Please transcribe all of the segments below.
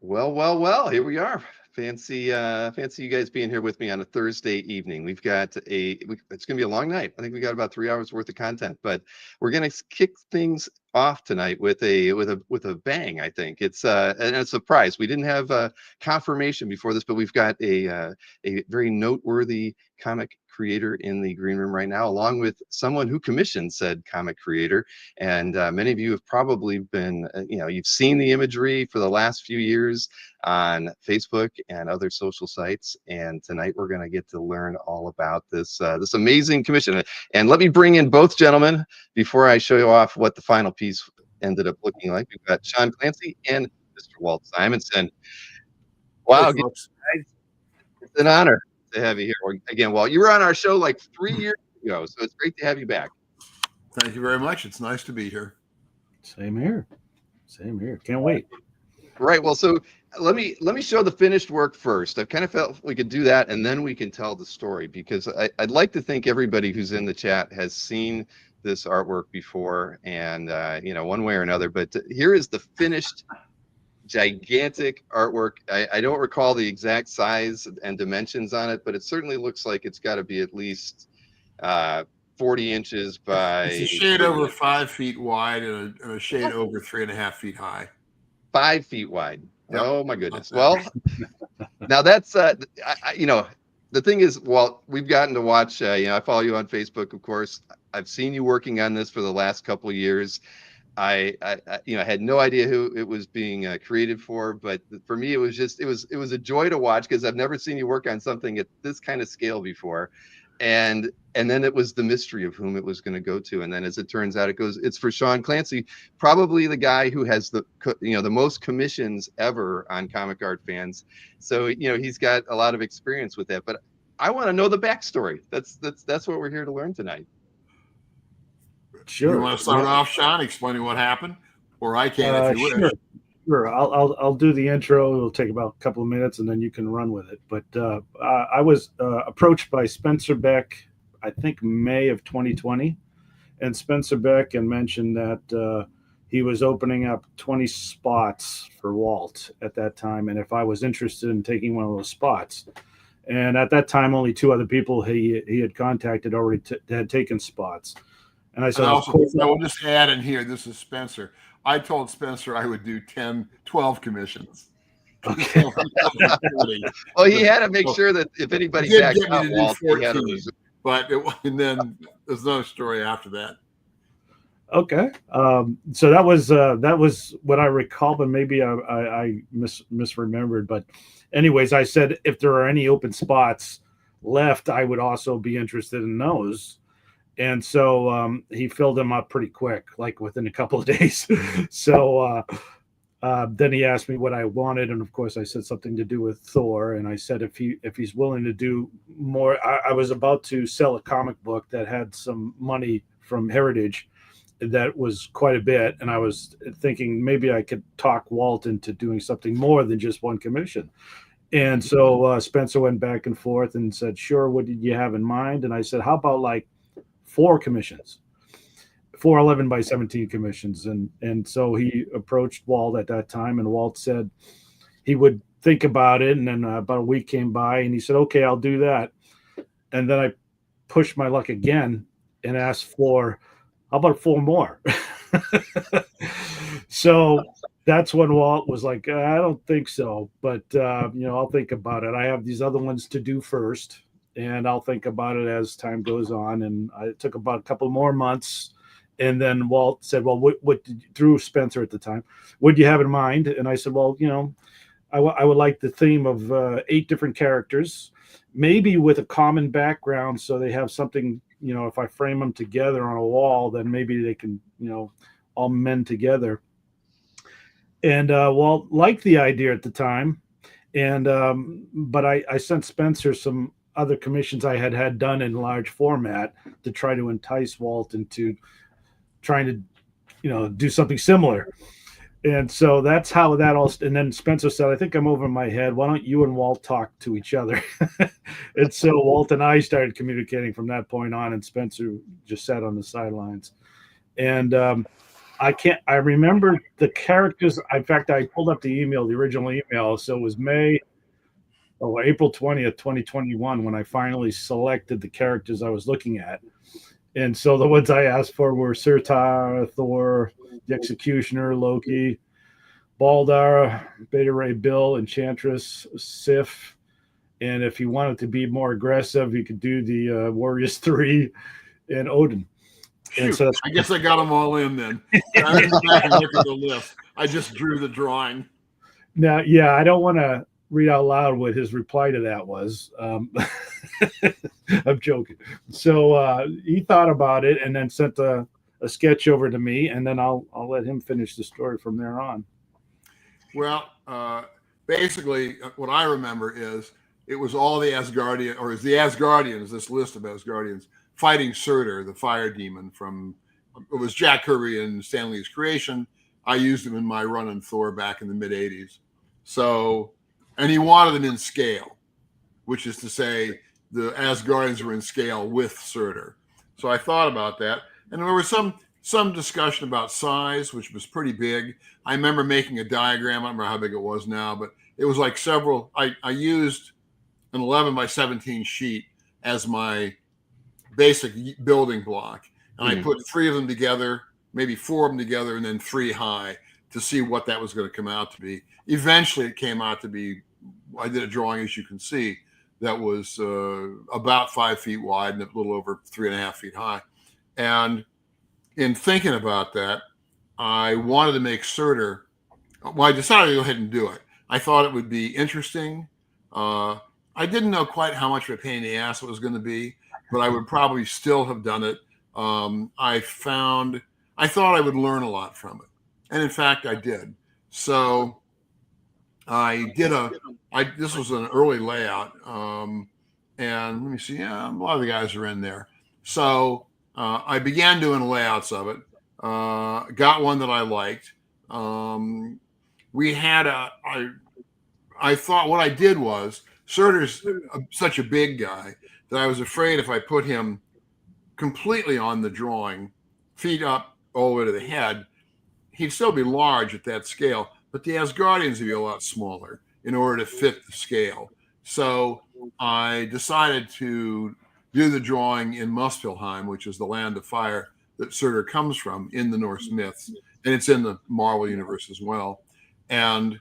Well. Here we are. Fancy you guys being here with me on a Thursday evening. It's going to be a long night. I think we got about 3 hours worth of content, but we're going to kick things off tonight with a bang. I think it's and a surprise. We didn't have confirmation before this, but we've got a very noteworthy comic creator in the green room right now, along with someone who commissioned said comic creator. And many of you have probably been, you've seen the imagery for the last few years on Facebook and other social sites. And tonight we're going to get to learn all about this amazing commission. And let me bring in both gentlemen before I show you off what the final piece ended up looking like. We've got Sean Clancy and Mr. Walt Simonson. Hey, Wow, folks. it's an honor to have you here again. Walt, you were on our show like 3 years ago, so it's great to have you back. Thank you very much. It's nice to be here. Same here. Can't wait. Right. Well, so let me show the finished work first. I kind of felt we could do that, and then we can tell the story, because I'd like to think everybody who's in the chat has seen this artwork before, and one way or another. But here is the finished, gigantic artwork. I don't recall the exact size and dimensions on it, but it certainly looks like it's got to be at least 40 inches by. It's a shade over 5 feet wide and a shade over 3.5 feet high. 5 feet wide. Yep. Oh my goodness. Well, now that's the thing is, well, we've gotten to watch. I follow you on Facebook, of course. I've seen you working on this for the last couple of years. I had no idea who it was being created for, but for me, it was a joy to watch, because I've never seen you work on something at this kind of scale before. And then it was the mystery of whom it was going to go to. And then, as it turns out, it's for Sean Clancy, probably the guy who has the most commissions ever on Comic Art Fans. So, he's got a lot of experience with that. But I want to know the backstory. That's what we're here to learn tonight. Sure. You want to start off, Sean, explaining what happened? Or I can, if you wish. Sure. I'll do the intro. It'll take about a couple of minutes, and then you can run with it. But I was approached by Spencer Beck, I think May of 2020, and Spencer Beck and mentioned that he was opening up 20 spots for Walt at that time, and if I was interested in taking one of those spots. And at that time, only 2 other people he had contacted already had taken spots. And I said, I will just add in here, this is Spencer. I told Spencer I would do 10, 12 commissions. Okay. Well, he had to make sure that if anybody backed out, Walt, he had to. And then there's no story after that. Okay. So that was what I recall, but maybe I misremembered. But anyways, I said if there are any open spots left, I would also be interested in those. And so he filled them up pretty quick, like within a couple of days. So then he asked me what I wanted, and of course I said something to do with Thor. And I said if he's willing to do more, I was about to sell a comic book that had some money from Heritage, that was quite a bit, and I was thinking maybe I could talk Walt into doing something more than just one commission. And so Spencer went back and forth and said, "Sure, what did you have in mind?" And I said, "How about like 4 commissions, 4 11 by 17 commissions?" And so he approached Walt at that time, and Walt said he would think about it. And then about a week came by, and he said, "Okay, I'll do that." And then I pushed my luck again and asked for, "How about 4 more?" So that's when Walt was like, "I don't think so, but I'll think about it. I have these other ones to do first, and I'll think about it as time goes on." And it took about a couple more months. And then Walt said, "Well, what through Spencer at the time, what do you have in mind?" And I said, "Well, I would like the theme of 8 different characters, maybe with a common background, so they have something, if I frame them together on a wall, then maybe they can, all mend together." And Walt liked the idea at the time. And but I sent Spencer some other commissions I had done in large format to try to entice Walt into trying to, do something similar. And so that's how that all. And then Spencer said, "I think I'm over my head. Why don't you and Walt talk to each other?" And so Walt and I started communicating from that point on, and Spencer just sat on the sidelines. And I can't. I remember the characters. In fact, I pulled up the email, the original email. So it was April 20th, 2021, when I finally selected the characters I was looking at. And so the ones I asked for were Surtar, Thor, the Executioner, Loki, Baldar, Beta Ray Bill, Enchantress, Sif. And if you wanted to be more aggressive, you could do the Warriors 3 and Odin. And Shoot, so I guess I got them all in then. I didn't go back and look at the list. I just drew the drawing. now, yeah, I don't want to read out loud what his reply to that was. I'm joking. So he thought about it and then sent a sketch over to me, and then I'll let him finish the story from there on. Well, basically, what I remember is it was all the Asgardian, or is the Asgardians, this list of Asgardians, fighting Surtur, the fire demon from, it was Jack Kirby and Stan Lee's creation. I used him in my run on Thor back in the mid-'80s. So, and he wanted them in scale, which is to say the Asgardians were in scale with Surtur. So I thought about that. And there was some discussion about size, which was pretty big. I remember making a diagram. I don't remember how big it was now, but it was like several. I used an 11 by 17 sheet as my basic building block. And I put 3 of them together, maybe 4 of them together, and then 3 high to see what that was going to come out to be. Eventually, it came out to be, I did a drawing, as you can see, that was about 5 feet wide and a little over 3.5 feet high. And in thinking about that, I wanted to make Surtur. Well, I decided to go ahead and do it. I thought it would be interesting. I didn't know quite how much of a pain in the ass it was going to be, but I would probably still have done it. I thought I would learn a lot from it. And in fact, I did. So this was an early layout. And let me see, yeah, a lot of the guys are in there. So I began doing layouts of it. Got one that I liked. I thought what I did was, Surtur's such a big guy that I was afraid if I put him completely on the drawing, feet up all the way to the head, he'd still be large at that scale, but the Asgardians would be a lot smaller in order to fit the scale. So I decided to do the drawing in Muspelheim, which is the land of fire that Surtur comes from in the Norse myths, and it's in the Marvel universe as well. And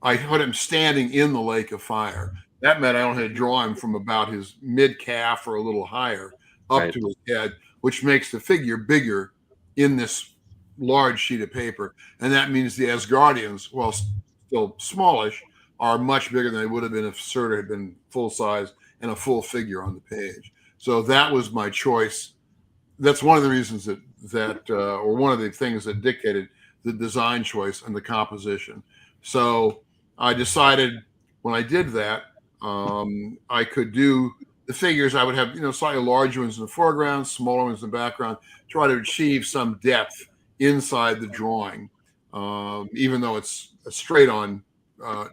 I put him standing in the lake of fire. That meant I only had to draw him from about his mid-calf or a little higher up to his head, which makes the figure bigger in this large sheet of paper. And that means the Asgardians, while still smallish, are much bigger than they would have been if Surtur had been full size and a full figure on the page. So that was my choice. That's one of the reasons or one of the things that dictated the design choice and the composition. So I decided when I did that, I could do the figures. I would have, slightly larger ones in the foreground, smaller ones in the background, try to achieve some depth inside the drawing, even though it's a straight-on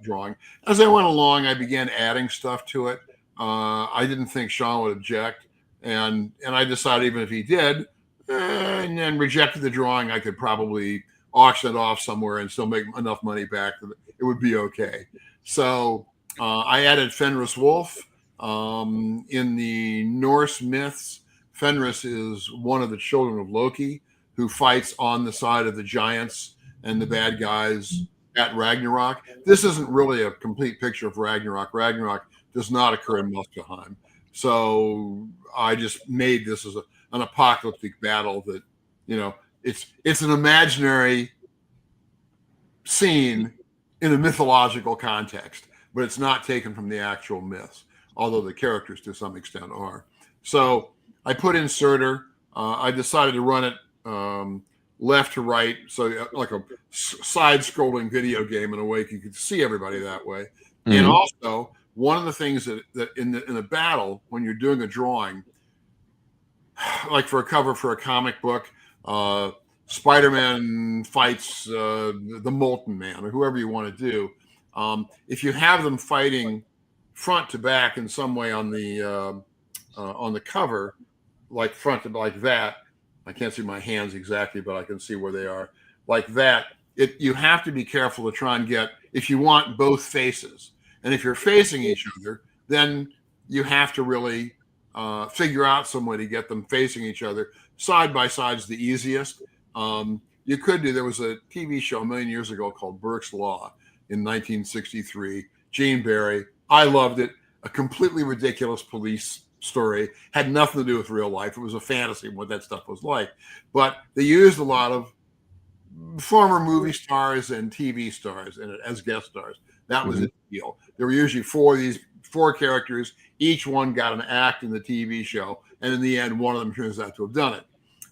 drawing. As I went along, I began adding stuff to it. I didn't think Sean would object, and I decided even if he did, and then rejected the drawing, I could probably auction it off somewhere and still make enough money back that it would be okay. So I added Fenris Wolf. In the Norse myths, Fenris is one of the children of Loki who fights on the side of the giants and the bad guys at Ragnarok. This isn't really a complete picture of Ragnarok. Ragnarok does not occur in Muspelheim. So I just made this as an apocalyptic battle that, it's an imaginary scene in a mythological context, but it's not taken from the actual myths, although the characters to some extent are. So I put in Surtur. I decided to run it left to right, so like a side-scrolling video game in a way you could see everybody that way. Mm-hmm. And also, one of the things that in a battle, when you're doing a drawing, like for a cover for a comic book, Spider-Man fights the Molten Man or whoever you want to do. If you have them fighting front to back in some way on the cover, like front to like that, I can't see my hands exactly, but I can see where they are. Like that, you have to be careful to try and get, if you want both faces. And if you're facing each other, then you have to really figure out some way to get them facing each other. Side by side is the easiest. There was a TV show a million years ago called Burke's Law in 1963. Gene Barry, I loved it. A completely ridiculous police story, had nothing to do with real life. It was a fantasy what that stuff was like. But they used a lot of former movie stars and TV stars in it as guest stars. That was the deal. There were usually four characters. Each one got an act in the TV show, and in the end, one of them turns out to have done it.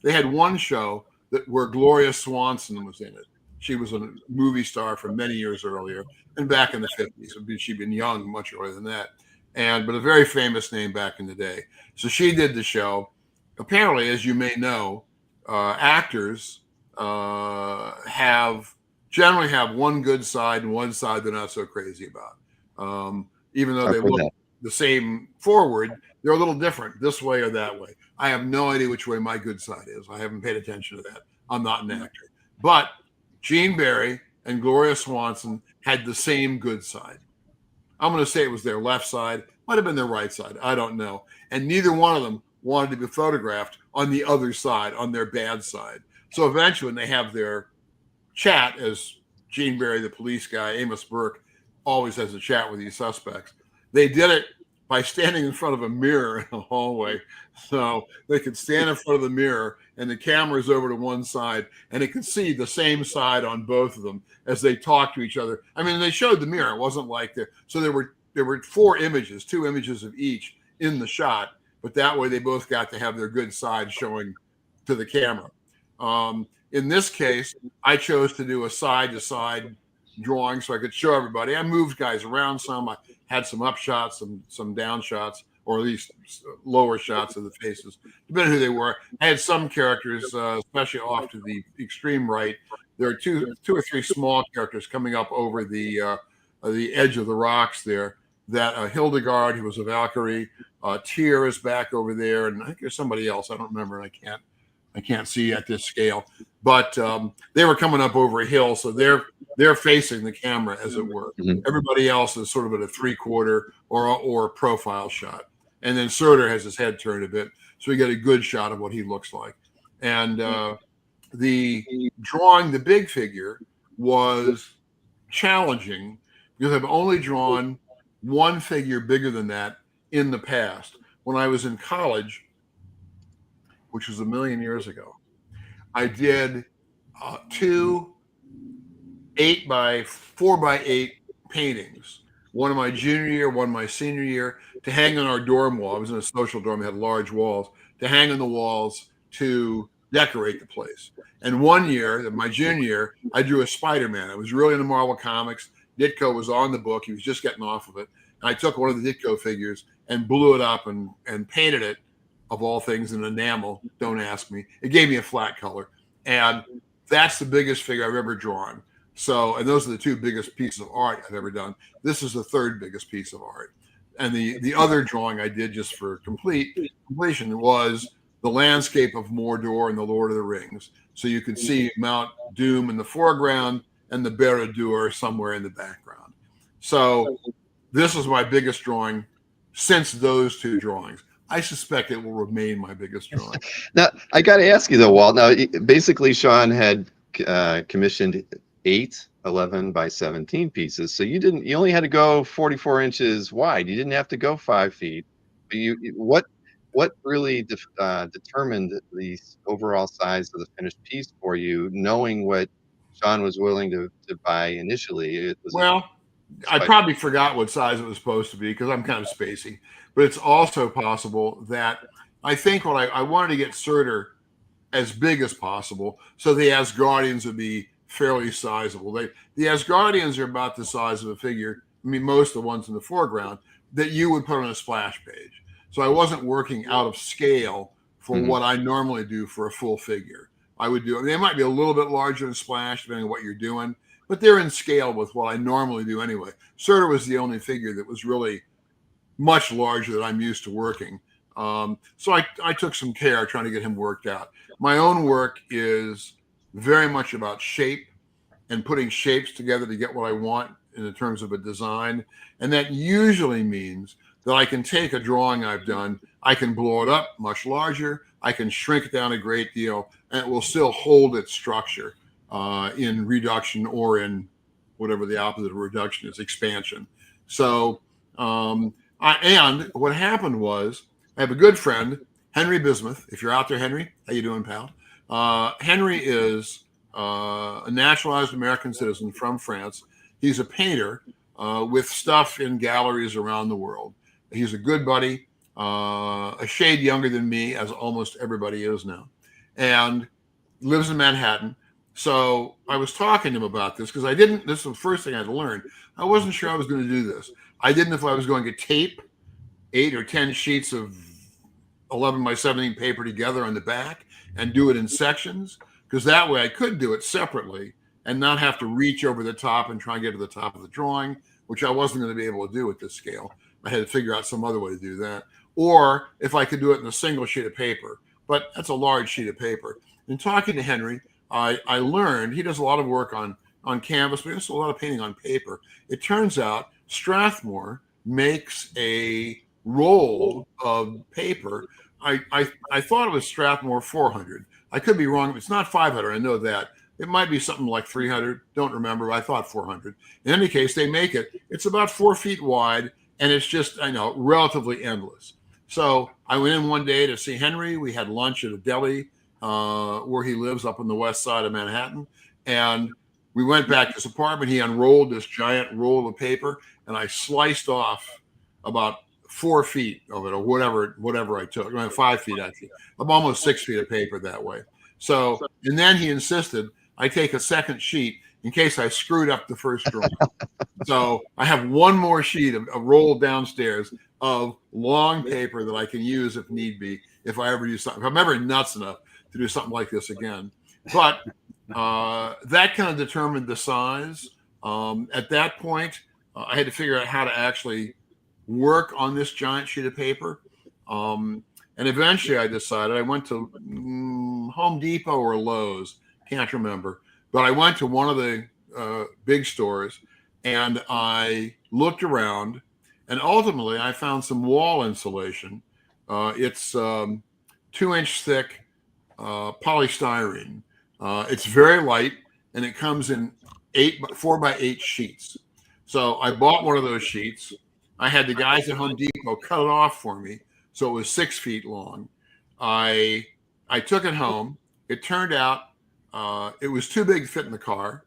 They had one show where Gloria Swanson was in it. She was a movie star from many years earlier, and back in the 50s. She'd been young much earlier than that, but a very famous name back in the day. So she did the show. Apparently, as you may know, actors generally have one good side and one side they're not so crazy about. Even though they look the same forward, they're a little different this way or that way. I have no idea which way my good side is. I haven't paid attention to that. I'm not an actor. But Gene Barry and Gloria Swanson had the same good side. I'm going to say it was their left side. Might have been their right side. I don't know. And neither one of them wanted to be photographed on the other side, on their bad side. So eventually, when they have their chat, as Gene Barry, the police guy, Amos Burke, always has a chat with these suspects, they did it by standing in front of a mirror in the hallway. So they could stand in front of the mirror and the camera's over to one side and it could see the same side on both of them as they talked to each other. I mean, they showed the mirror. It wasn't like so there were 4 images, 2 images of each in the shot, but that way they both got to have their good side showing to the camera. In this case, I chose to do a side-to-side drawing so I could show everybody. I moved guys around some. I had some up shots, some down shots, or at least lower shots of the faces, depending who they were. I had some characters, especially off to the extreme right. There are two or three small characters coming up over the edge of the rocks there. That Hildegard, who was a Valkyrie, Tyr is back over there, and I think there's somebody else. I don't remember, and I can't see at this scale. But they were coming up over a hill, so they're facing the camera, as it were. Everybody else is sort of at a 3/4 or a profile shot. And then Surtur has his head turned a bit, so we get a good shot of what he looks like. And the drawing the big figure was challenging because I've only drawn one figure bigger than that in the past. When I was in college, which was a million years ago, I did 2 4x8 paintings. One in my junior year, one my senior year, to hang on our dorm wall. I was in a social dorm, we had large walls, to hang on the walls to decorate the place. And one year, my junior year, I drew a Spider-Man. I was really into Marvel Comics. Ditko was on the book. He was just getting off of it. And I took one of the Ditko figures and blew it up and painted it, of all things, in enamel. Don't ask me. It gave me a flat color. And that's the biggest figure I've ever drawn. So, and those are the 2 biggest pieces of art I've ever done. This is the 3rd biggest piece of art. And the other drawing I did just for completion was the landscape of Mordor and the Lord of the Rings. So you could see Mount Doom in the foreground and the Barad-dûr somewhere in the background. So this is my biggest drawing since those 2 drawings. I suspect it will remain my biggest drawing. Now, I got to ask you though, Walt. Now, basically, Sean had commissioned 8 11 by 17 pieces, so you only had to go 44 inches wide. You didn't have to go 5 feet. But what really determined the overall size of the finished piece for you, knowing what Sean was willing to buy initially? I probably forgot what size it was supposed to be because I'm kind of spacey. But it's also possible that I think what I wanted to get Surtur as big as possible, so the Asgardians would be fairly sizable. The Asgardians are about the size of a figure, I mean, most of the ones in the foreground, that you would put on a splash page. So I wasn't working out of scale for what I normally do for a full figure. They might be a little bit larger than splash, depending on what you're doing, but they're in scale with what I normally do anyway. Surtur was the only figure that was really much larger than I'm used to working. So I took some care trying to get him worked out. My own work is very much about shape and putting shapes together to get what I want in terms of a design. And that usually means that I can take a drawing I've done, I can blow it up much larger, I can shrink it down a great deal, and it will still hold its structure in reduction or in whatever the opposite of reduction is, expansion. So, and what happened was, I have a good friend, Henry Bismuth. If you're out there, Henry, how you doing, pal? Henry is a naturalized American citizen from France. He's a painter with stuff in galleries around the world. He's a good buddy, a shade younger than me, as almost everybody is now, and lives in Manhattan. So I was talking to him about this because this was the first thing I had to learn. I wasn't sure I was going to do this. I didn't know if I was going to tape 8 or 10 sheets of 11 by 17 paper together on the back and do it in sections, because that way I could do it separately and not have to reach over the top and try and get to the top of the drawing, which I wasn't going to be able to do at this scale. I had to figure out some other way to do that. Or if I could do it in a single sheet of paper, but that's a large sheet of paper. In talking to Henry, I learned he does a lot of work on canvas, but he does a lot of painting on paper. It turns out Strathmore makes a roll of paper. I thought it was Strathmore 400. I could be wrong. It's not 500. I know that. It might be something like 300. Don't remember. I thought 400. In any case, they make it. It's about 4 feet wide, and it's just, I know, relatively endless. So I went in one day to see Henry. We had lunch at a deli where he lives up on the west side of Manhattan. And we went back to his apartment. He unrolled this giant roll of paper, and I sliced off about 4 feet of it, or whatever I took. 5 feet, actually. I'm almost 6 feet of paper that way. So, and then he insisted I take a second sheet in case I screwed up the first drawing. So I have one more sheet of roll downstairs of long paper that I can use if need be, if I ever do something, if I'm ever nuts enough to do something like this again. But that kind of determined the size. At that point, I had to figure out how to actually work on this giant sheet of paper. And eventually I decided, I went to Home Depot or Lowe's, can't remember, but I went to one of the big stores and I looked around, and ultimately I found some wall insulation. It's 2-inch thick polystyrene. It's very light, and it comes in 4 by 8 sheets. So I bought one of those sheets. I had the guys at Home Depot cut it off for me, so it was 6 feet long. I took it home. It turned out it was too big to fit in the car.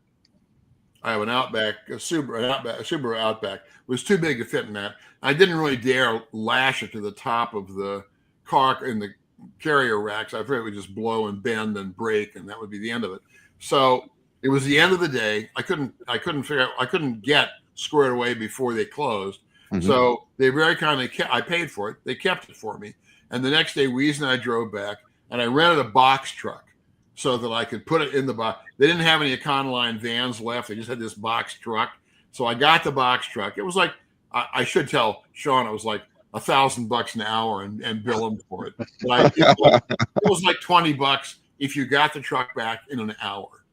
I have an Outback, a Subaru Outback. It was too big to fit in that. I didn't really dare lash it to the top of the car in the carrier racks. I figured it would just blow and bend and break, and that would be the end of it. So it was the end of the day. I couldn't get squared away before they closed. Mm-hmm. So they very kindly I paid for it. They kept it for me. And the next day, Weeze and I drove back, and I rented a box truck so that I could put it in the box. They didn't have any Econoline vans left. They just had this box truck. So I got the box truck. It was like, I should tell Sean, it was like $1,000 an hour and bill him for it. But it was like $20 if you got the truck back in an hour.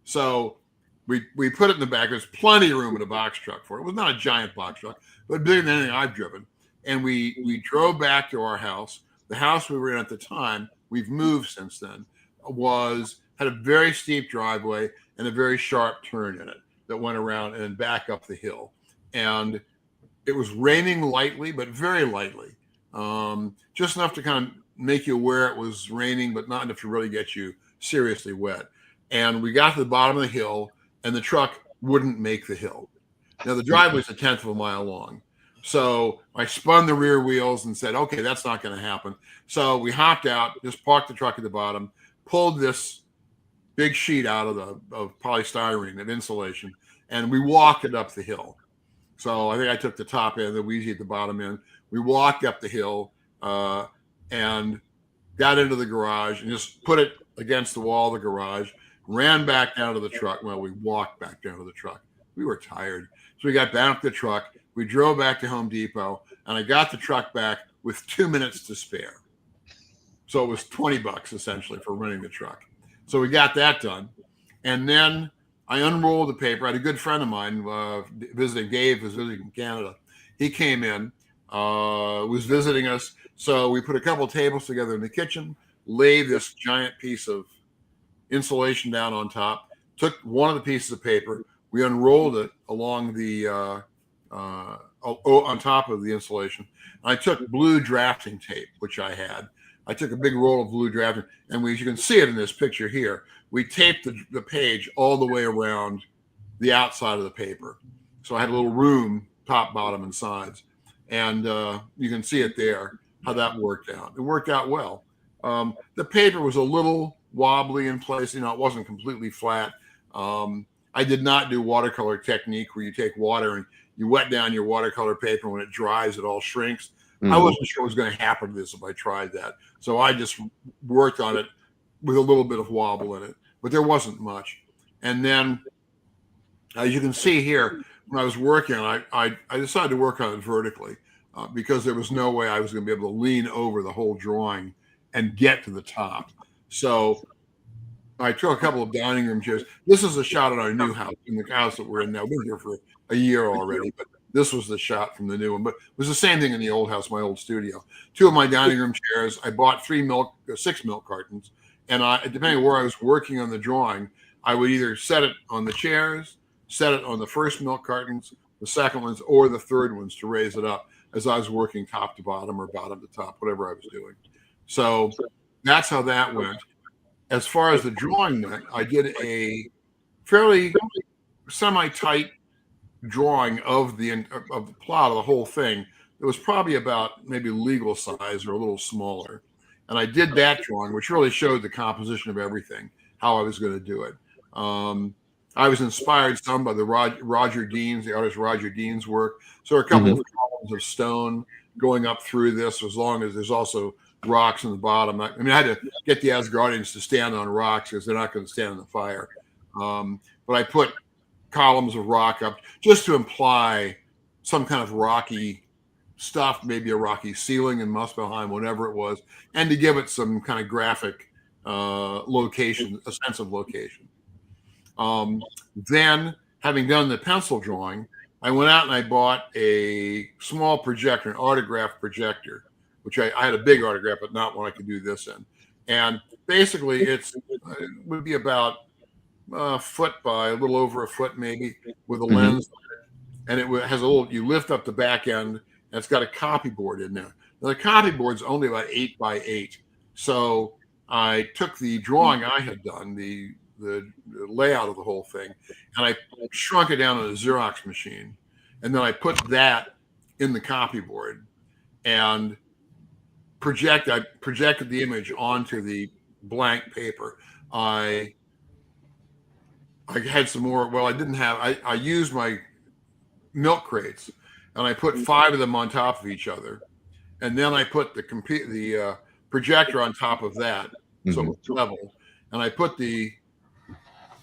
So we put it in the back. There's plenty of room in a box truck for it. It was not a giant box truck, but bigger than anything I've driven. And we drove back to our house. The house we were in at the time, we've moved since then, had a very steep driveway and a very sharp turn in it that went around and back up the hill. And it was raining lightly, but very lightly, just enough to kind of make you aware it was raining, but not enough to really get you seriously wet. And we got to the bottom of the hill, and the truck wouldn't make the hill. Now, the driveway was 1/10 of a mile long. So I spun the rear wheels and said, okay, that's not going to happen. So we hopped out, just parked the truck at the bottom, pulled this big sheet out of polystyrene of insulation, and we walked it up the hill. So I think I took the top end, the Weezy at the bottom end. We walked up the hill and got into the garage and just put it against the wall of the garage, ran back down to the truck. Well, we walked back down to the truck. We were tired. So we got back to the truck. We drove back to Home Depot, and I got the truck back with 2 minutes to spare. So it was $20 essentially for running the truck. So we got that done. And then I unrolled the paper. I had a good friend of mine visiting. Dave was visiting from Canada. He came in, was visiting us. So we put a couple of tables together in the kitchen, laid this giant piece of insulation down on top, took one of the pieces of paper, we unrolled it along the on top of the insulation. I took blue drafting tape, which I had. I took a big roll of blue drafting, and as you can see it in this picture here, we taped the page all the way around the outside of the paper. So I had a little room, top, bottom, and sides. And you can see it there, how that worked out. It worked out well. The paper was a little wobbly in place. It wasn't completely flat. I did not do watercolor technique where you take water and you wet down your watercolor paper. When it dries, it all shrinks. I wasn't sure what was going to happen to this if I tried that. So I just worked on it with a little bit of wobble in it, but there wasn't much. And then, as you can see here, when I was working on it, I decided to work on it vertically because there was no way I was going to be able to lean over the whole drawing and get to the top. So I took a couple of dining room chairs. This is a shot at our new house, in the house that we're in now. We've been here for a year already, but this was the shot from the new one. But it was the same thing in the old house, my old studio. 2 of my dining room chairs. I bought 6 milk cartons, and depending on where I was working on the drawing, I would either set it on the chairs, set it on the first milk cartons, the second ones, or the third ones to raise it up as I was working top to bottom or bottom to top, whatever I was doing. So that's how that went. As far as the drawing went, I did a fairly semi-tight drawing of the plot of the whole thing. It was probably about maybe legal size or a little smaller. And I did that drawing, which really showed the composition of everything, how I was going to do it. I was inspired some by the Roger Dean's, the artist Roger Dean's work. So there are a couple of columns of stone going up through this, as long as there's also rocks in the bottom. I had to get the Asgardians to stand on rocks because they're not going to stand in the fire. But I put columns of rock up just to imply some kind of rocky stuff, maybe a rocky ceiling in Muspelheim, whatever it was, and to give it some kind of graphic location, a sense of location. Then, having done the pencil drawing, I went out and I bought a small projector, an Artograph projector, which I had a big Artograph, but not one I could do this in. And basically, it would be about a foot by a little over a foot, maybe, with a lens. And it has a little, you lift up the back end, and it's got a copy board in there. Now, the copy board's only about 8 by 8. So I took the drawing I had done, the layout of the whole thing, and I shrunk it down on a Xerox machine. And then I put that in the copy board and I projected the image onto the blank paper. I had some more. Well, I used my milk crates, and I put 5 of them on top of each other, and then I put the projector on top of that, so it was level, and I put the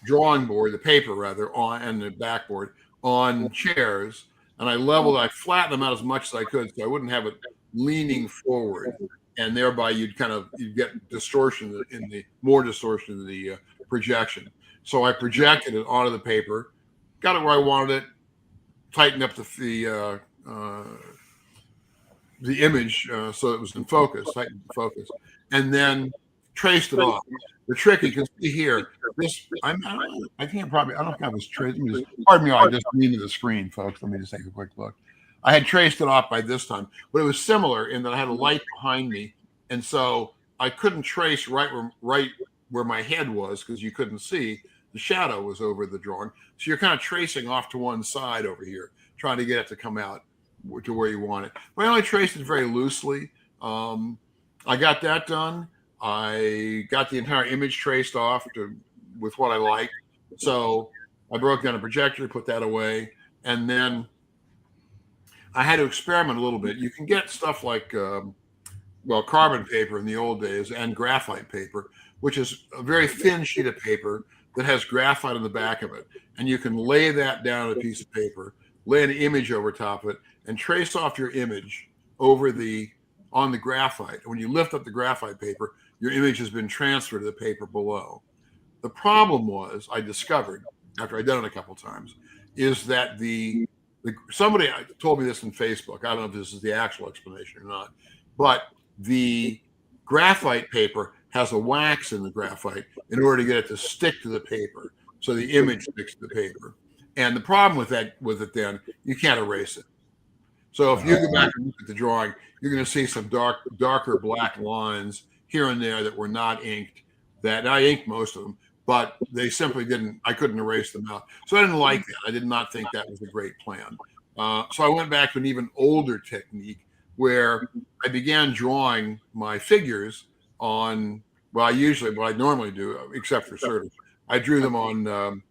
drawing board, the paper rather, and the backboard on chairs, and I flattened them out as much as I could, so I wouldn't have it leaning forward, and thereby you'd get distortion more distortion in the projection. So I projected it onto the paper, got it where I wanted it, tightened up the image so it was in focus, tightened the focus, and then traced it off. The trick you can see here, I don't have this trace. Pardon me, I just leaned to the screen, folks. Let me just take a quick look. I had traced it off by this time, but it was similar in that I had a light behind me, and so I couldn't trace right where my head was because you couldn't see. The shadow was over the drawing, so you're kind of tracing off to one side over here, trying to get it to come out to where you want it. But I only traced it very loosely. I got that done. I got the entire image traced off with what I liked. So I broke down a projector, put that away, and then I had to experiment a little bit. You can get stuff like, carbon paper in the old days and graphite paper, which is a very thin sheet of paper that has graphite on the back of it. And you can lay that down on a piece of paper, lay an image over top of it, and trace off your image over the on the graphite. When you lift up the graphite paper, your image has been transferred to the paper below. The problem was, I discovered after I'd done it a couple of times, is that somebody told me this on Facebook. I don't know if this is the actual explanation or not, but the graphite paper has a wax in the graphite in order to get it to stick to the paper, so the image sticks to the paper. And the problem with it then, you can't erase it. So if you go back and look at the drawing, you're going to see some darker black lines here and there that were not inked. That I inked most of them, but they simply didn't. I couldn't erase them out. So I didn't like that. I did not think that was a great plan. So I went back to an even older technique where I began drawing my figures on. Well, what I normally do, except for certain, I drew them on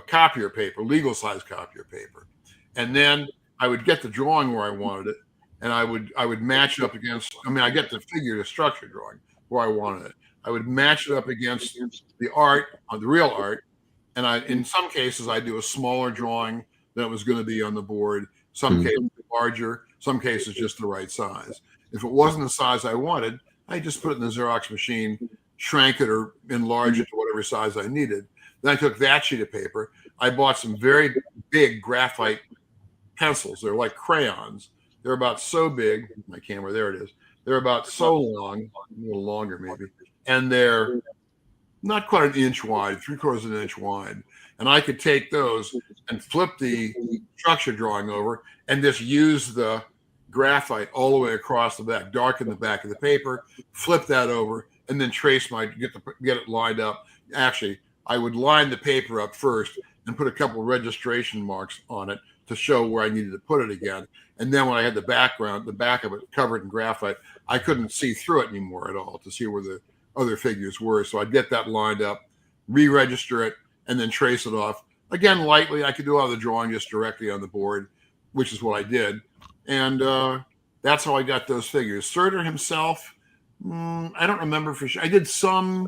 copier paper, legal size copier paper, and then I would get the drawing where I wanted it, and I would match it up against. I mean, I get the figure, the structure drawing where I wanted it. I would match it up against the art, the real art, and in some cases I do a smaller drawing than it was going to be on the board. Some cases larger, some cases just the right size. If it wasn't the size I wanted, I just put it in the Xerox machine, shrank it or enlarged it to whatever size I needed. Then I took that sheet of paper. I bought some very big graphite pencils. They're like crayons. They're about so big. My camera, there it is. They're about so long, a little longer maybe, and they're not quite an inch wide, 3/4 of an inch wide. And I could take those and flip the structure drawing over and just use the graphite all the way across the back, darken the back of the paper, flip that over, and then get it lined up. Actually, I would line the paper up first and put a couple of registration marks on it to show where I needed to put it again. And then when I had the back of it covered in graphite, I couldn't see through it anymore at all to see where the other figures were. So I'd get that lined up, re-register it, and then trace it off. Again, lightly. I could do all the drawing just directly on the board, which is what I did. And that's how I got those figures. Surter himself, I don't remember for sure. I did some.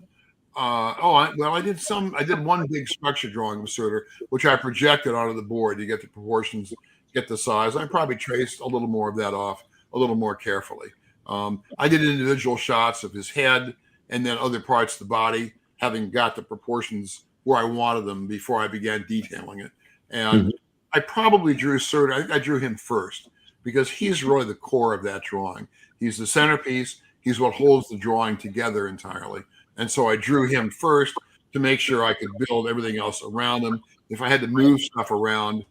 I did one big structure drawing with Surter, which I projected onto the board to get the proportions, get the size. I probably traced a little more of that off a little more carefully. I did individual shots of his head and then other parts of the body, having got the proportions where I wanted them before I began detailing it. And I probably drew Surter. I drew him first because he's really the core of that drawing. He's the centerpiece. He's what holds the drawing together entirely. And so I drew him first to make sure I could build everything else around him. If I had to move stuff around,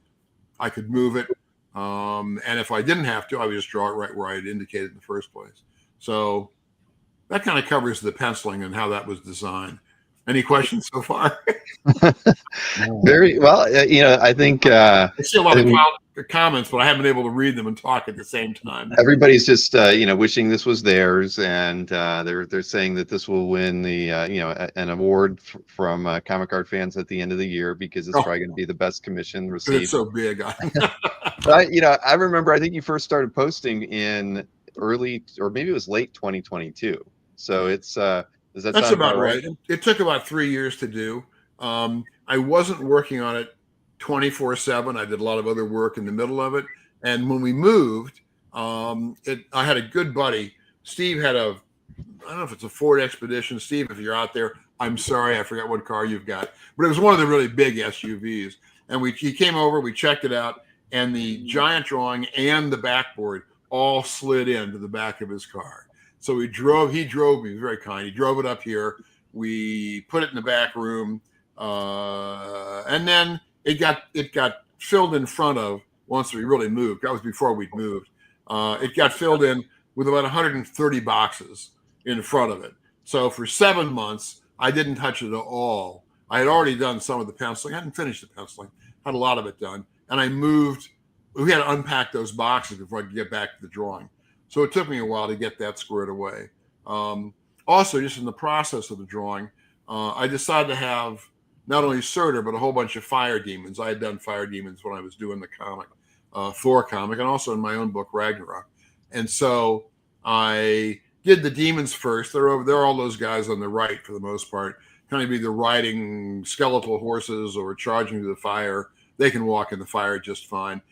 I could move it. And if I didn't have to, I would just draw it right where I had indicated in the first place. So that kind of covers the penciling and how that was designed. Any questions so far? Very well. I think I see a lot of comments, but I haven't been able to read them and talk at the same time. everybody's just wishing this was theirs, and they're saying that this will win the an award from comic art fans at the end of the year because it's probably going to be the best commission received. It's so big. I remember. I think you first started posting in early, or maybe it was late 2022. So it's that's about right. It took about 3 years to do. I wasn't working on it 24/7. I did a lot of other work in the middle of it. And when we moved, I had a good buddy. Steve had I don't know if it's a Ford Expedition. Steve, if you're out there, I'm sorry, I forgot what car you've got. But it was one of the really big SUVs. And he came over, we checked it out, and the giant drawing and the backboard all slid into the back of his car. So he drove me, he was very kind. He drove it up here. We put it in the back room. And then it got filled in front of once we really moved. That was before we'd moved. It got filled in with about 130 boxes in front of it. So for 7 months, I didn't touch it at all. I had already done some of the penciling. I hadn't finished the penciling. Had a lot of it done. And I moved. We had to unpack those boxes before I could get back to the drawing. So it took me a while to get that squared away. Also, just in the process of the drawing, I decided to have not only Surter, but a whole bunch of fire demons. I had done fire demons when I was doing the comic, Thor comic, and also in my own book, Ragnarok. And so I did the demons first. They're all those guys on the right for the most part, kind of either riding skeletal horses or charging to the fire. They can walk in the fire just fine.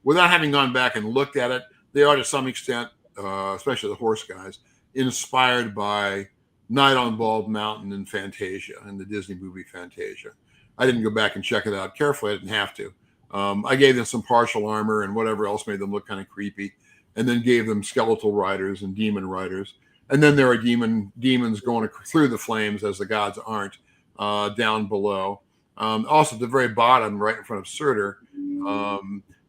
Without having gone back and looked at it, they are to some extent, especially the horse guys, inspired by Night on Bald Mountain and Fantasia and the Disney movie Fantasia. I didn't go back and check it out carefully. I didn't have to. I gave them some partial armor and whatever else made them look kind of creepy, and then gave them skeletal riders and demon riders. And then there are demons going through the flames, as the gods aren't, down below. Also, at the very bottom, right in front of Surtur,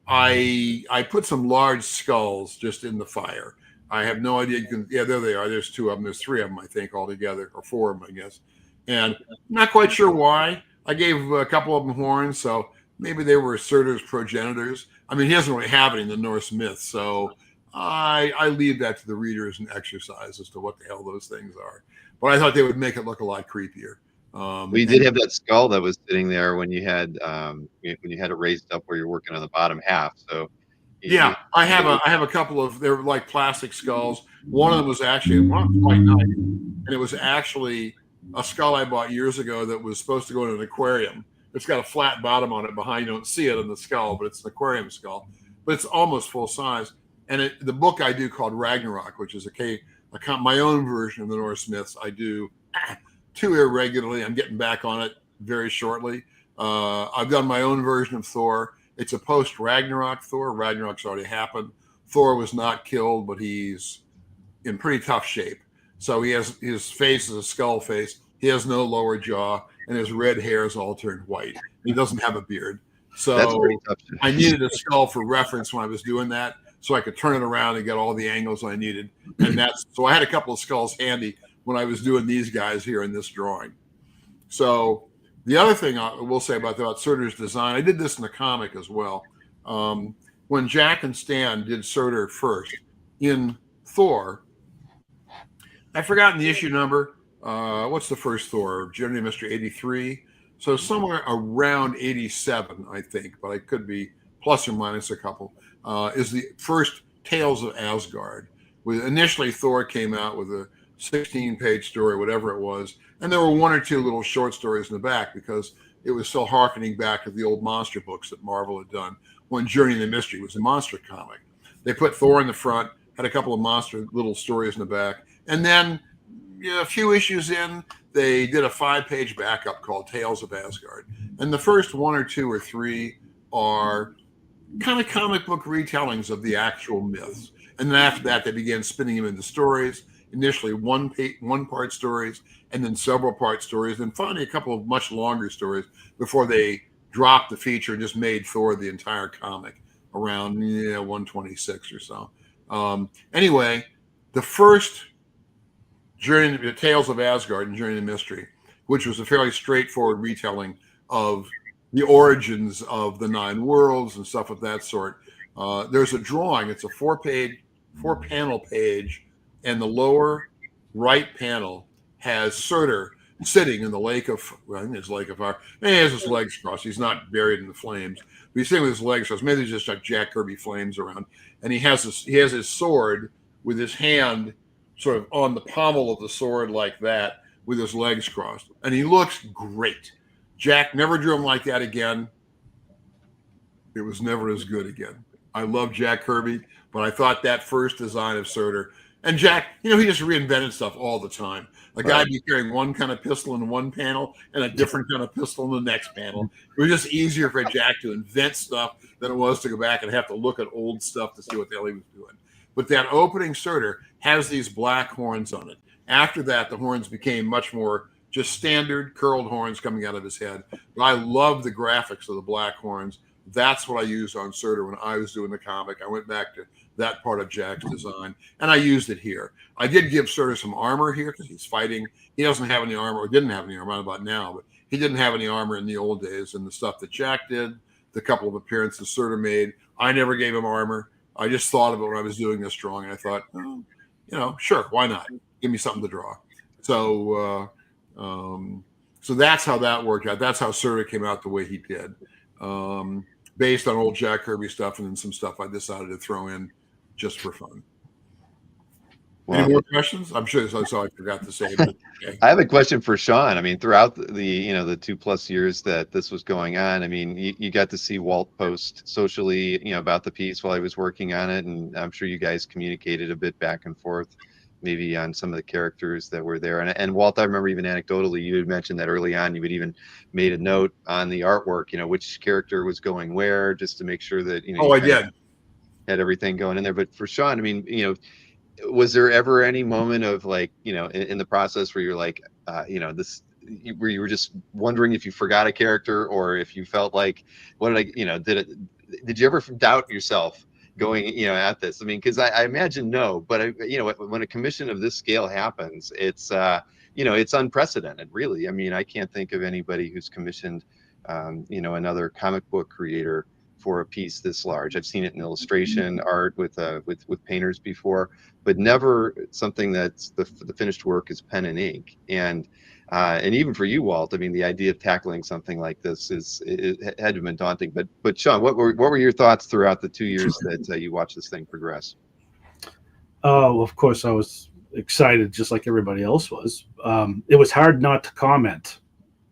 I put some large skulls just in the fire. I have no idea. Yeah, there they are. There's two of them. There's three of them, I think, altogether, or four of them, I guess. And not quite sure why. I gave a couple of them horns, so maybe they were Surtur's progenitors. I mean, he doesn't really have any in the Norse myth, so I leave that to the reader as an exercise as to what the hell those things are. But I thought they would make it look a lot creepier. We did have that skull that was sitting there when you had it raised up where you're working on the bottom half. So yeah, I have a couple of, they're like plastic skulls. One of them was quite nice, and it was actually a skull I bought years ago that was supposed to go in an aquarium. It's got a flat bottom on it behind. You don't see it in the skull, but it's an aquarium skull. But it's almost full size. And the book I do called Ragnarok, which is my own version of the Norse myths, I do too irregularly. I'm getting back on it very shortly. I've done my own version of Thor. It's a post-Ragnarok Thor. Ragnarok's already happened. Thor was not killed, but he's in pretty tough shape. So his face is a skull face. He has no lower jaw, and his red hair is all turned white. He doesn't have a beard. So that's pretty tough. I needed a skull for reference when I was doing that, so I could turn it around and get all the angles I needed. And so I had a couple of skulls handy when I was doing these guys here in this drawing. So the other thing I will say about Surtur's design, I did this in the comic as well. When Jack and Stan did Surtur first in Thor, I've forgotten the issue number. What's the first Thor? Journey of Mystery 83. So somewhere around 87, I think, but I could be plus or minus a couple, is the first Tales of Asgard. Initially, Thor came out with a 16-page story, whatever it was, and there were one or two little short stories in the back because it was still harkening back to the old monster books that Marvel had done when Journey of the Mystery was a monster comic. They put Thor in the front, had a couple of monster little stories in the back, and then a few issues in, they did a 5-page backup called Tales of Asgard. And the first one or two or three are kind of comic book retellings of the actual myths. And then after that, they began spinning them into stories, initially one-part stories, and then several-part stories, and finally a couple of much longer stories before they dropped the feature and just made Thor the entire comic around 126 or so. Anyway, the first Tales of Asgard and Journey of the Mystery, which was a fairly straightforward retelling of the origins of the 9 worlds and stuff of that sort. There's a drawing. It's a 4-panel page, and the lower right panel has Surtur sitting in the lake of, I think it's Lake of Fire. And he has his legs crossed. He's not buried in the flames, but he's sitting with his legs crossed. Maybe there's just like Jack Kirby flames around. And he has his sword with his hand sort of on the pommel of the sword like that, with his legs crossed. And he looks great. Jack never drew him like that again. It was never as good again. I love Jack Kirby, but I thought that first design of Surtur, and Jack, he just reinvented stuff all the time. A guy be carrying one kind of pistol in one panel and a different kind of pistol in the next panel. It was just easier for Jack to invent stuff than it was to go back and have to look at old stuff to see what the hell he was doing. But that opening Surtur has these black horns on it. After that, the horns became much more just standard curled horns coming out of his head. But I love the graphics of the black horns. That's what I used on Surtur when I was doing the comic. I went back to that part of Jack's design, and I used it here. I did give Surtur some armor here because he's fighting. He doesn't have any armor, or didn't have any armor, I don't know about now, but he didn't have any armor in the old days. And the stuff that Jack did, the couple of appearances Surtur made, I never gave him armor. I just thought of it when I was doing this drawing. I thought, sure, why not? Give me something to draw. So, so that's how that worked out. That's how Surtur came out the way he did, based on old Jack Kirby stuff and then some stuff I decided to throw in just for fun. Any Well, more questions? I'm sure that's all I forgot to say. But okay. I have a question for Sean. I mean, throughout the 2+ years that this was going on, I mean, you got to see Walt post socially, about the piece while he was working on it, and I'm sure you guys communicated a bit back and forth, maybe on some of the characters that were there. And Walt, I remember even anecdotally, you had mentioned that early on you had even made a note on the artwork, which character was going where, just to make sure that Oh, you I kind of did. had everything going in there. But for Sean, I mean, was there ever any moment of like, in the process where you're like, where you were just wondering if you forgot a character, or if you felt like, what did I, did you ever doubt yourself going, at this? I mean, because I imagine no, but when a commission of this scale happens, it's unprecedented, really. I mean, I can't think of anybody who's commissioned, another comic book creator for a piece this large. I've seen it in illustration art with painters before, but never something that's the finished work is pen and ink. And even for you, Walt, I mean, the idea of tackling something like this it had to have been daunting. But Sean, what were your thoughts throughout the 2 years that you watched this thing progress? Oh, of course, I was excited, just like everybody else was. It was hard not to comment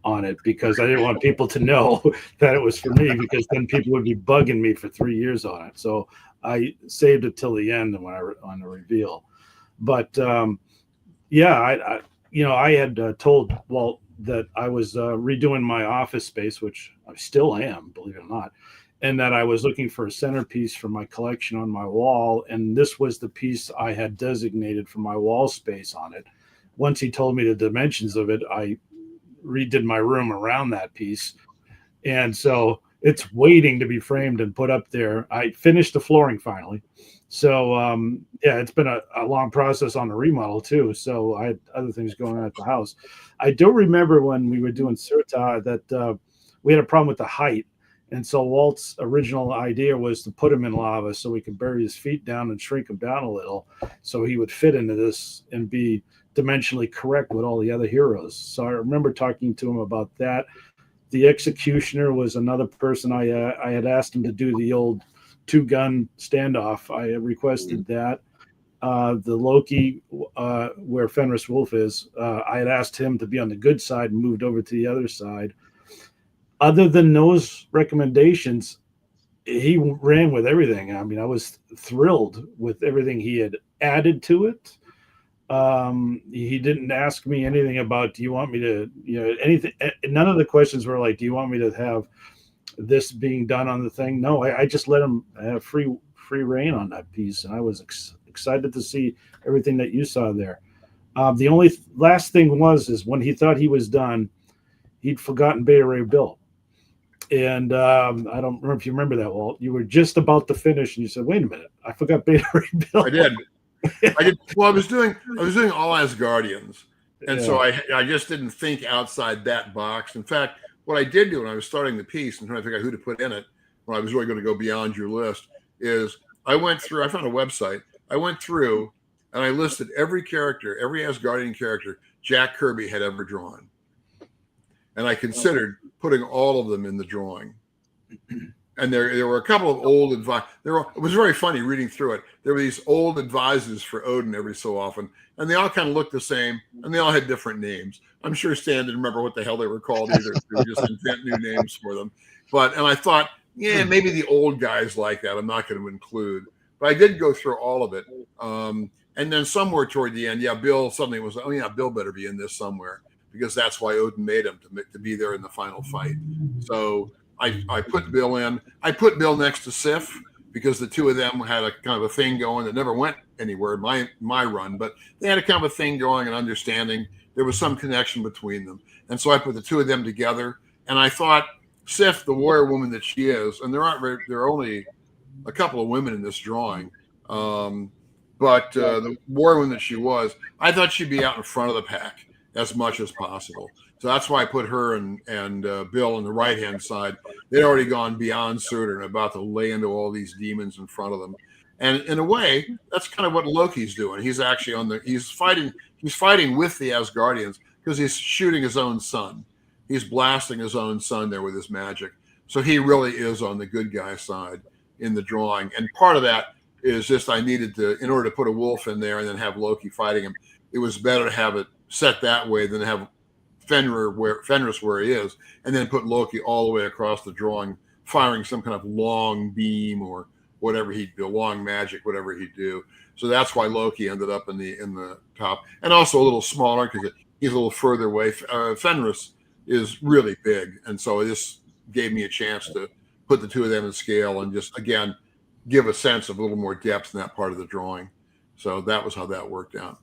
on it because I didn't want people to know that it was for me, because then people would be bugging me for 3 years on it. So I saved it till the end when on the reveal. But yeah, I had told Walt that I was redoing my office space, which I still am, believe it or not, and that I was looking for a centerpiece for my collection on my wall, and this was the piece I had designated for my wall space on it. Once he told me the dimensions of it, I redid my room around that piece, and so it's waiting to be framed and put up there. I finished the flooring finally. So yeah, it's been a long process on the remodel too. So I had other things going on at the house. I do remember when we were doing Surta that we had a problem with the height. And so Walt's original idea was to put him in lava so we could bury his feet down and shrink him down a little so he would fit into this and be dimensionally correct with all the other heroes. So I remember talking to him about that. The Executioner was another person I had asked him to do the old 2-gun standoff. I requested that. The Loki, where Fenris Wolf is, I had asked him to be on the good side and moved over to the other side. Other than those recommendations, he ran with everything. I mean, I was thrilled with everything he had added to it. He didn't ask me anything about, do you want me to, anything. None of the questions were like, do you want me to have this being done on the thing? No, I just let him have free reign on that piece, and I was excited to see everything that you saw there. The only last thing is when he thought he was done, he'd forgotten Beta Ray Bill. And I don't remember if you remember that, Walt. You were just about to finish, and you said, "Wait a minute, I forgot Beta Ray Bill." I did. I did. Well, I was doing all Asgardians, and so I just didn't think outside that box. In fact, what I did do when I was starting the piece and trying to figure out who to put in it, when I was really going to go beyond your list, is I went through. I found a website. I went through and I listed every character, every Asgardian character Jack Kirby had ever drawn, and I considered putting all of them in the drawing. And there were a couple of old advice. It was very funny reading through it. There were these old advisors for Odin every so often, and they all kind of looked the same, and they all had different names. I'm sure Stan didn't remember what the hell they were called either. They would just invent new names for them. And I thought, yeah, maybe the old guys like that. I'm not going to include. But I did go through all of it. And then somewhere toward the end, Bill suddenly was, oh yeah, Bill better be in this somewhere, because that's why Odin made him to be there in the final fight. So I put Bill in. I put Bill next to Sif because the two of them had a kind of a thing going that never went anywhere in my run, but they had a kind of a thing going and understanding. There was some connection between them. And so I put the two of them together. And I thought Sif, the warrior woman that she is, and there are only a couple of women in this drawing, but the warrior woman that she was, I thought she'd be out in front of the pack as much as possible. So that's why I put her and Bill on the right-hand side. They'd already gone beyond Surtur and about to lay into all these demons in front of them. And in a way, that's kind of what Loki's doing. He's actually he's fighting with the Asgardians because he's shooting his own son. He's blasting his own son there with his magic. So he really is on the good guy side in the drawing. And part of that is just I needed to, in order to put a wolf in there and then have Loki fighting him, it was better to have it set that way than have Fenris where he is, and then put Loki all the way across the drawing, firing some kind of long beam or whatever he'd do, long magic, whatever he'd do. So that's why Loki ended up in the top, and also a little smaller because he's a little further away. Fenris is really big, and so this gave me a chance to put the two of them in scale and just again give a sense of a little more depth in that part of the drawing. So that was how that worked out.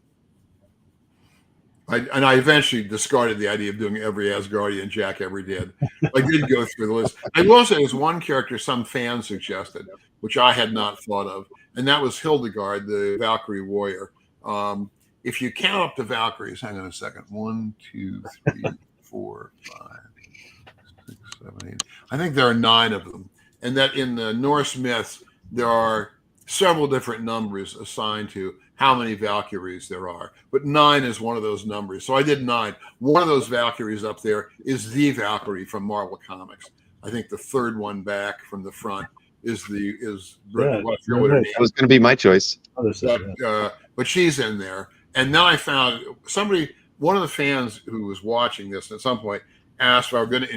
I eventually discarded the idea of doing every Asgardian Jack ever did. I did go through the list. I will say there's one character some fans suggested, which I had not thought of, and that was Hildegard, the Valkyrie warrior. If you count up the Valkyries, hang on a second. 1, 2, 3, 4, 5, 6, 7, 8. I think there are 9 of them. And that in the Norse myths, there are several different numbers assigned to how many Valkyries there are. But 9 is one of those numbers. So I did 9. One of those Valkyries up there is the Valkyrie from Marvel Comics. I think the third one back from the front is Yeah, that was going to be my choice. But she's in there. And then I found one of the fans who was watching this at some point asked if I were going to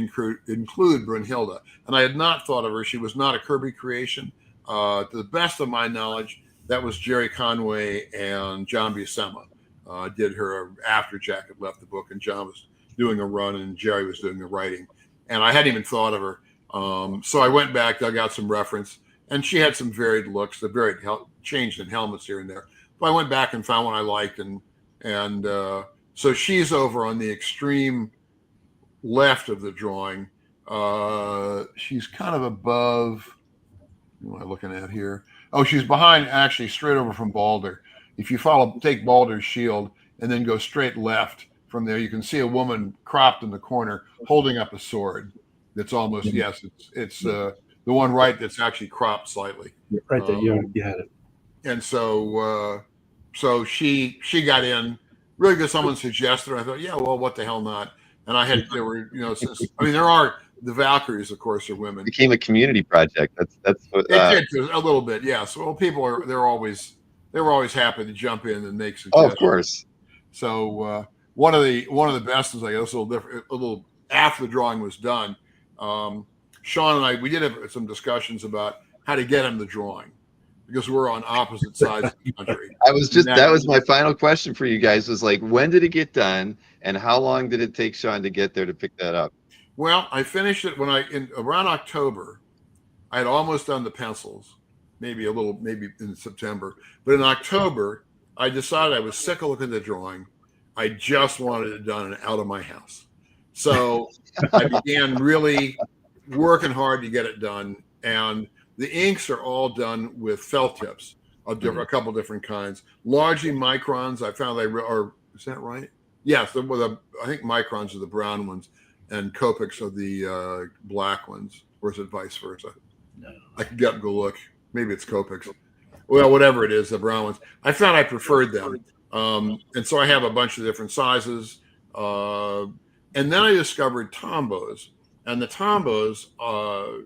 include Brunhilde. And I had not thought of her. She was not a Kirby creation. To the best of my knowledge, that was Jerry Conway and John Buscema did her after Jack had left the book, and John was doing a run and Jerry was doing the writing. And I hadn't even thought of her. So I went back, dug out some reference, and she had some varied looks, changed in helmets here and there. But I went back and found one I liked, and so she's over on the extreme left of the drawing. She's kind of above. What am I looking at here? Oh, she's behind, actually, straight over from Balder. If you take Balder's shield and then go straight left from there, you can see a woman cropped in the corner holding up a sword. That's almost it's the one right that's actually cropped slightly. Right there, you had it. And so she got in really because someone suggested her. I thought, yeah, well, what the hell not? And there are the Valkyries, of course, are women. It became a community project. That's what it did a little bit, yes. Well, people they were always happy to jump in and make suggestions. Oh, of course. So one of the best is, I guess, a little different. A little after the drawing was done, Sean and I, we did have some discussions about how to get him the drawing because we're on opposite sides of the country. That was my final question for you guys, was like, when did it get done and how long did it take Sean to get there to pick that up? Well, I finished it around October. I had almost done the pencils, maybe in September. But in October, I decided I was sick of looking at the drawing. I just wanted it done and out of my house. So I began really working hard to get it done. And the inks are all done with felt tips of a couple different kinds, largely microns. I found is that right? Yes, I think microns are the brown ones, and Copics are the black ones, or is it vice versa? No. I could get and go look. Maybe it's Copics. Well, whatever it is, the brown ones. I found I preferred them. And so I have a bunch of different sizes. And then I discovered Tombos. And the Tombos,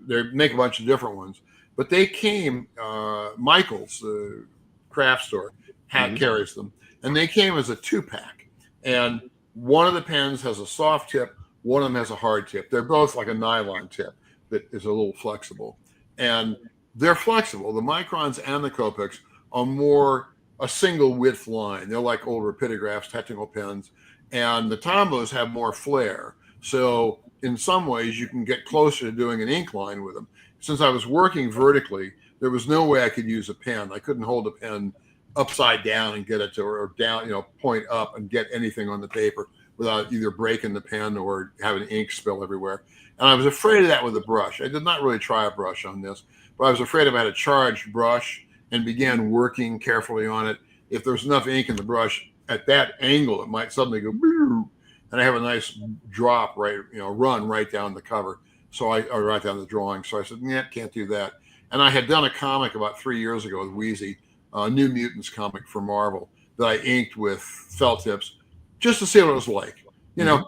they make a bunch of different ones. But they came, Michael's, the craft store, carries them. And they came as a 2-pack. And one of the pens has a soft tip. One of them has a hard tip. They're both like a nylon tip that is a little flexible. And they're flexible. The microns and the Copics are more a single width line. They're like old rapidographs, technical pens. And the Tombos have more flair. So in some ways, you can get closer to doing an ink line with them. Since I was working vertically, there was no way I could use a pen. I couldn't hold a pen upside down and get it to, or down, point up and get anything on the paper without either breaking the pen or having ink spill everywhere. And I was afraid of that with a brush. I did not really try a brush on this, but I was afraid if I had a charged brush and began working carefully on it, if there's enough ink in the brush at that angle, it might suddenly go, and I have a nice drop run right down the cover. Or right down the drawing. So I said, can't do that. And I had done a comic about 3 years ago with Wheezy, a New Mutants comic for Marvel that I inked with felt tips just to see what it was like.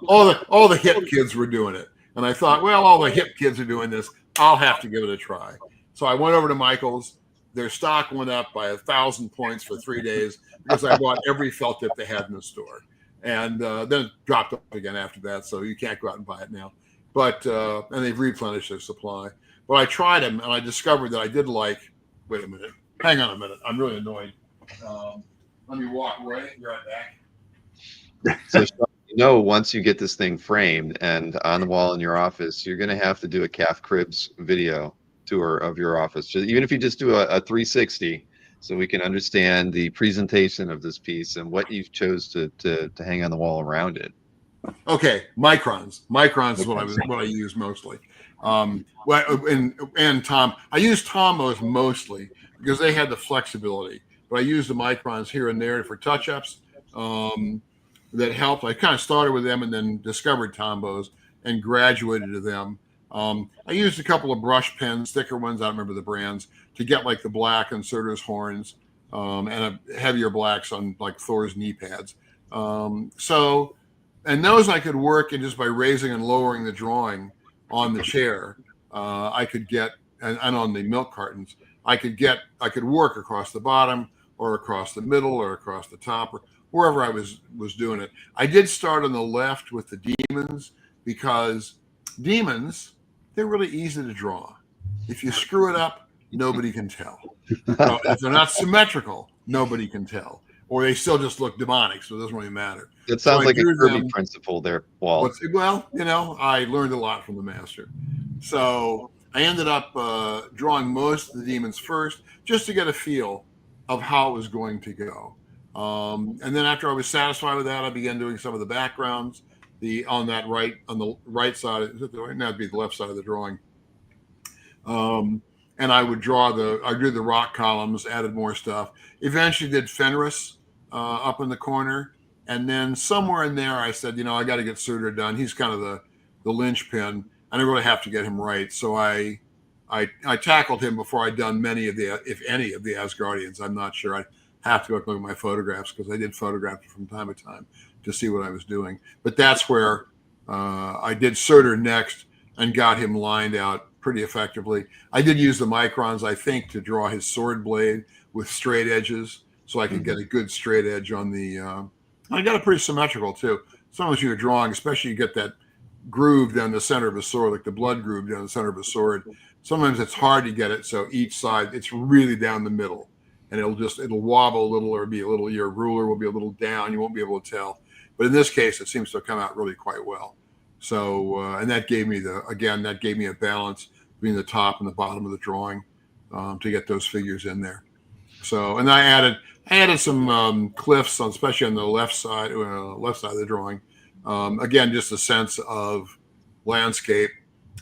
All the hip kids were doing it. And I thought, well, all the hip kids are doing this. I'll have to give it a try. So I went over to Michael's, their stock went up by 1,000 points for 3 days because I bought every felt tip they had in the store, and then it dropped off again after that. So you can't go out and buy it now. But and they've replenished their supply. But I tried them, and I discovered that I did like. Wait a minute. Hang on a minute. I'm really annoyed. Let me walk away. Be right back. So, Sean, you know, once you get this thing framed and on the wall in your office, you're going to have to do a calf cribs video tour of your office, even if you just do a 360, so we can understand the presentation of this piece and what you chose to hang on the wall around it. Okay, microns. Microns is what I use mostly. And Tom, I use Tombos mostly because they had the flexibility, but I use the microns here and there for touch-ups. That helped. I kind of started with them and then discovered Tombos and graduated to them. I used a couple of brush pens, thicker ones, I don't remember the brands, to get like the black on Surtur's horns and a heavier blacks on like Thor's knee pads. And those I could work in just by raising and lowering the drawing on the chair. I could get, and on the milk cartons, I could work across the bottom or across the middle or across the top or wherever I was doing it. I did start on the left with the demons because demons, they're really easy to draw. If you screw it up, nobody can tell. So if they're not symmetrical, nobody can tell. Or they still just look demonic, so it doesn't really matter. It sounds like a Kirby principle there, Walt. Well, you know, I learned a lot from the master. So I ended up drawing most of the demons first, just to get a feel of how it was going to go. And then after I was satisfied with that, I began doing some of the backgrounds. On the right side, is it the right? That'd be the left side of the drawing. And I would I drew the rock columns, added more stuff. Eventually did Fenris up in the corner. And then somewhere in there, I said, you know, I got to get Surtur done. He's kind of the linchpin, and I really have to get him right. So I tackled him before I'd done if any of the Asgardians. I'm not sure. I have to look at my photographs because I did photograph it from time to time to see what I was doing. But that's where I did Surtur next and got him lined out pretty effectively. I did use the microns, I think, to draw his sword blade with straight edges so I could get a good straight edge on the I got it pretty symmetrical too. Sometimes you're drawing, especially you get that groove down the center of a sword, like the blood groove down the center of a sword. Sometimes it's hard to get it, so each side, it's really down the middle. And it'll wobble a little, or be a little, your ruler will be a little down. You won't be able to tell. But in this case, it seems to come out really quite well. So, and that gave me a balance between the top and the bottom of the drawing to get those figures in there. So, and I added some cliffs, especially on the left side of the drawing. Again, just a sense of landscape,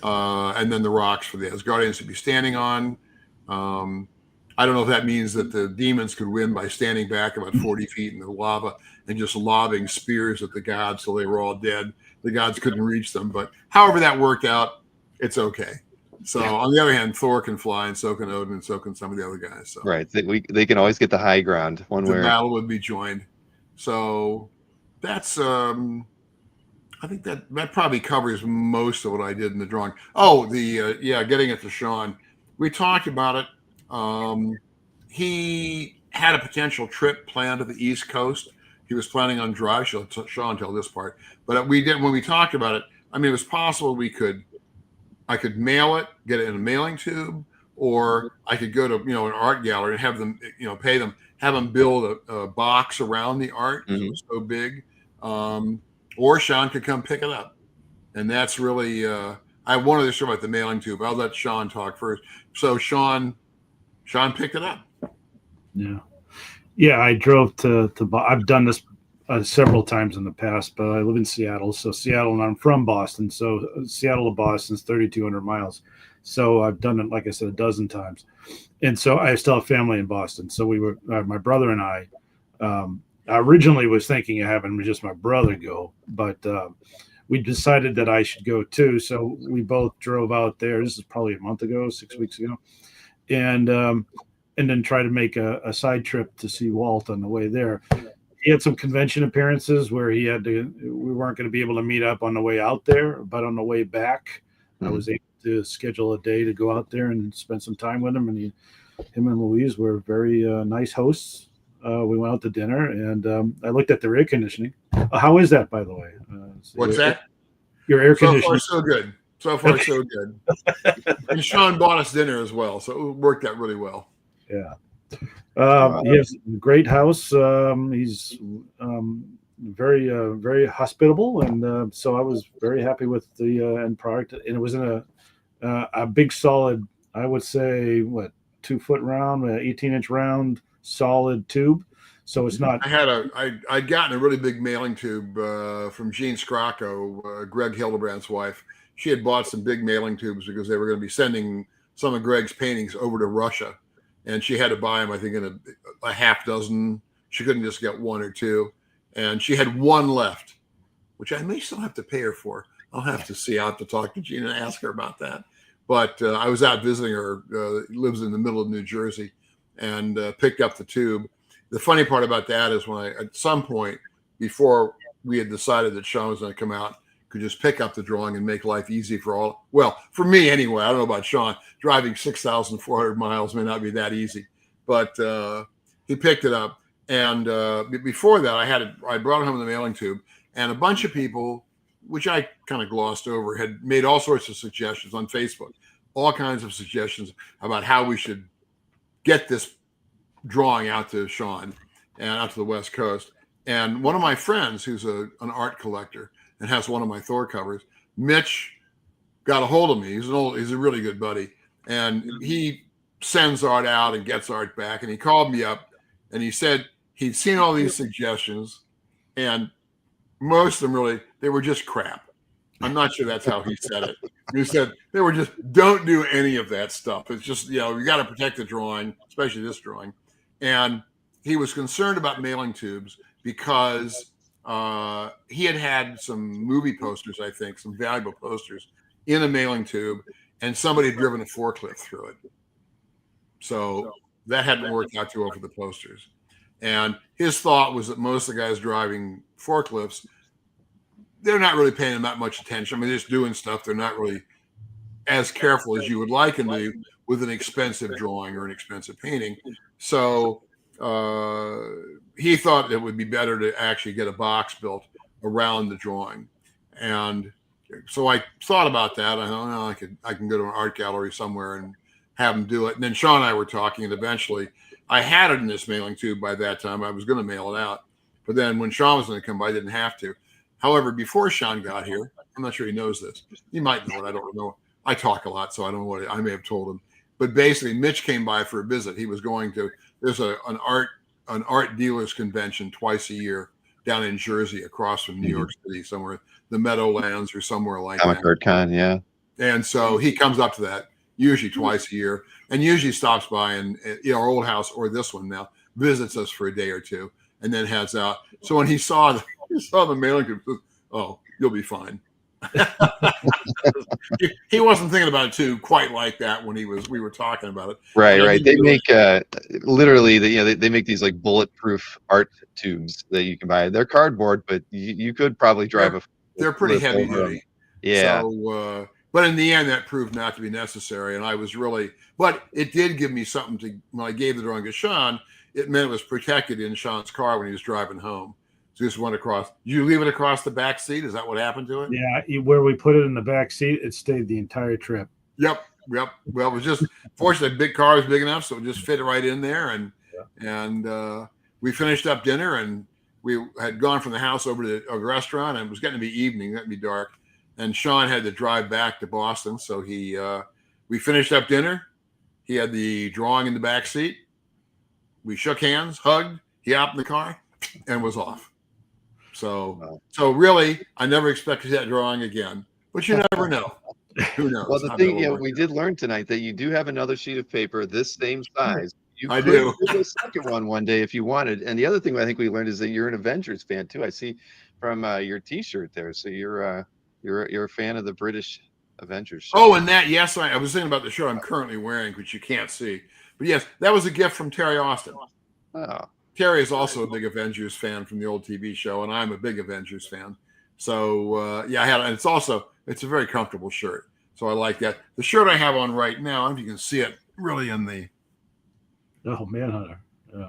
and then the rocks for the Asgardians to be standing on. I don't know if that means that the demons could win by standing back about 40 feet in the lava and just lobbing spears at the gods so they were all dead. The gods couldn't reach them. But however that worked out, it's okay. So on the other hand, Thor can fly, and so can Odin, and so can some of the other guys. So right, they can always get the high ground one way. The battle would be joined. So that's I think that probably covers most of what I did in the drawing. Oh, getting it to Sean. We talked about it. He had a potential trip planned to the East Coast. He was planning on drive. Sean tell this part, but when we talked about it. I mean, it was possible I could mail it, get it in a mailing tube, or I could go to an art gallery and have them pay them, have them build a box around the art. It was so big, or Sean could come pick it up, and that's really I wanted to show about the mailing tube. I'll let Sean talk first. So Sean picked it up. Yeah. I drove to I've done this several times in the past, but I live in Seattle. So Seattle, and I'm from Boston. So Seattle to Boston is 3,200 miles. So I've done it, like I said, a dozen times. And so I still have family in Boston. So we were, my brother and I originally was thinking of having just my brother go, but we decided that I should go too. So we both drove out there. This is probably a month ago, 6 weeks ago. And then try to make a side trip to see Walt on the way there. He had some convention appearances where we weren't going to be able to meet up on the way out there, but on the way back, I was able to schedule a day to go out there and spend some time with him. And him and Louise were very nice hosts. We went out to dinner, and I looked at their air conditioning. How is that, by the way? What's that? Your air So far, conditioning. so good. So far, so good. And Sean bought us dinner as well, so it worked out really well. Yeah. Wow. He has a great house. He's very hospitable, and so I was very happy with the end product. And it was in a big solid, I would say, what, 2 foot round, 18-inch round, solid tube. So it's not. I'd gotten a really big mailing tube from Jean Scrocco, Greg Hildebrandt's wife. She had bought some big mailing tubes because they were going to be sending some of Greg's paintings over to Russia, and she had to buy them, I think, in a half dozen. She couldn't just get one or two, and she had one left, which I may still have to pay her for. I'll have to see. I'll have to talk to Jean and ask her about that. But I was out visiting her. Lives in the middle of New Jersey, and picked up the tube. The funny part about that is when at some point before we had decided that Sean was going to come out, could just pick up the drawing and make life easy for all. Well, for me anyway. I don't know about Sean. Driving 6,400 miles may not be that easy, but he picked it up. And before that, I brought it home in the mailing tube, and a bunch of people, which I kind of glossed over, had made all sorts of suggestions on Facebook, all kinds of suggestions about how we should get this drawing out to Sean and out to the West Coast. And one of my friends, who's an art collector and has one of my Thor covers, Mitch, got a hold of me. He's a really good buddy, and he sends art out and gets art back. And he called me up and he said he'd seen all these suggestions, and most of them they were just crap. I'm not sure that's how he said it. He said they were just, don't do any of that stuff. It's just, you got to protect the drawing, especially this drawing. And he was concerned about mailing tubes because he had some movie posters, I think, some valuable posters in a mailing tube, and somebody had driven a forklift through it. So that hadn't worked out too well for the posters. And his thought was that most of the guys driving forklifts, they're not really paying them that much attention. I mean, they're just doing stuff. They're not really as careful as you would like them to with an expensive drawing or an expensive painting. So he thought it would be better to actually get a box built around the drawing. And so I thought about that. I thought, no, I can go to an art gallery somewhere and have them do it. And then Sean and I were talking, and eventually I had it in this mailing tube by that time. I was going to mail it out. But then when Sean was going to come by, I didn't have to. However, before Sean got here, I'm not sure he knows this. He might know it. I don't know. I talk a lot, so I don't know what I may have told him. But basically, Mitch came by for a visit. He was going to, there's an art dealers convention twice a year down in Jersey, across from New York City, somewhere, the Meadowlands or somewhere like Comic that. Art Con, yeah. And so he comes up to that usually twice a year, and usually stops by and our old house, or this one now, visits us for a day or two, and then heads out. So when he saw the mailing, he said, "Oh, you'll be fine." He wasn't thinking about it too quite like that when we were talking about it. Right. They make literally they make these like bulletproof art tubes that you can buy. They're cardboard, but you could probably drive they're pretty heavy duty. Yeah. So but in the end, that proved not to be necessary, and I was really. But it did give me something to. When I gave the drawing to Sean, it meant it was protected in Sean's car when he was driving home. So just went across. Did you leave it across the back seat? Is that what happened to it? Yeah, where we put it in the back seat, it stayed the entire trip. Yep. Well, it was just fortunately, big car was big enough, so it just fit right in there, and we finished up dinner, and we had gone from the house over to a restaurant, and it was getting to be evening, getting to be dark. And Sean had to drive back to Boston. So we finished up dinner. He had the drawing in the back seat. We shook hands, hugged. He hopped in the car and was off. So really, I never expected that drawing again. But you never know. Who knows? Well, the thing, we did learn tonight that you do have another sheet of paper this same size. I do. Do a second one day if you wanted. And the other thing I think we learned is that you're an Avengers fan too. I see from your T-shirt there. So you're a fan of the British Avengers show. Oh, and that, yes, I was thinking about the shirt I'm currently wearing, which you can't see. But yes, that was a gift from Terry Austin. Oh. Terry is also a big Avengers fan from the old TV show, and I'm a big Avengers fan. So, I had, and it's a very comfortable shirt. So I like that. The shirt I have on right now, if you can see it really in the Oh, Manhunter.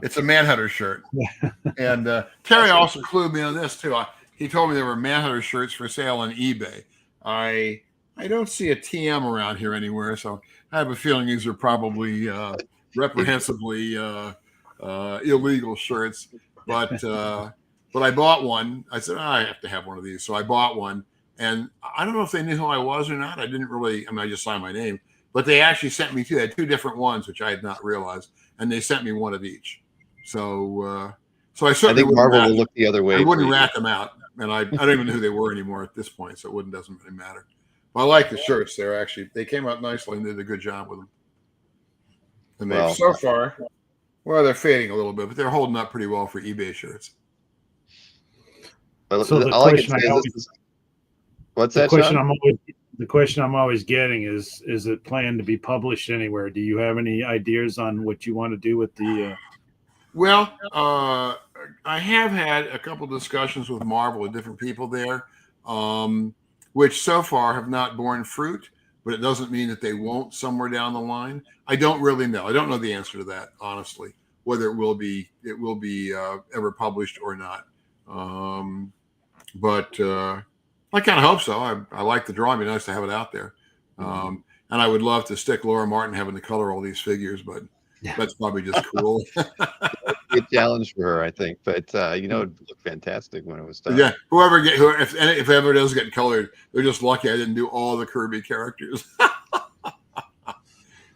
It's a Manhunter shirt. And Terry also clued me on this too. He told me there were Manhunter shirts for sale on eBay. I don't see a TM around here anywhere, so I have a feeling these are probably reprehensibly illegal shirts. But I bought one. I said, I have to have one of these, so I bought one. And I don't know if they knew who I was or not. I didn't really. I mean, I just signed my name, but they actually sent me two. They had two different ones, which I had not realized, and they sent me one of each. So I certainly think Marvel will look the other way. I wouldn't rat them out, and I don't even know who they were anymore at this point, so it doesn't really matter. But I like the shirts. They came out nicely and did a good job with them. And they've so far, well, they're fading a little bit, but they're holding up pretty well for eBay shirts. So the question the question I'm always getting is it planned to be published anywhere? Do you have any ideas on what you want to do with the? Well, I have had a couple discussions with Marvel with different people there, which so far have not borne fruit. But it doesn't mean that they won't somewhere down the line. I don't really know. I don't know the answer to that, honestly, whether it will be ever published or not. But I kind of hope so. I like the drawing. It'd be nice to have it out there. And I would love to stick Laura Martin having to color all these figures, but that's probably just cool. A challenge for her, I think. But it'd look fantastic when it was done. Yeah, if ever does get colored, they're just lucky I didn't do all the Kirby characters.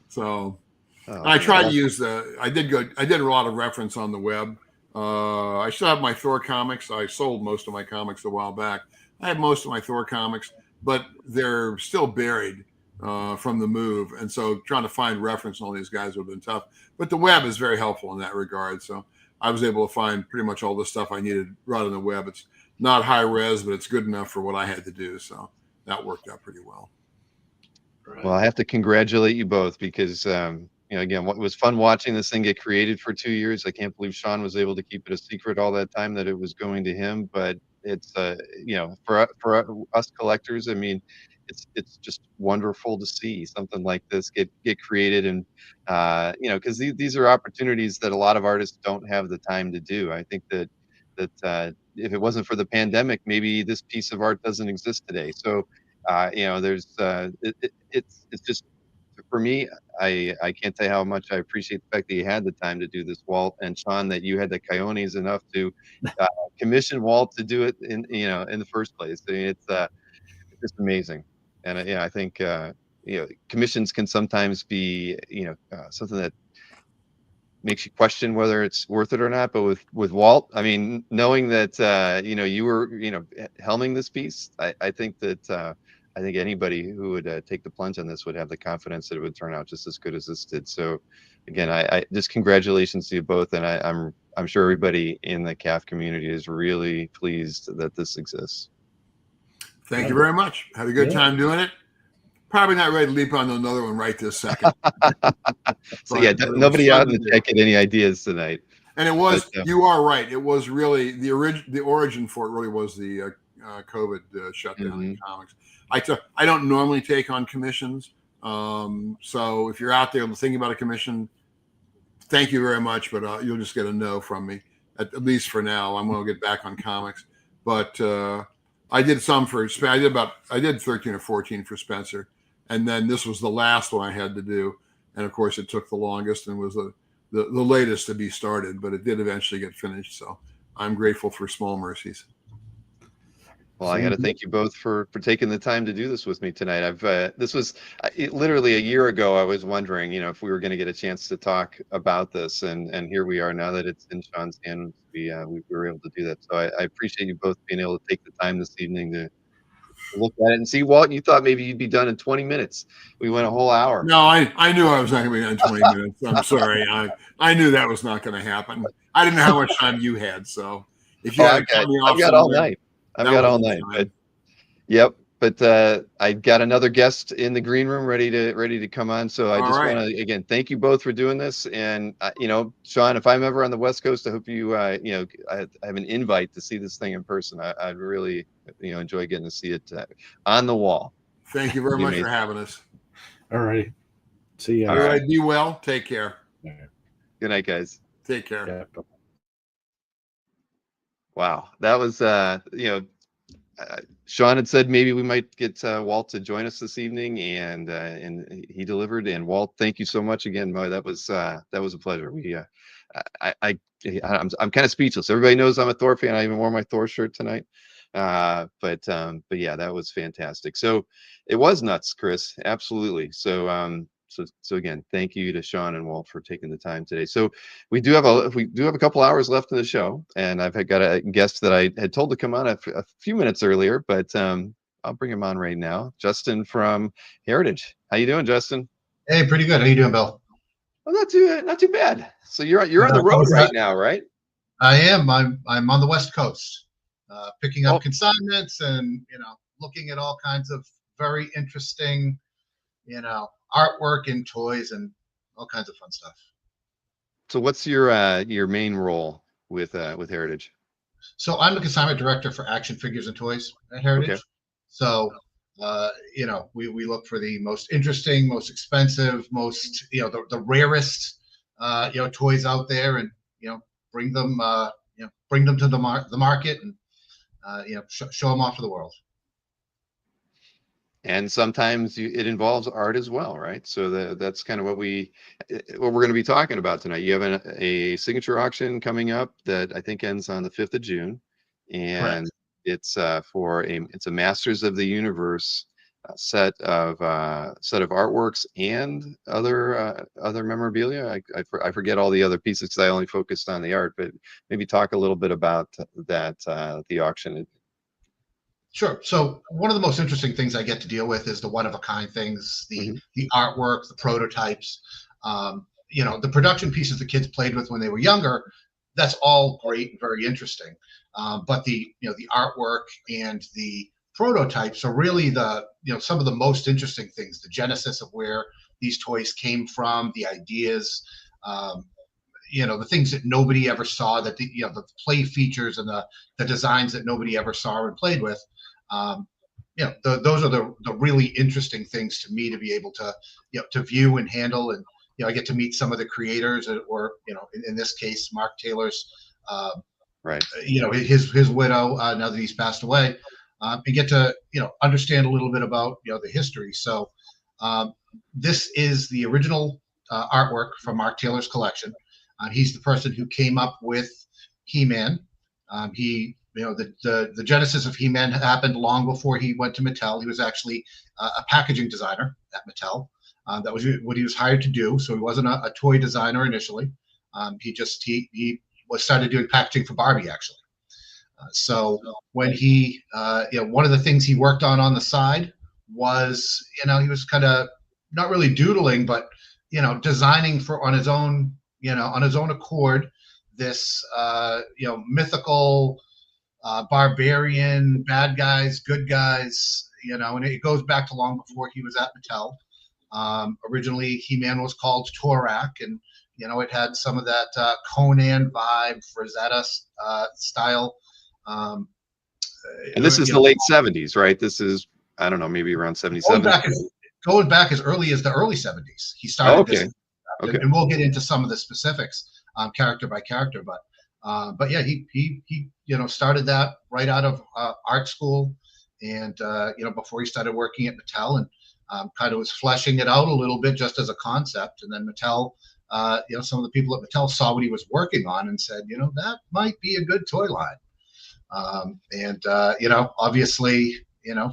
So I tried to use I did a lot of reference on the web. I still have my Thor comics. I sold most of my comics a while back. I have most of my Thor comics, but they're still buried from the move. And so trying to find reference on all these guys would have been tough. But the web is very helpful in that regard. So I was able to find pretty much all the stuff I needed right on the web. It's not high res, but it's good enough for what I had to do. So that worked out pretty well. Well, I have to congratulate you both because, again, it was fun watching this thing get created for 2 years. I can't believe Sean was able to keep it a secret all that time that it was going to him. But it's, for us collectors, I mean, it's just wonderful to see something like this get created, and because these are opportunities that a lot of artists don't have the time to do. I think that if it wasn't for the pandemic, maybe this piece of art doesn't exist today. So there's it's just, for me, I can't tell you how much I appreciate the fact that you had the time to do this, Walt, and Sean, that you had the cojones enough to commission Walt to do it in the first place. I mean, it's just amazing. And I think commissions can sometimes be something that makes you question whether it's worth it or not. But with Walt, I mean, knowing that you were helming this piece, I think that I think anybody who would take the plunge on this would have the confidence that it would turn out just as good as this did. So again, I just congratulations to you both, and I'm sure everybody in the CAF community is really pleased that this exists. Thank you very much. Had a good time doing it. Probably not ready to leap on another one right this second. So nobody out in the chat get any ideas tonight. And it was, you are right. It was really the origin for it really was the COVID shutdown in comics. I don't normally take on commissions. So if you're out there thinking about a commission, thank you very much, but you'll just get a no from me, at least for now. I'm going to get back on comics. But I did some for I did 13 or 14 for Spencer, and then this was the last one I had to do, and of course it took the longest and was the latest to be started, but it did eventually get finished. So I'm grateful for Small Mercies. Well, I got to thank you both for taking the time to do this with me tonight. This was literally a year ago. I was wondering, if we were going to get a chance to talk about this, and here we are now that it's in Sean's hands. We were able to do that. So I appreciate you both being able to take the time this evening to look at it and see. Walt, you thought maybe you'd be done in 20 minutes. We went a whole hour. No, I knew I was not going to be done in 20 minutes. I'm sorry. I knew that was not going to happen. I didn't know how much time you had. So if you had to cut me off, I've got all night. I've got all night. But I got another guest in the green room ready to come on. So I just want to again thank you both for doing this. And Sean, if I'm ever on the West Coast, I hope I have an invite to see this thing in person. I'd really enjoy getting to see it on the wall. Thank you very much for having us. All right. See you. All right. Be well. Take care. Good night, guys. Take care. Yeah. Wow, that was Sean had said maybe we might get Walt to join us this evening, and he delivered. And Walt, thank you so much again, Mo. That was a pleasure. I'm kind of speechless. Everybody knows I'm a Thor fan. I even wore my Thor shirt tonight. But yeah, that was fantastic. So it was nuts, Chris. Absolutely. So again, thank you to Sean and Walt for taking the time today. So we do have a couple hours left in the show, and I've got a guest that I had told to come on a few minutes earlier, but I'll bring him on right now. Justin from Heritage. How you doing, Justin? Hey, pretty good. How you doing, Bill? Well, not too bad. So you're on the road right now, right? I am. I'm on the West Coast, picking up Oh. consignments and looking at all kinds of very interesting, artwork and toys and all kinds of fun stuff. So what's your main role with Heritage? So I'm the consignment director for action figures and toys at Heritage. Okay. So we look for the most interesting, most expensive, most the rarest toys out there, and bring them to the market and show them off to the world. And sometimes it involves art as well, right? So that's kind of what we're going to be talking about tonight. You have a signature auction coming up that I think ends on the 5th of June, and Correct. it's it's a Masters of the Universe set of artworks and other memorabilia. I forget all the other pieces because I only focused on the art, but maybe talk a little bit about that the auction. Sure. So one of the most interesting things I get to deal with is the one-of-a-kind things, the artwork, the prototypes, the production pieces the kids played with when they were younger. That's all great and very interesting. But the artwork and the prototypes are really some of the most interesting things. The genesis of where these toys came from, the ideas. The things that nobody ever saw, that the play features and the designs that nobody ever saw and played with. Those are the really interesting things to me to be able to to view and handle, and I get to meet some of the creators, or in this case Mark Taylor's Right. His widow, now that he's passed away, and get to understand a little bit about the history. So this is the original artwork from Mark Taylor's collection. He's the person who came up with He-Man. The genesis of He-Man happened long before he went to Mattel. He was actually a packaging designer at Mattel. That was what he was hired to do. So he wasn't a toy designer initially. He started doing packaging for Barbie, actually. So when he, one of the things he worked on the side was, he was kind of not really doodling, but designing on his own accord, this mythical barbarian, bad guys, good guys, and it goes back to long before he was at Mattel. Originally, He-Man was called Torak, and it had some of that Conan vibe, Rosetta style. And this is the late 70s, right? This is, I don't know, maybe around 77. Going back as early as the early 70s. He started this. Okay. And we'll get into some of the specifics, character by character, but yeah, he started that right out of art school, and before he started working at Mattel, and kind of was fleshing it out a little bit just as a concept. And then Mattel, some of the people at Mattel saw what he was working on and said, that might be a good toy line. Obviously,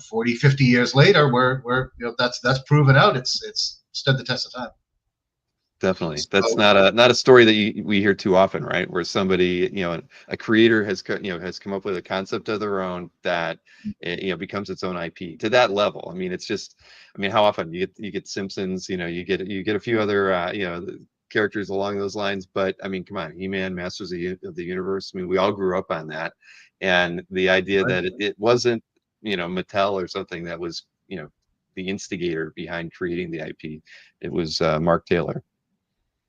40, 50 years later, we're that's proven out. It's stood the test of time. Definitely. That's not a story that we hear too often, right? Where somebody, a creator has come up with a concept of their own that becomes its own IP to that level. I mean, it's just, how often you get Simpsons, you get a few other characters along those lines, but come on, He-Man, Masters of the Universe. We all grew up on that, and the idea that it wasn't Mattel or something that was the instigator behind creating the IP. It was Mark Taylor.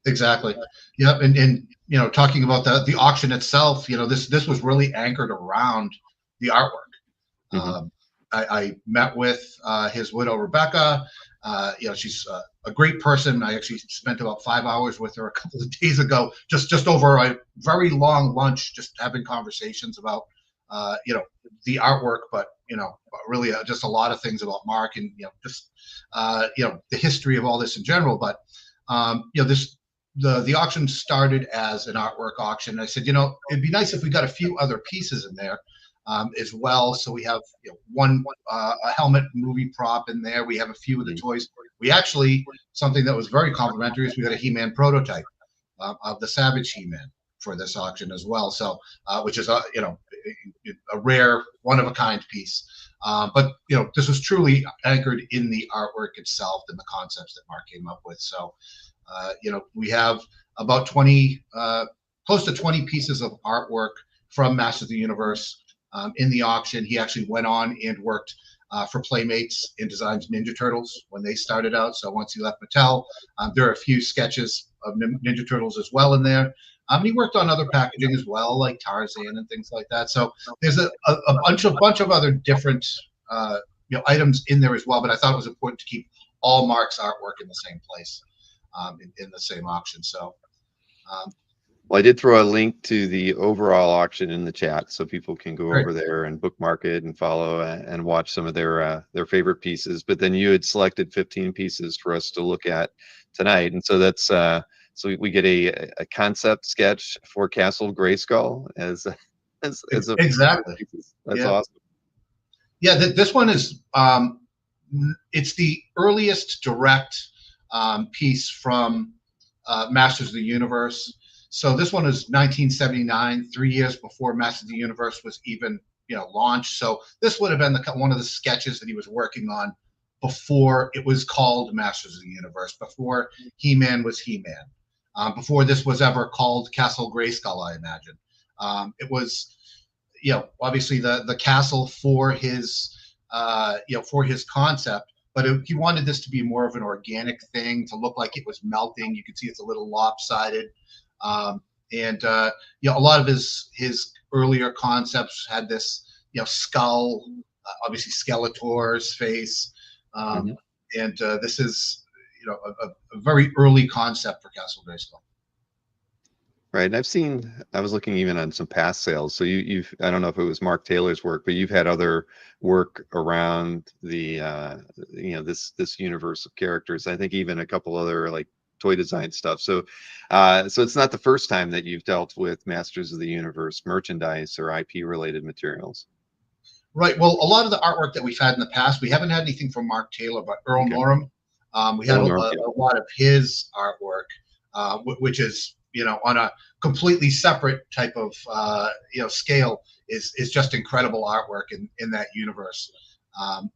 Exactly. Yep. And talking about the auction itself, this was really anchored around the artwork. I met with his widow, Rebecca. She's a great person. I actually spent about 5 hours with her a couple of days ago, just over a very long lunch, just having conversations about, the artwork, but, really just a lot of things about Mark and, just, the history of all this in general. But, the auction started as an artwork auction. I said, it'd be nice if we got a few other pieces in there. As well. So we have one a helmet movie prop in there. We have a few of the toys. We actually, something that was very complimentary is we got a He-Man prototype of the Savage He-Man for this auction as well. So which is a rare, one of a kind piece. But this was truly anchored in the artwork itself and the concepts that Mark came up with. So we have about 20, close to 20 pieces of artwork from Masters of the Universe. In the auction, he actually went on and worked for Playmates and designed Ninja Turtles when they started out. So once he left Mattel, there are a few sketches of Ninja Turtles as well in there. He worked on other packaging as well, like Tarzan and things like that. So there's a bunch of other different items in there as well. But I thought it was important to keep all Mark's artwork in the same place, in the same auction. So. Well, I did throw a link to the overall auction in the chat, so people can go Great. over there and bookmark it and follow and watch some of their favorite pieces. But then you had selected 15 pieces for us to look at tonight, and so that's so we get a concept sketch for Castle Grayskull as a Exactly. That's Yeah. awesome. Yeah, this one is it's the earliest direct piece from Masters of the Universe. So this one is 1979, 3 years before Masters of the Universe was even launched. So this would have been one of the sketches that he was working on before it was called Masters of the Universe, before He-Man was He-Man, before this was ever called Castle Grayskull, I imagine. It was, obviously the castle for his, for his concept. But he wanted this to be more of an organic thing, to look like it was melting. You can see it's a little lopsided. And a lot of his earlier concepts had this skull, obviously Skeletor's face, and this is a very early concept for Castle Grayskull. Right, and I was looking even on some past sales. So you've I don't know if it was Mark Taylor's work, but you've had other work around the this universe of characters. I think even a couple other like toy design stuff. So so it's not the first time that you've dealt with Masters of the Universe merchandise or IP related materials. Right. Well, a lot of the artwork that we've had in the past, we haven't had anything from Mark Taylor, but Earl Norham, we had a lot of his artwork, which is on a completely separate type of scale, is just incredible artwork in that universe.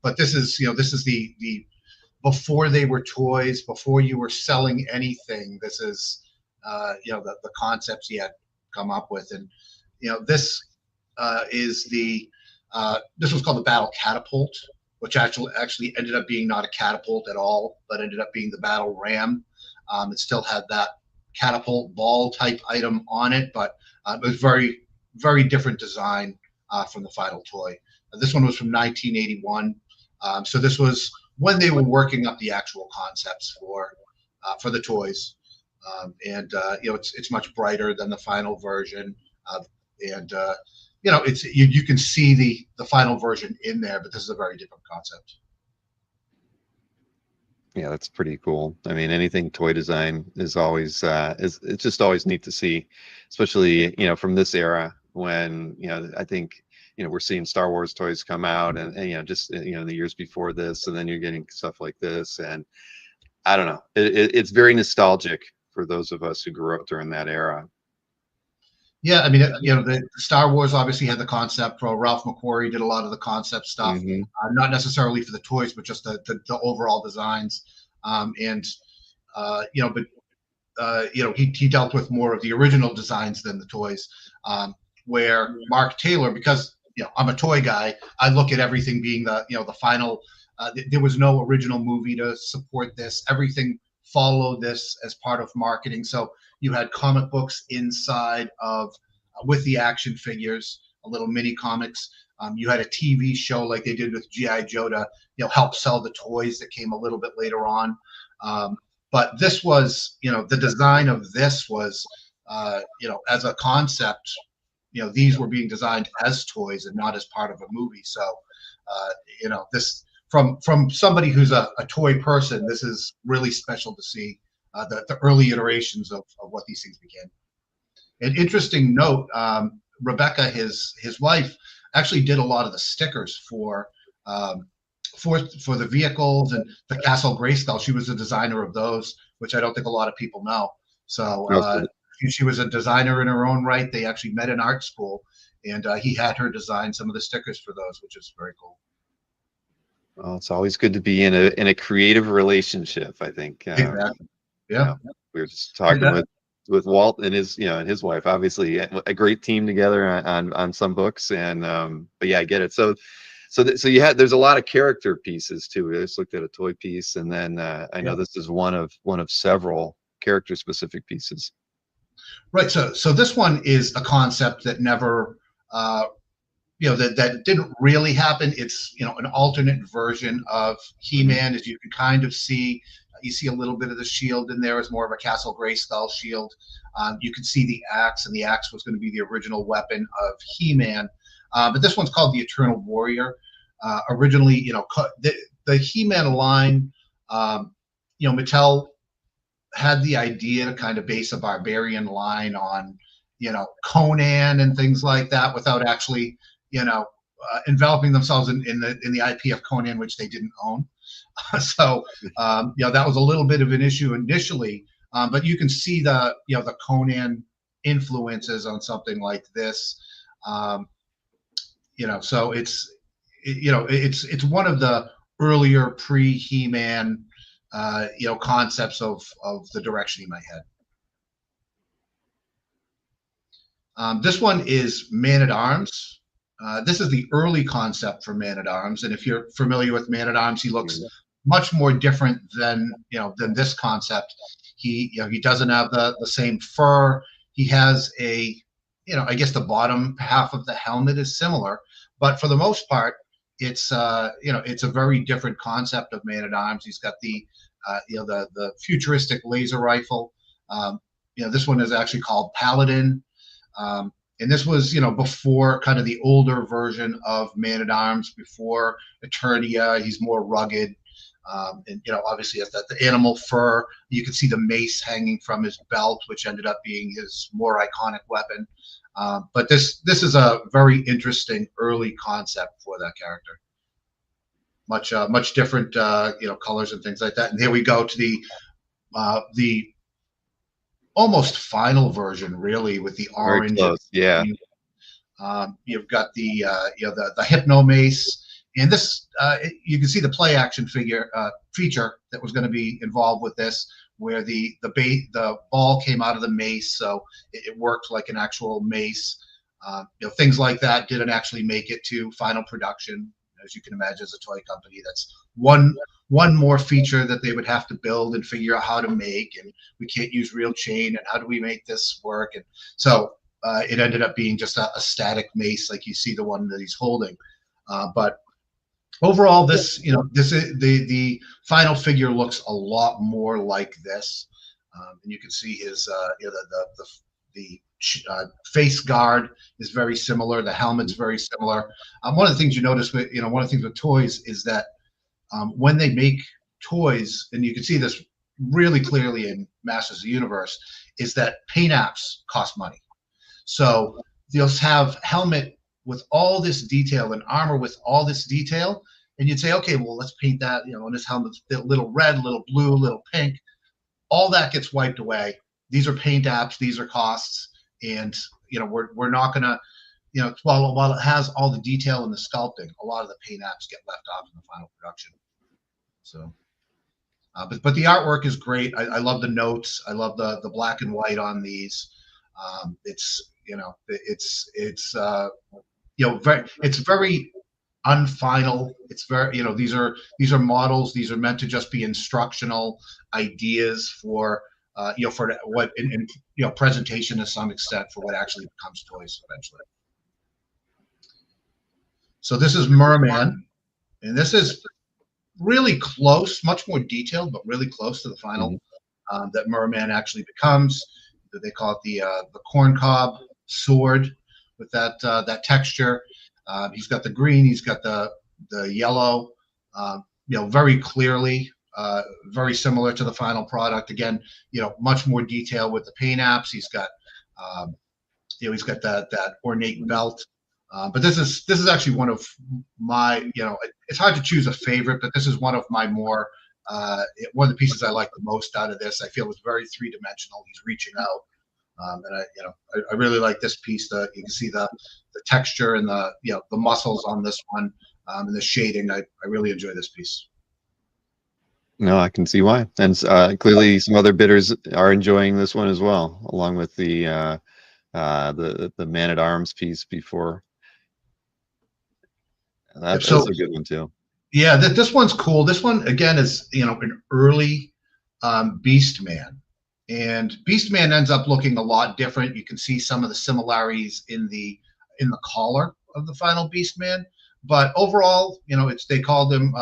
But this is the before they were toys, before you were selling anything. This is the concepts he had come up with, and this is the this was called the Battle Catapult, which actually ended up being not a catapult at all, but ended up being the Battle Ram. It still had that catapult ball type item on it, but it was very, very different design from the final toy. This one was from 1981. So this was when they were working up the actual concepts for the toys. It's much brighter than the final version. It's you can see the final version in there, but this is a very different concept. Yeah, that's pretty cool. I mean, anything toy design is always it's just always neat to see, especially from this era when I think we're seeing Star Wars toys come out and just the years before this, and then you're getting stuff like this, and I don't know, it's very nostalgic for those of us who grew up during that era. Yeah, I mean, the Star Wars obviously had the concept. Ralph McQuarrie did a lot of the concept stuff, not necessarily for the toys, but just the overall designs. He dealt with more of the original designs than the toys. Where Mark Taylor, because I'm a toy guy, I look at everything being the final. There was no original movie to support this. Everything followed this as part of marketing. So you had comic books inside of with the action figures, a little mini comics. You had a TV show like they did with G.I. Joe to help sell the toys that came a little bit later on. But this was, the design of this was, as a concept, these were being designed as toys and not as part of a movie. So, this from somebody who's a toy person, this is really special to see the early iterations of what these things became. An interesting note, Rebecca, his wife, actually did a lot of the stickers for the vehicles and the Castle Grayskull. She was a designer of those, which I don't think a lot of people know. So she was a designer in her own right. They actually met in art school, and he had her design some of the stickers for those, which is very cool. Well, it's always good to be in a creative relationship, I think. Exactly. Yeah. We were just talking with Walt and his his wife, obviously a great team together on some books, and but yeah, I get it. So there's a lot of character pieces too. I just looked at a toy piece, and then I know this is one of several character specific pieces. Right. So this one is a concept that never, that didn't really happen. It's, an alternate version of He-Man, as you can kind of see. You see a little bit of the shield in there as more of a Castle Grayskull shield. You can see the axe, and the axe was going to be the original weapon of He-Man. But this one's called the Eternal Warrior. Originally, the He-Man line, Mattel had the idea to kind of base a barbarian line on, Conan and things like that, without actually, enveloping themselves in the IP of Conan, which they didn't own. So, that was a little bit of an issue initially, but you can see the Conan influences on something like this. So it's one of the earlier pre-He-Man, concepts of the direction he might head. This one is Man-at-Arms. This is the early concept for Man-at-Arms, and if you're familiar with Man-at-Arms, he looks much more different than this concept. He doesn't have the same fur. He has I guess the bottom half of the helmet is similar, but for the most part, it's it's a very different concept of Man-at-Arms. He's got the futuristic laser rifle. This one is actually called Paladin. And this was, before kind of the older version of Man-at-Arms, before Eternia. He's more rugged. And, obviously has the animal fur. You can see the mace hanging from his belt, which ended up being his more iconic weapon. But this is a very interesting early concept for that character. Much different, colors and things like that. And here we go to the almost final version, really, with the orange. Very close. Yeah. You've got the Hypno Mace, and this you can see the play action feature that was going to be involved with this, where the ball came out of the mace, so it worked like an actual mace. Things like that didn't actually make it to final production. As you can imagine, as a toy company, that's one more feature that they would have to build and figure out how to make, and we can't use real chain, and how do we make this work? And so it ended up being just a static mace, like you see the one that he's holding. But overall, this is the final figure looks a lot more like this, and you can see his the face guard is very similar. The helmet's very similar. One of the things you notice with one of the things with toys is that when they make toys, and you can see this really clearly in Masters of the Universe, is that paint apps cost money. So they'll have helmet with all this detail and armor with all this detail, and you'd say, okay, well, let's paint that, on this helmet's a little red, little blue, little pink. All that gets wiped away. These are paint apps. These are costs. And, we're not going to, while it has all the detail and the sculpting, a lot of the paint apps get left off in the final production. So, but the artwork is great. I love the notes. I love the black and white on these. It's very unfinal. It's very, these are models. These are meant to just be instructional ideas for for what in presentation to some extent for what actually becomes toys eventually. So this is Merman, and this is really close, much more detailed, but really close to the final that Merman actually becomes. They call it the corn cob sword with that texture. He's got the green. He's got the yellow. Very clearly, very similar to the final product. Again, much more detail with the paint apps. He's got he's got that ornate belt. But this is actually one of my, it's hard to choose a favorite, but this is one of my more one of the pieces I like the most out of this. I feel it's very three-dimensional. He's reaching out, and I really like this piece. You can see the texture and the muscles on this one, and the shading. I really enjoy this piece. No, I can see why, and clearly some other bidders are enjoying this one as well, along with the man-at-arms piece before. That's a good one too. Yeah, this one's cool. This one again is an early Beastman, and Beastman ends up looking a lot different. You can see some of the similarities in the collar of the final Beastman, but overall, they called him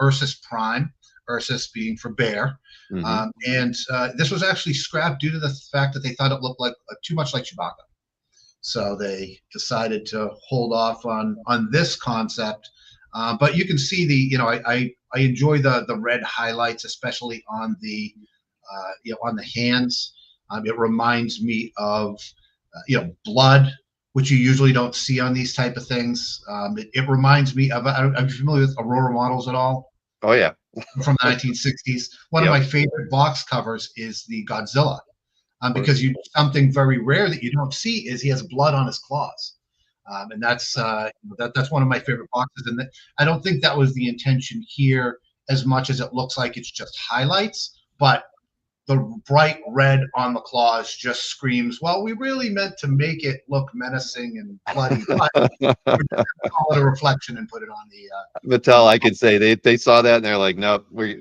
Ursus Prime. Ursus being for bear, and this was actually scrapped due to the fact that they thought it looked like too much like Chewbacca. So they decided to hold off on this concept. But you can see I enjoy the red highlights, especially on the on the hands. It reminds me of blood, which you usually don't see on these type of things. It reminds me of. I'm familiar with Aurora models at all. Oh yeah, from the 1960s. One of my favorite box covers is the Godzilla. Because something very rare that you don't see is he has blood on his claws, and that's one of my favorite boxes. And I don't think that was the intention here, as much as it looks like it's just highlights. But the bright red on the claws just screams, well, we really meant to make it look menacing and bloody, but call it a reflection and put it on the Mattel. I could say they saw that and they're like, nope, we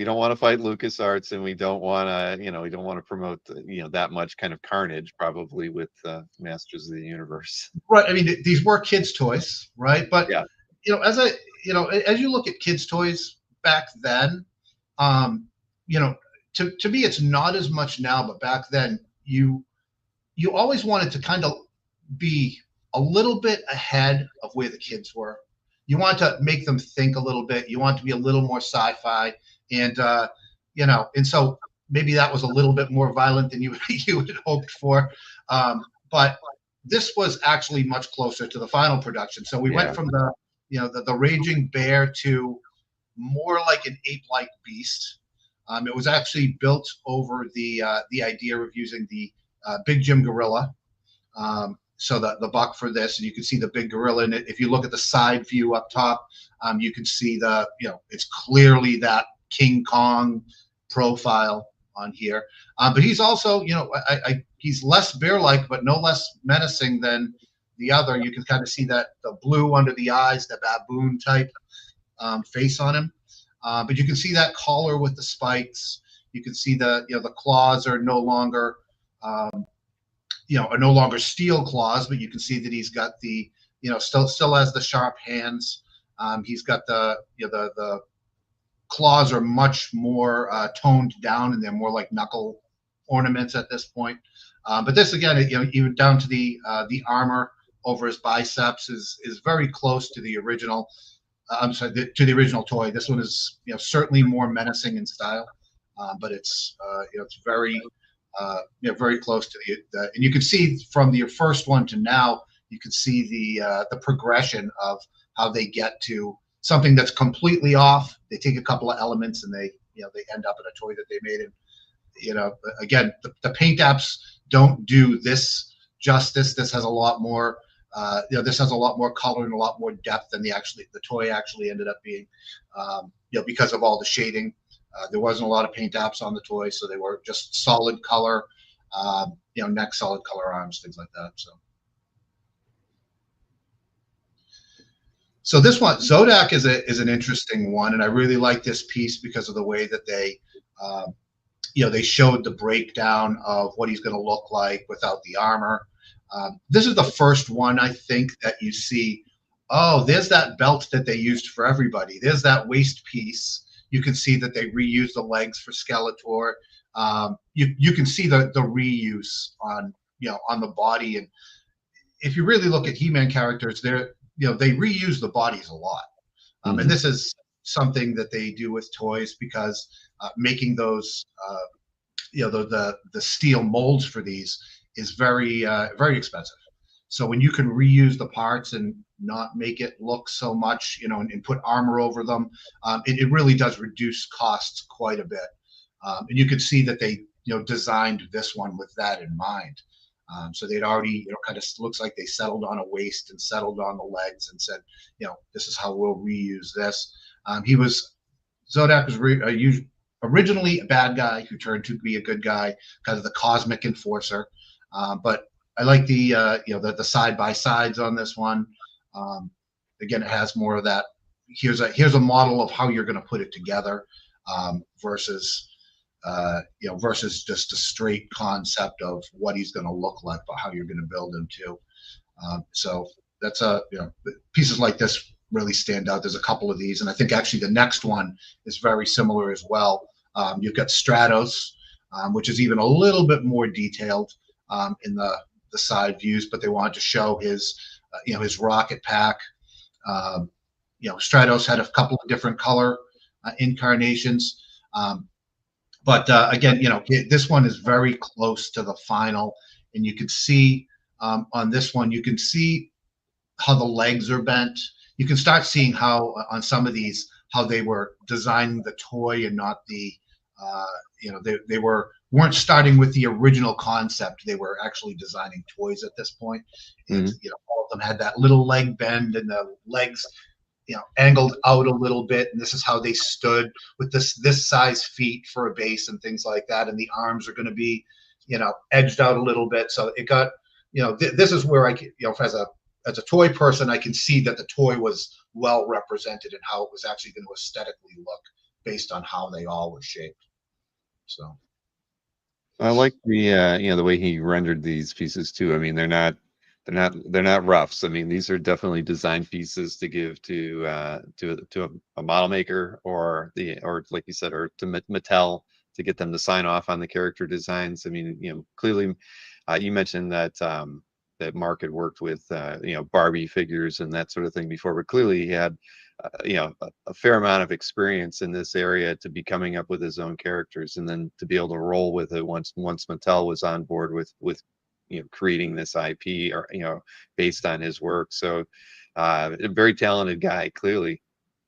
don't want to fight LucasArts, and we don't want to we don't want to promote that much kind of carnage probably with Masters of the Universe. Right. I mean, these were kids' toys, right? But yeah, as you look at kids' toys back then, to me, it's not as much now, but back then you always wanted to kind of be a little bit ahead of where the kids were. You want to make them think a little bit. You want to be a little more sci-fi, and and so maybe that was a little bit more violent than you had hoped for. But this was actually much closer to the final production. So we went from the raging bear to more like an ape-like beast. It was actually built over the idea of using the Big Jim gorilla. So the buck for this, and you can see the big gorilla in it. If you look at the side view up top, you can see it's clearly that King Kong profile on here. But he's also, he's less bear-like, but no less menacing than the other. You can kind of see that the blue under the eyes, the baboon type face on him. But you can see that collar with the spikes. You can see the claws are no longer are no longer steel claws, but you can see that he's got the still has the sharp hands. He's got the claws are much more toned down, and they're more like knuckle ornaments at this point. But this again, even down to the armor over his biceps is very close to the original. I'm sorry, to the original toy. This one is certainly more menacing in style, but it's it's very very close to the and you can see from the first one to now, you can see the progression of how they get to something that's completely off. They take a couple of elements and they end up in a toy that they made. And again, the paint apps don't do this justice. This has a lot more this has a lot more color and a lot more depth than the toy actually ended up being, because of all the shading. There wasn't a lot of paint apps on the toy, so they were just solid color, neck, solid color arms, things like that. So this one, Zodak, is an interesting one, and I really like this piece because of the way that they showed the breakdown of what he's going to look like without the armor. This is the first one, I think, that you see, oh, there's that belt that they used for everybody. There's that waist piece. You can see that they reuse the legs for Skeletor. You can see the reuse on on the body, and if you really look at He-Man characters, they reuse the bodies a lot, and this is something that they do with toys because making those the steel molds for these is very expensive. So when you can reuse the parts and not make it look so much, and put armor over them, it really does reduce costs quite a bit. And you could see that they designed this one with that in mind. So they'd already kind of looks like they settled on a waist and settled on the legs and said, this is how we'll reuse this. Zodak was originally a bad guy who turned to be a good guy, kind of the cosmic enforcer. But I like the side by sides on this one. Again, it has more of that. Here's a model of how you're going to put it together, versus just a straight concept of what he's going to look like, but how you're going to build him too. So that's pieces like this really stand out. There's a couple of these, and I think actually the next one is very similar as well. You've got Stratos, which is even a little bit more detailed in the side views, but they wanted to show his rocket pack. Stratos had a couple of different color incarnations, but again, this one is very close to the final, and you can see on this one, you can see how the legs are bent. You can start seeing how on some of these how they were designing the toy and not the they weren't starting with the original concept. They were actually designing toys at this point. And, all of them had that little leg bend and the legs angled out a little bit, and this is how they stood with this size feet for a base and things like that, and the arms are going to be edged out a little bit. So it got this is where I can as a toy person, I can see that the toy was well represented and how it was actually going to aesthetically look based on how they all were shaped. So I like the way he rendered these pieces too. I mean, they're not roughs. I mean, these are definitely design pieces to give to a model maker or like you said, or to Mattel to get them to sign off on the character designs. I mean, clearly, you mentioned that that Mark had worked with Barbie figures and that sort of thing before, but clearly he had a fair amount of experience in this area to be coming up with his own characters, and then to be able to roll with it once Mattel was on board with creating this IP or based on his work. So a very talented guy, clearly.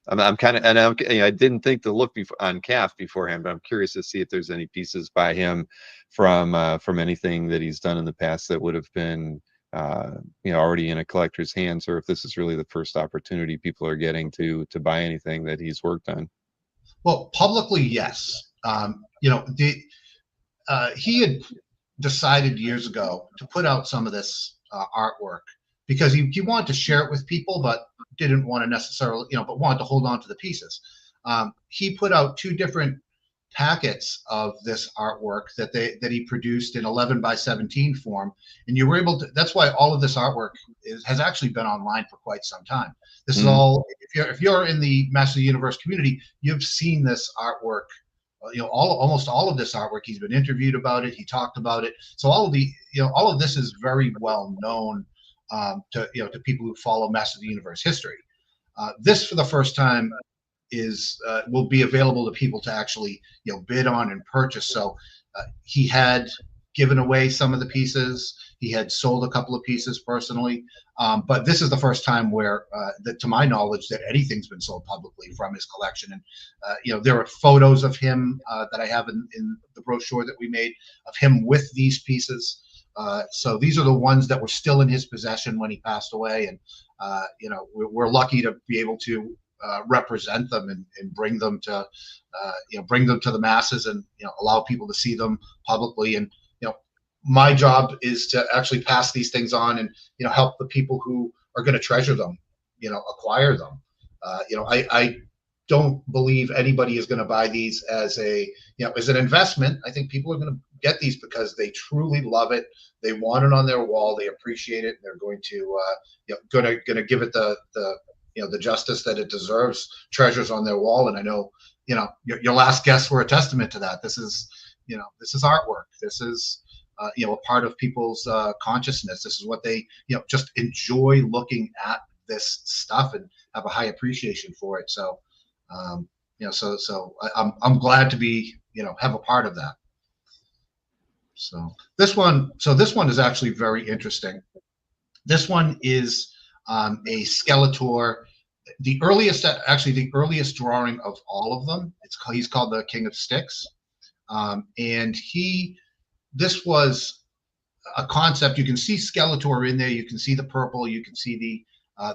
I'm kind of, and I didn't think to look on CAF beforehand, but I'm curious to see if there's any pieces by him from anything that he's done in the past that would have been already in a collector's hands, or if this is really the first opportunity people are getting to buy anything that he's worked on. Well, publicly, yes. He had decided years ago to put out some of this artwork because he wanted to share it with people, but didn't want to necessarily, but wanted to hold on to the pieces. He put out 2 different packets of this artwork that he produced in 11 by 17 form, and you were able to. That's why all of this artwork has actually been online for quite some time. This is all. If you're in the Master of the Universe community, you've seen this artwork. Almost all of this artwork. He's been interviewed about it. He talked about it. So all of this is very well known to people who follow Master of the Universe history. This, for the first time, will be available to people to actually bid on and purchase. So he had given away some of the pieces. He had sold a couple of pieces personally, but this is the first time where, that, to my knowledge, that anything's been sold publicly from his collection. And there are photos of him that I have in the brochure that we made of him with these pieces. So these are the ones that were still in his possession when he passed away, and we're lucky to be able to represent them and bring them to the masses and allow people to see them publicly. And my job is to actually pass these things on and help the people who are going to treasure them acquire them. I don't believe anybody is going to buy these as an investment. I think people are going to get these because they truly love it. They want it on their wall. They appreciate it. And they're going to give it the the justice that it deserves, treasures on their wall. And I know, your last guests were a testament to that. This is artwork. This is, a part of people's consciousness. This is what they, just enjoy looking at this stuff and have a high appreciation for it. So, I'm glad to be, have a part of that. So this one is actually very interesting. This one is a Skeletor, the earliest drawing of all of them. He's called the King of Sticks, and this was a concept. You can see Skeletor in there. You can see the purple. You can see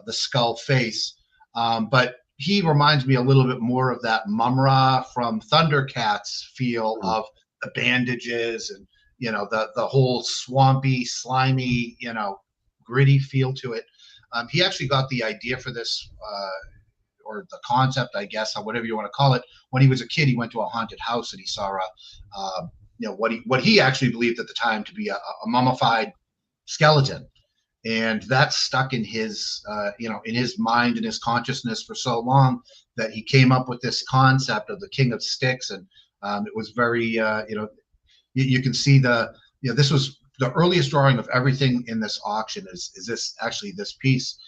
the skull face, but he reminds me a little bit more of that Mumra from Thundercats feel of the bandages and the whole swampy, slimy, gritty feel to it. He actually got the idea for this, or the concept, I guess, or whatever you want to call it. When he was a kid, he went to a haunted house and he saw what he actually believed at the time to be a mummified skeleton, and that stuck in his in his mind and his consciousness for so long that he came up with this concept of the King of Sticks. And it was very you can see this was the earliest drawing of everything in this auction is this piece.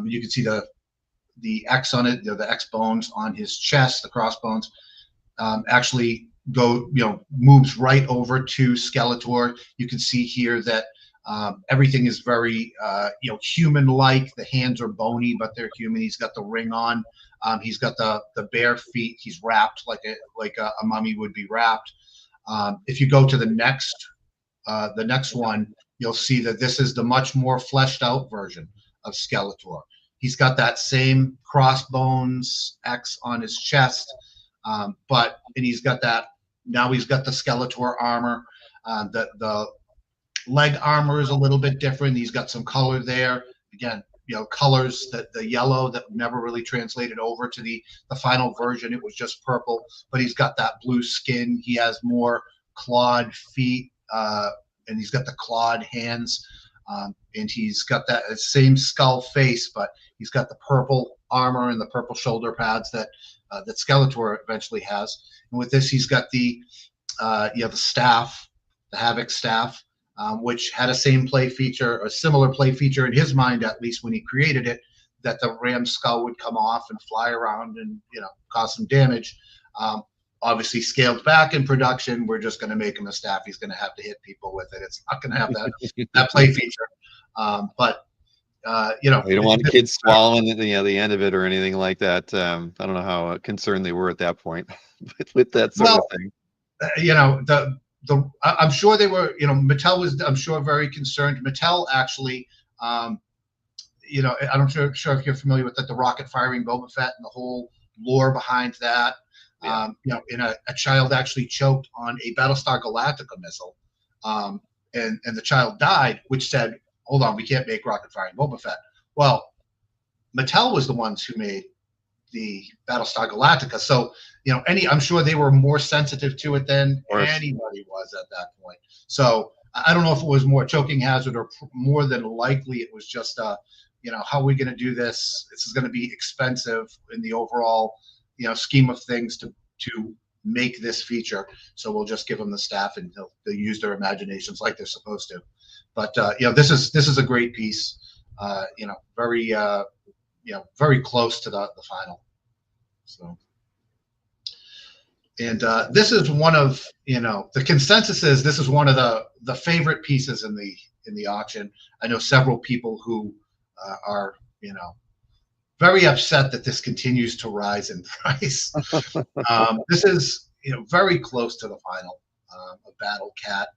You can see the X on it, the X bones on his chest, the crossbones, actually moves right over to Skeletor. You can see here that everything is very human-like. The hands are bony, but they're human. He's got the ring on. He's got the bare feet. He's wrapped like a mummy would be wrapped. If you go to the next one, you'll see that this is the much more fleshed out version of Skeletor. He's got that same crossbones X on his chest, and he's got that. Now he's got the Skeletor armor. The leg armor is a little bit different. He's got some color there. Again, colors, that the yellow that never really translated over to the final version. It was just purple, but he's got that blue skin. He has more clawed feet, and he's got the clawed hands, and he's got that same skull face, but he's got the purple armor and the purple shoulder pads that Skeletor eventually has. And with this, he's got the staff, the Havoc staff, which had a similar play feature in his mind, at least when he created it, that the ram skull would come off and fly around and cause some damage. Obviously scaled back in production. We're just going to make him a staff. He's going to have to hit people with it. It's not going to have that play feature. You don't want kids swallowing the end of it or anything like that. I don't know how concerned they were at that point with that sort of thing. I'm sure they were. Mattel was, I'm sure, very concerned. Mattel actually, I'm not sure if you're familiar with the rocket firing Boba Fett and the whole lore behind that. Yeah. A child actually choked on a Battlestar Galactica missile, and the child died, which said, hold on, we can't make rocket firing Boba Fett. Well, Mattel was the ones who made the Battlestar Galactica. So, I'm sure they were more sensitive to it than anybody was at that point. So I don't know if it was more choking hazard or more than likely it was just, how are we going to do this? This is going to be expensive in the overall, scheme of things to make this feature. So we'll just give them the staff and they'll use their imaginations like they're supposed to. But this is a great piece. Very very close to the final. So, and this is one of the consensus is this is one of the favorite pieces in the auction. I know several people who are very upset that this continues to rise in price. This is very close to the final of Battle Cat.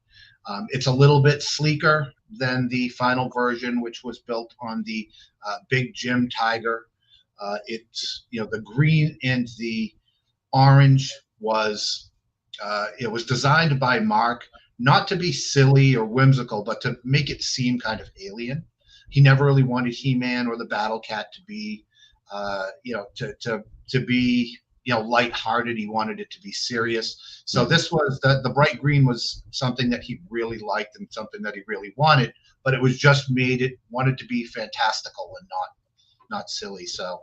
It's a little bit sleeker than the final version, which was built on the Big Jim Tiger. It's the green and the orange was it was designed by Mark not to be silly or whimsical, but to make it seem kind of alien. He never really wanted He-Man or the Battle Cat to be to be lighthearted. He wanted it to be serious. So this was the bright green was something that he really liked and something that he really wanted, but it was just wanted to be fantastical and not silly. So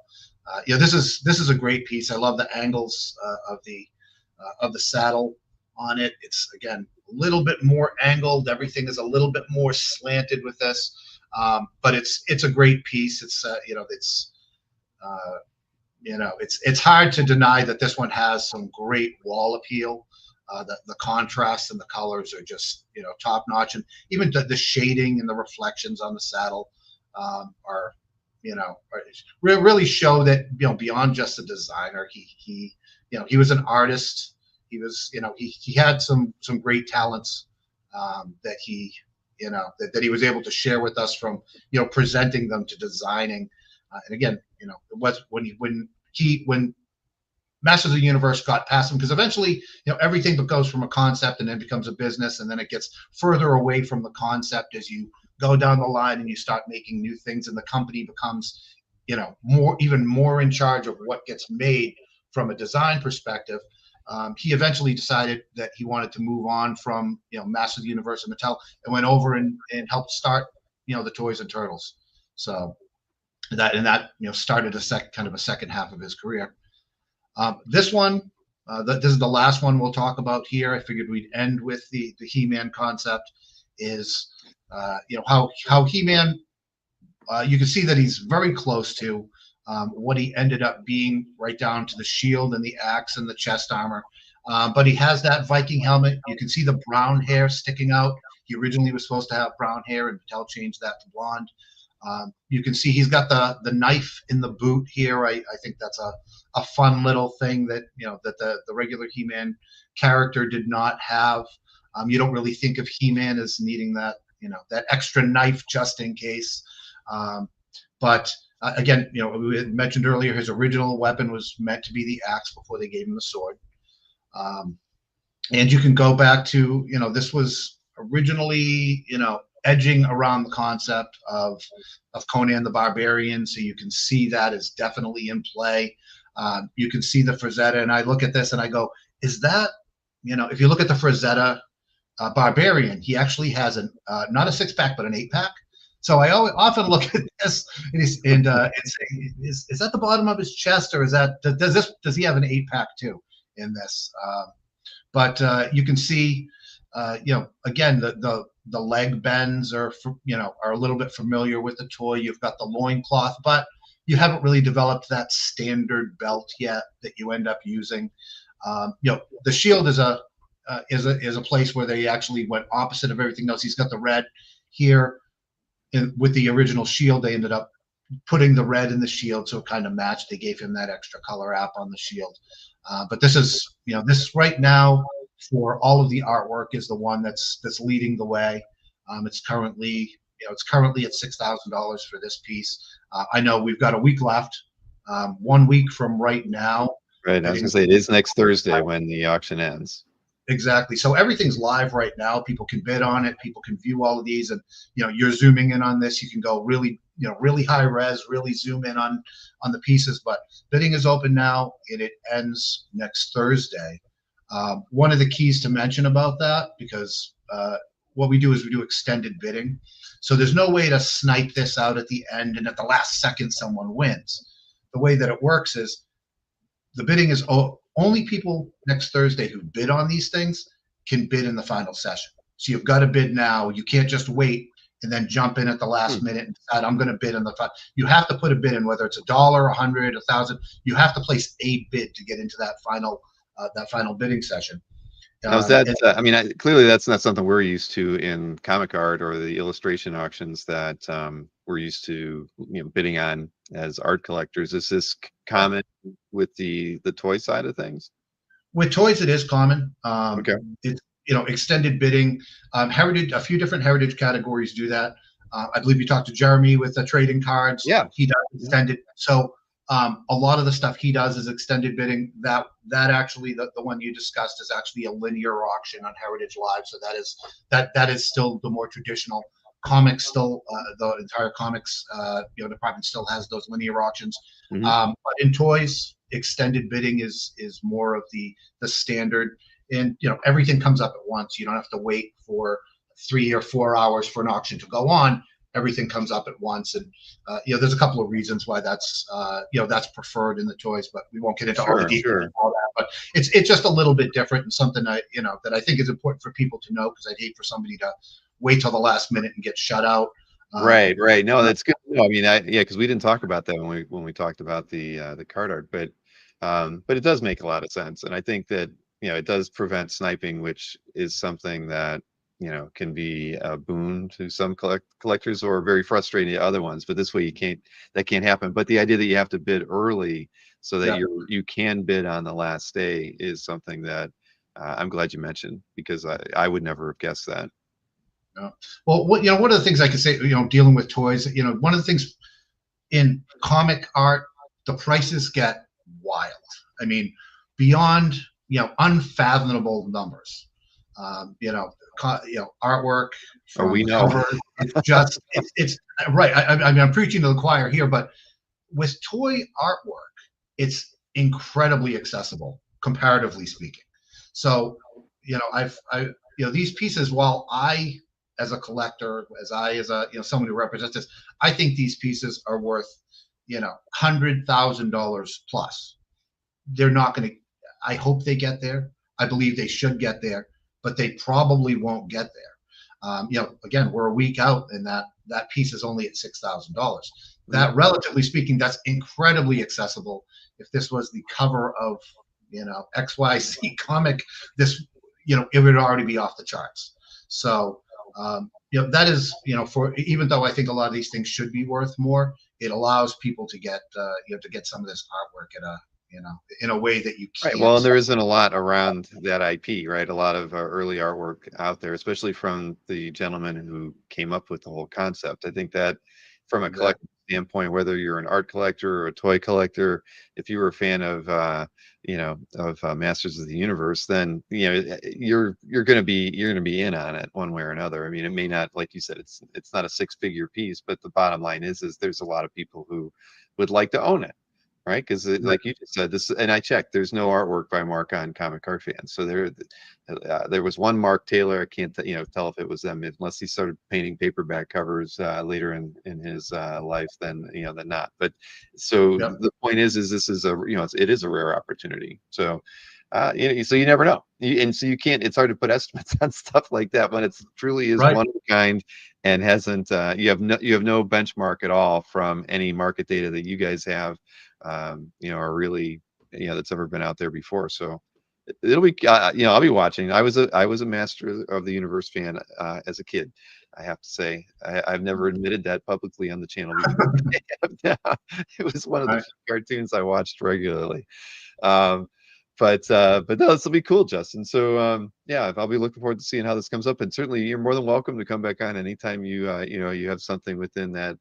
yeah, this is a great piece. I love the angles of the saddle on it. It's again a little bit more angled. Everything is a little bit more slanted with this, but it's a great piece. It's uh, it's hard to deny that this one has some great wall appeal. The contrast and the colors are just top notch, and even the shading and the reflections on the saddle are really show that beyond just a designer, he was an artist. He was he had some great talents that he that he was able to share with us, from presenting them to designing. And again, it was when Masters of the Universe got past him, because eventually everything goes from a concept and then becomes a business, and then it gets further away from the concept as you go down the line and you start making new things, and the company becomes even more in charge of what gets made from a design perspective. He eventually decided that he wanted to move on from Masters of the Universe and Mattel, and went over and helped start the Toys and Turtles. So that started kind of a second half of his career. This one, this is the last one we'll talk about here. I figured we'd end with the He-Man concept. Is how He-Man, you can see that he's very close to what he ended up being, right down to the shield and the axe and the chest armor. But he has that Viking helmet. You can see the brown hair sticking out. He originally was supposed to have brown hair, and Mattel changed that to blonde. You can see he's got the knife in the boot here. I think that's a fun little thing that that the regular He-Man character did not have. You don't really think of He-Man as needing that that extra knife just in case. But again, we had mentioned earlier, his original weapon was meant to be the axe before they gave him the sword. And you can go back to this was originally edging around the concept of Conan the Barbarian, so you can see that is definitely in play. You can see the Frazetta, and I look at this and I go, is that if you look at the Frazetta Barbarian, he actually has not a 6-pack but an 8-pack. So I often look at this and say, is that the bottom of his chest, or does he have an 8-pack too in this? But you can see again the leg bends are a little bit familiar with the toy. You've got the loincloth, but you haven't really developed that standard belt yet that you end up using. The shield is a place where they actually went opposite of everything else. He's got the red here. With the original shield, they ended up putting the red in the shield, so it kind of matched. They gave him that extra color app on the shield. But this is this right now, for all of the artwork, is the one that's leading the way. It's currently at $6,000 for this piece. I know we've got a week left. 1 week from right now. Right. I was gonna say it is next Thursday when the auction ends. Exactly. So everything's live right now. People can bid on it. People can view all of these, and you're zooming in on this. You can go really high res, really zoom in on the pieces. But bidding is open now, and it ends next Thursday. One of the keys to mention about that, because what we do is we do extended bidding. So there's no way to snipe this out at the end and at the last second someone wins. The way that it works is the bidding is only people next Thursday who bid on these things can bid in the final session. So you've got to bid now. You can't just wait and then jump in at the last minute and decide I'm going to bid in the final. You have to put a bid in, whether it's $1, $100, $1,000. You have to place a bid to get into that final bidding session. Now, is that? I mean, clearly that's not something we're used to in comic art or the illustration auctions that we're used to, bidding on as art collectors. Is this common with the toy side of things? With toys, it is common. Okay. It's extended bidding. Heritage, a few different heritage categories do that. I believe you talked to Jeremy with the trading cards. Yeah, he does extended. So a lot of the stuff he does is extended bidding. That actually, the one you discussed, is actually a linear auction on Heritage Live. So that is still the more traditional. Comics still, the entire comics department still has those linear auctions. Mm-hmm. But in toys, extended bidding is more of the standard. And everything comes up at once. You don't have to wait for 3 or 4 hours for an auction to go on. everything comes up at once. And there's a couple of reasons why that's that's preferred in the toys, but we won't get into all the details of all that. But it's just a little bit different, and something that I think is important for people to know, because I'd hate for somebody to wait till the last minute and get shut out. Right. No, that's good to know. I mean, because we didn't talk about that when we talked about the card art, but it does make a lot of sense, and I think that it does prevent sniping, which is something that can be a boon to some collectors or very frustrating to other ones. But this way, that can't happen. But the idea that you have to bid early so that you can bid on the last day is something that I'm glad you mentioned, because I would never have guessed that. Well, one of the things I could say, dealing with toys, one of the things in comic art, the prices get wild. I mean, beyond unfathomable numbers. Artwork from we know. cover. It's just it's right. I mean, I'm preaching to the choir here, but with toy artwork, it's incredibly accessible, comparatively speaking. So, these pieces, while I, as a collector, as a someone who represents this, I think these pieces are worth $100,000 plus. They're not going to. I hope they get there. I believe they should get there, but they probably won't get there. Again, we're a week out, and that piece is only at $6,000. That, relatively speaking, that's incredibly accessible. If this was the cover of XYZ comic, this it would already be off the charts. So that is for, even though I think a lot of these things should be worth more, it allows people to get some of this artwork at a in a way that you can't. Right. Well, and there isn't a lot around that IP, right? A lot of early artwork out there, especially from the gentleman who came up with the whole concept. I think that from a collector standpoint, whether you're an art collector or a toy collector, if you were a fan of Masters of the Universe, then you're going to be in on it one way or another. I mean, it may not, like you said, it's not a six-figure piece, but the bottom line is there's a lot of people who would like to own it. Right, because like you just said, this, and I checked, there's no artwork by Mark on Comic Art Fans. So there was one Mark Taylor. I can't tell if it was them, unless he started painting paperback covers later in his life than not. But so the point is this is it is a rare opportunity. So so you never know, and so you can't. It's hard to put estimates on stuff like that when it's truly is one of a kind and hasn't. You have no benchmark at all from any market data that you guys have. Are really that's ever been out there before. So it'll be I'll be watching. I was a Master of the Universe fan as a kid. I have to say, I've never admitted that publicly on the channel. It was one of the cartoons I watched regularly. But no, this will be cool, Justin. So I'll be looking forward to seeing how this comes up. And certainly, you're more than welcome to come back on anytime you have something within that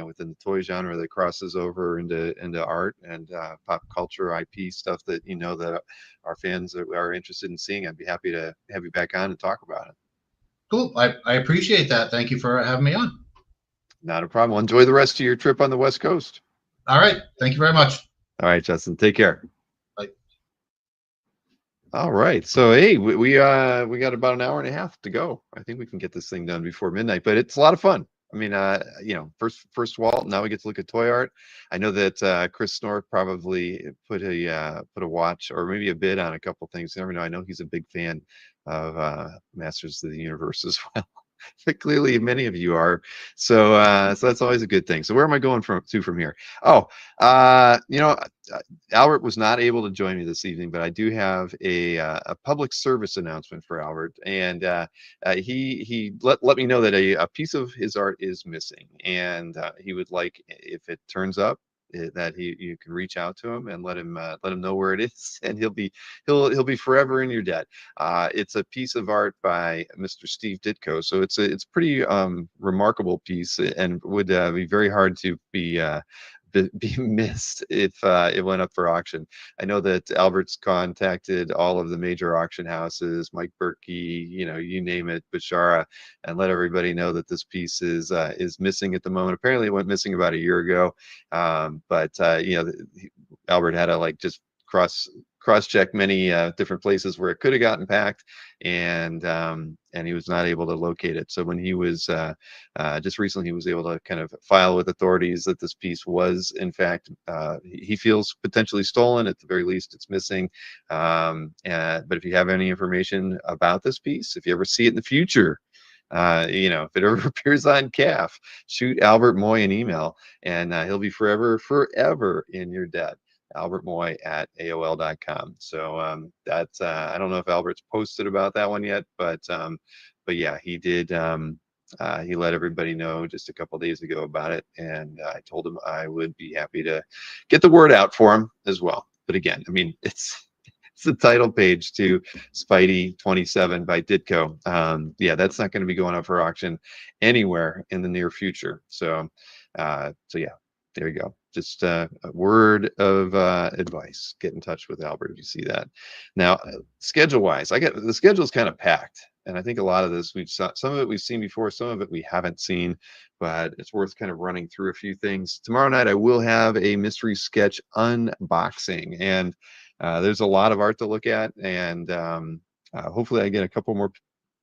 within the toy genre that crosses over into art and pop culture IP stuff that that our fans are interested in seeing. I'd be happy to have you back on and talk about it. Cool. I appreciate that. Thank you for having me on. Not a problem. Well, enjoy the rest of your trip on the West Coast. All right. Thank you very much. All right, Justin. Take care. Bye. All right. So hey, we got about an hour and a half to go. I think we can get this thing done before midnight, but it's a lot of fun. I mean, first wall. Now we get to look at toy art. I know that Chris Snork probably put a watch or maybe a bid on a couple things. You never know. I know he's a big fan of Masters of the Universe as well. Clearly, many of you are. So that's always a good thing. So where am I going from here? Oh, Albert was not able to join me this evening, but I do have a public service announcement for Albert, and he let me know that a piece of his art is missing, and he would like, if it turns up, that you can reach out to him and let him know where it is, and he'll be forever in your debt. It's a piece of art by Mr. Steve Ditko, so it's pretty remarkable piece, and would be very hard to be missed if it went up for auction. I know that Albert's contacted all of the major auction houses, Mike Berkey, you name it, Bashara, and let everybody know that this piece is missing at the moment. Apparently it went missing about a year ago, but Albert had to just cross cross-checked many different places where it could have gotten packed, and he was not able to locate it. So when he was just recently, he was able to kind of file with authorities that this piece was, in fact, he feels potentially stolen. At the very least, it's missing. But if you have any information about this piece, if you ever see it in the future, if it ever appears on CAF, shoot Albert Moy an email, and he'll be forever in your debt. Albert Moy at AOL.com. So that's I don't know if Albert's posted about that one yet, but yeah, he did. He let everybody know just a couple days ago about it, and I told him I would be happy to get the word out for him as well. But again, I mean, it's the title page to Spidey 27 by Ditko. Yeah, that's not going to be going up for auction anywhere in the near future. So yeah, there you go. Just a word of advice. Get in touch with Albert if you see that. Now, schedule-wise, the schedule is kind of packed, and I think a lot of this some of it we've seen before, some of it we haven't seen, but it's worth kind of running through a few things. Tomorrow night, I will have a mystery sketch unboxing, and there's a lot of art to look at, and hopefully I get a couple more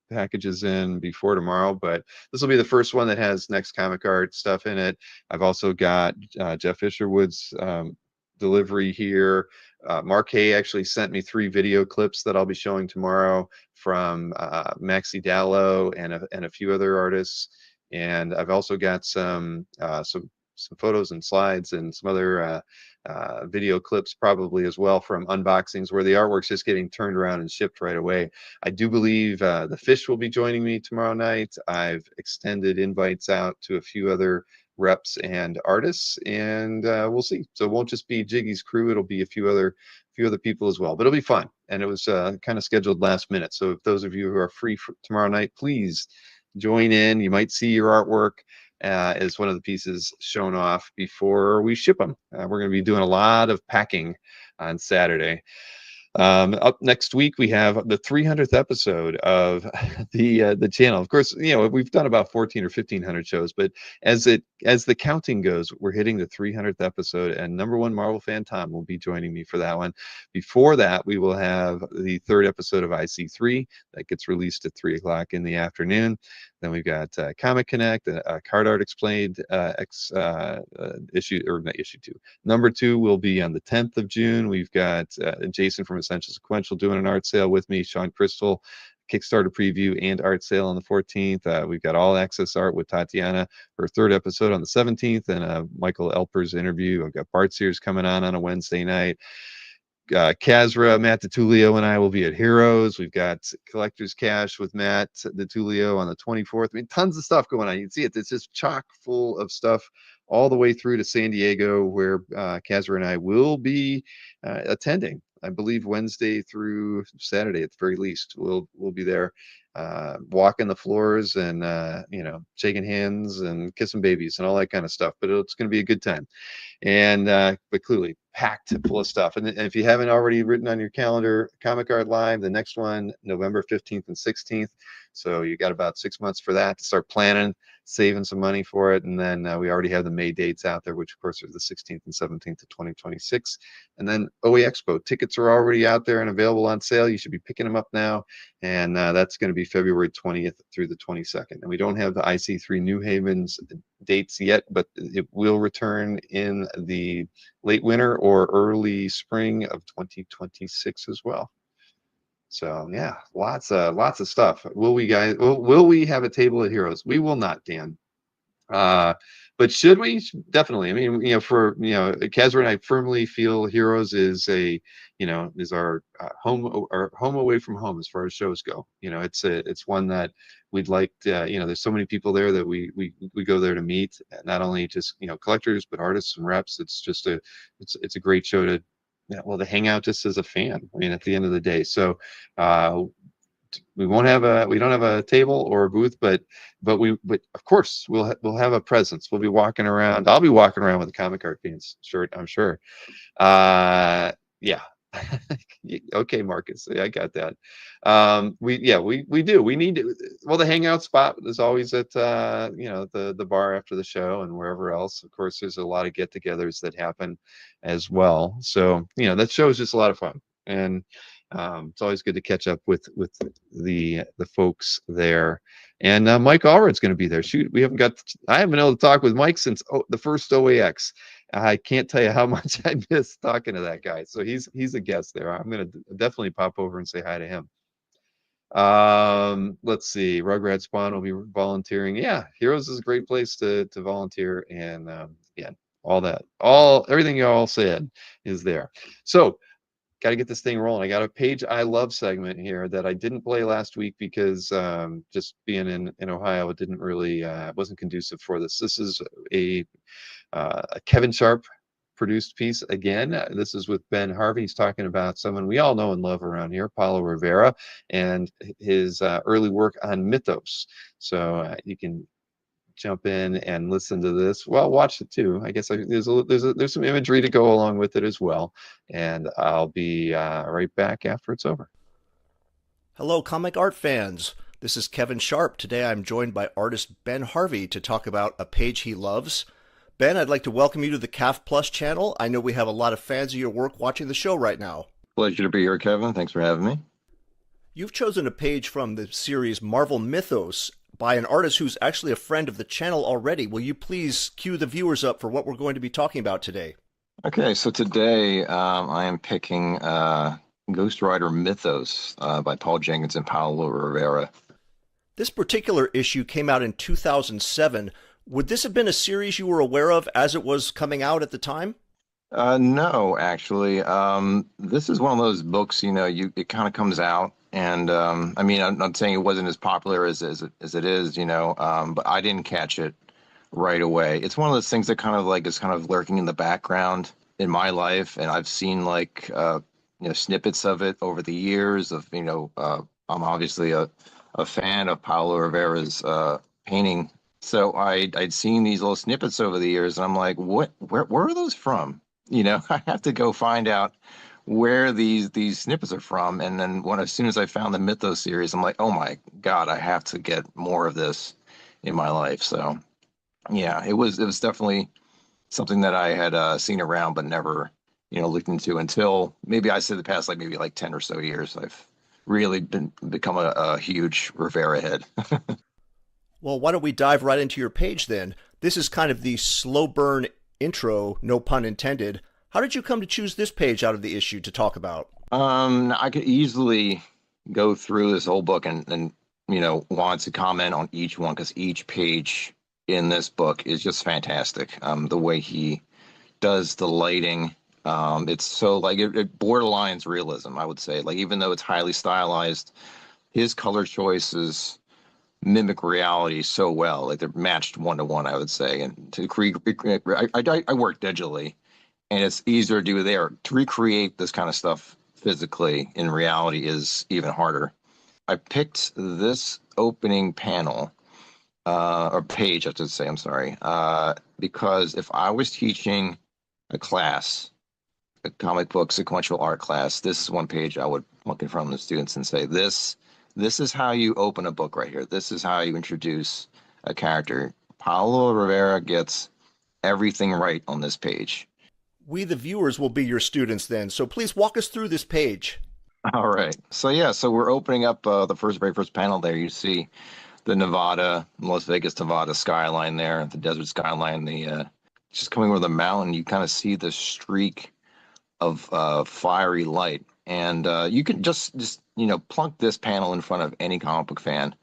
packages in before tomorrow, but this will be the first one that has Next Comic Art stuff in it. I've also got Jeff Isherwood's delivery here. Mark Hay actually sent me 3 video clips that I'll be showing tomorrow from Maxi Dallo and a few other artists. And I've also got some photos and slides and some other video clips probably as well from unboxings where the artwork's just getting turned around and shipped right away. I do believe the Fish will be joining me tomorrow night. I've extended invites out to a few other reps and artists, and we'll see. So it won't just be Jiggy's crew; it'll be a few other people as well. But it'll be fun, and it was kind of scheduled last minute. So if those of you who are free for tomorrow night, please join in. You might see your artwork as one of the pieces shown off before we ship them. We're going to be doing a lot of packing on Saturday. Up next week, we have the 300th episode of the channel. Of course, we've done about 14 or 1500 shows, but as the counting goes, we're hitting the 300th episode, and #1 Marvel fan Tom will be joining me for that one. Before that, we will have the 3rd episode of IC3 that gets released at 3 o'clock in the afternoon. Then we've got Comic Connect, Card Art Explained issue, or not issue 2. #2 will be on the 10th of June. We've got Jason from Essential Sequential doing an art sale with me, Sean Crystal, Kickstarter preview and art sale on the 14th. We've got All Access Art with Tatiana, her 3rd episode on the 17th, and Michael Elper's interview. I've got Bart Sears coming on a Wednesday night. Kazra, Matt DiTullio, and I will be at Heroes. We've got Collector's Cash with Matt DiTullio on the 24th. I mean, tons of stuff going on. You can see it. It's just chock full of stuff all the way through to San Diego, where Kazra and I will be attending. I believe Wednesday through Saturday at the very least. We'll be there, walking the floors and shaking hands and kissing babies and all that kind of stuff. But it's going to be a good time. And but clearly packed full of stuff. And if you haven't already written on your calendar, Comic Art Live, the next one, November 15th and 16th. So you got about 6 months for that to start planning, saving some money for it. And then we already have the May dates out there, which of course are the 16th and 17th of 2026. And then OE Expo tickets are already out there and available on sale. You should be picking them up now. And that's going to be February 20th through the 22nd. And we don't have the IC3 New Haven's dates yet, but it will return in the late winter or early spring of 2026 as well. So yeah, lots of stuff. Will we have a table at Heroes? We will not, Dan. But should we? Definitely. I mean, Kazra and I firmly feel Heroes is our home away from home as far as shows go. It's one that we'd like to, there's so many people there that we go there to meet, not only just collectors but artists and reps. It's just it's a great show to hang out just as a fan. I mean, at the end of the day. So we don't have a table or a booth, but of course we'll have a presence. We'll be walking around. I'll be walking around with a Comic Art Fans shirt, I'm sure. Yeah. Okay, Marcus, I got that. We do. We need to. Well, the hangout spot is always at the bar after the show and wherever else. Of course, there's a lot of get-togethers that happen as well. So that show is just a lot of fun. and it's always good to catch up with the folks there. And Mike Allred's going to be there. Shoot, I haven't been able to talk with Mike since the first OAX. I can't tell you how much I miss talking to that guy. So he's a guest there. I'm going to definitely pop over and say hi to him. Let's see. Rugrat Spawn will be volunteering. Yeah, Heroes is a great place to volunteer, and yeah, everything you all said is there. So got to get this thing rolling. I got a page I love segment here that I didn't play last week because just being in Ohio, it didn't really wasn't conducive for this. This is a Kevin Sharp produced piece again. This is with Ben Harvey. He's talking about someone we all know and love around here, Paulo Rivera, and his early work on mythos. So you can jump in and listen to this. Well, watch it too. I guess there's some imagery to go along with it as well. And I'll be right back after it's over. Hello, comic art fans. This is Kevin Sharp. Today I'm joined by artist Ben Harvey to talk about a page he loves. Ben, I'd like to welcome you to the CAF Plus channel. I know we have a lot of fans of your work watching the show right now. Pleasure to be here, Kevin. Thanks for having me. You've chosen a page from the series Marvel Mythos by an artist who's actually a friend of the channel already. Will you please cue the viewers up for what we're going to be talking about today? Okay, so today I am picking Ghost Rider Mythos by Paul Jenkins and Paulo Rivera. This particular issue came out in 2007. Would this have been a series you were aware of as it was coming out at the time? No, actually. This is one of those books, it kind of comes out. And I mean, I'm not saying it wasn't as popular as it is, but I didn't catch it right away. It's one of those things that kind of is kind of lurking in the background in my life. And I've seen snippets of it over the years I'm obviously a fan of Paulo Rivera's painting. So I'd seen these little snippets over the years, and I'm like, where are those from? I have to go find out where these snippets are from. And then as soon as I found the Mythos series, I'm like, oh my God, I have to get more of this in my life. So yeah, it was definitely something that I had seen around, but never, looked into until maybe I said the past, maybe 10 or so years. I've really become a huge Rivera head. Well, why don't we dive right into your page then? This is kind of the slow burn intro, no pun intended. How did you come to choose this page out of the issue to talk about? I could easily go through this whole book and want to comment on each one, because each page in this book is just fantastic. The way he does the lighting, it's so it borderlines realism, I would say. Even though it's highly stylized, his color choices mimic reality so well. They're matched 1-to-1, I would say. And to I work digitally, and it's easier to do there. To recreate this kind of stuff physically in reality is even harder. I picked this opening panel, or page, I should say, I'm sorry, because if I was teaching a class, a comic book sequential art class, this is one page I would look in front of the students and say, this is how you open a book right here. This is how you introduce a character. Paulo Rivera gets everything right on this page. We, the viewers, will be your students then, so please walk us through this page. All right. So we're opening up the very first panel there. You see the Las Vegas, Nevada skyline there, the desert skyline, just coming over the mountain. You kind of see the streak of fiery light. And you can just plunk this panel in front of any comic book fan.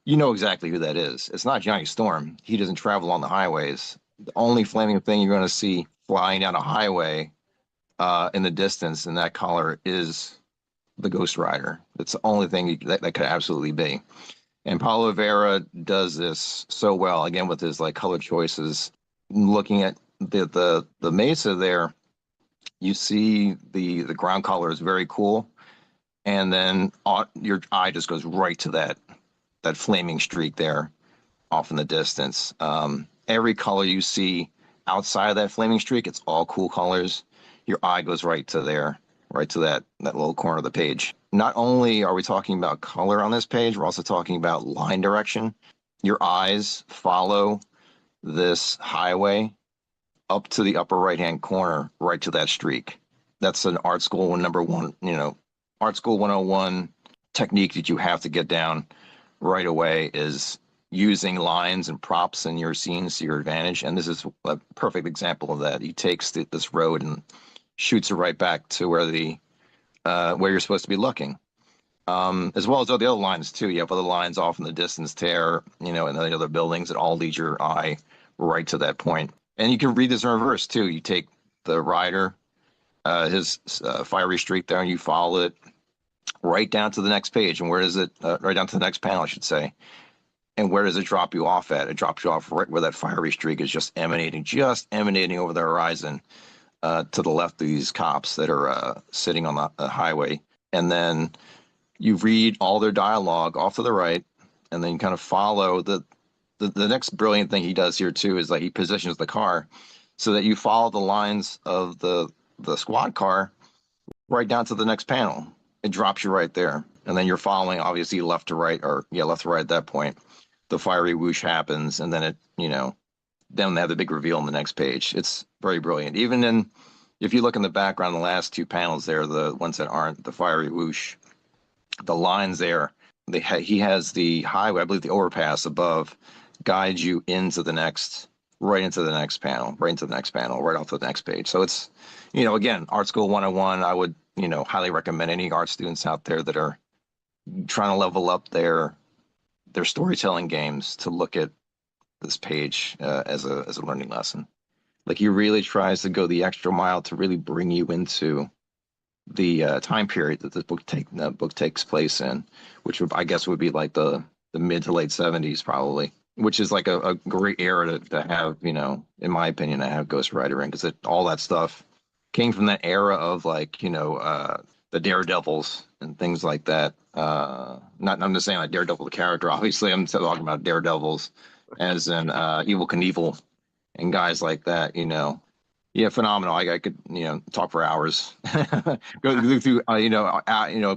You know exactly who that is. It's not Johnny Storm. He doesn't travel on the highways. The only flaming thing you're going to see flying down a highway in the distance in that color is the Ghost Rider. It's the only thing that could absolutely be. And Paulo Rivera does this so well, again, with his color choices. Looking at the mesa there, you see the ground color is very cool, and then your eye just goes right to that flaming streak there off in the distance. Every color you see outside of that flaming streak, it's all cool colors. Your eye goes right to that little corner of the page. Not only are we talking about color on this page, we're also talking about line direction. Your eyes follow this highway up to the upper right-hand corner, right to that streak. That's an art school number one, art school 101 technique that you have to get down right away is using lines and props in your scenes to your advantage. And this is a perfect example of that. He takes this road and shoots it right back to where you're supposed to be looking. As well as all the other lines too. You have other lines off in the distance there, and the other buildings that all lead your eye right to that point. And you can read this in reverse too. You take the rider, his fiery streak there, and you follow it right down to the next page. And where does it? Right down to the next panel, I should say. And where does it drop you off at? It drops you off right where that fiery streak is just emanating over the horizon, to the left of these cops that are sitting on the highway. And then you read all their dialogue off to the right, and then you kind of follow the next brilliant thing he does here too is like he positions the car so that you follow the lines of the squad car right down to the next panel. It drops you right there, and then you're following obviously left to right at that point. The fiery whoosh happens, and then then they have the big reveal on the next page. It's very brilliant. If you look in the background, the last two panels there, the ones that aren't the fiery whoosh, the lines there, he has the highway, I believe the overpass above, guides you right into the next panel, right off to the next page. So it's, again, Art School 101. I would, highly recommend any art students out there that are trying to level up their storytelling games to look at this page as a learning lesson. Like he really tries to go the extra mile to really bring you into the time period that the book takes place in, which I guess would be like the mid to late 70s probably, which is like a great era to have, in my opinion, to have Ghost Rider in, because all that stuff came from that era of like, the Daredevils and things like that. I'm just saying like Daredevil the character, obviously. I'm talking about Daredevils as in Evel Knievel and guys like that, Yeah, phenomenal. I could, talk for hours, go through,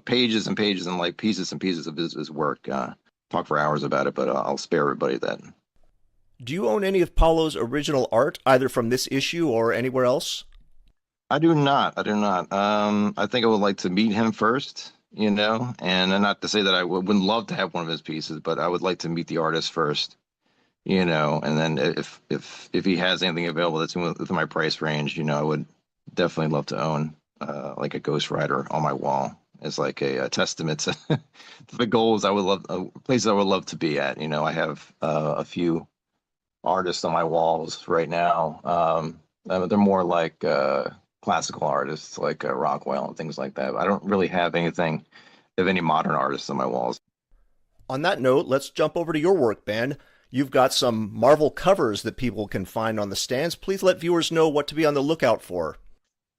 pages and pages and like pieces and pieces of his work. Talk for hours about it, but I'll spare everybody that. Do you own any of Paulo's original art, either from this issue or anywhere else? I do not. I think I would like to meet him first, and not to say that I wouldn't love to have one of his pieces, but I would like to meet the artist first, and then if he has anything available that's within my price range, I would definitely love to own like a Ghost Rider on my wall as like a testament to, to the goals I would love, places I would love to be at. I have a few artists on my walls right now. They're more like classical artists like Rockwell and things like that. I don't really have anything of any modern artists on my walls. On that note, let's jump over to your work, Ben. You've got some Marvel covers that people can find on the stands. Please let viewers know what to be on the lookout for.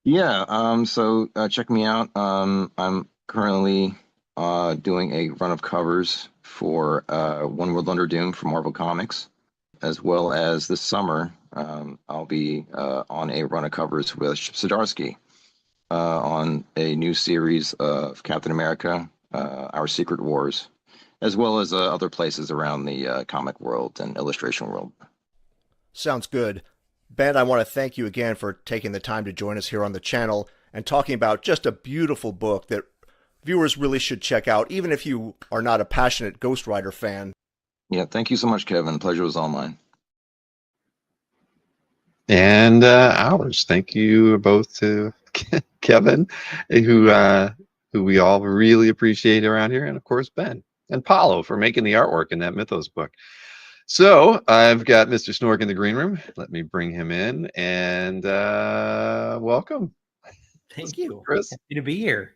Yeah, so check me out. I'm currently doing a run of covers for One World Under Doom from Marvel Comics, as well as this summer I'll be on a run of covers with Zdarsky on a new series of Captain America, Our Secret Wars, as well as other places around the comic world and illustration world. Sounds good. Ben, I want to thank you again for taking the time to join us here on the channel and talking about just a beautiful book that viewers really should check out, even if you are not a passionate Ghost Rider fan. Yeah, thank you so much, Kevin. Pleasure was all mine. And ours. Thank you both to Kevin, who we all really appreciate around here, and of course Ben and Paulo for making the artwork in that Mythos book. So I've got Mr. Snork in the green room. Let me bring him in and welcome. Thank you, Chris. Happy to be here.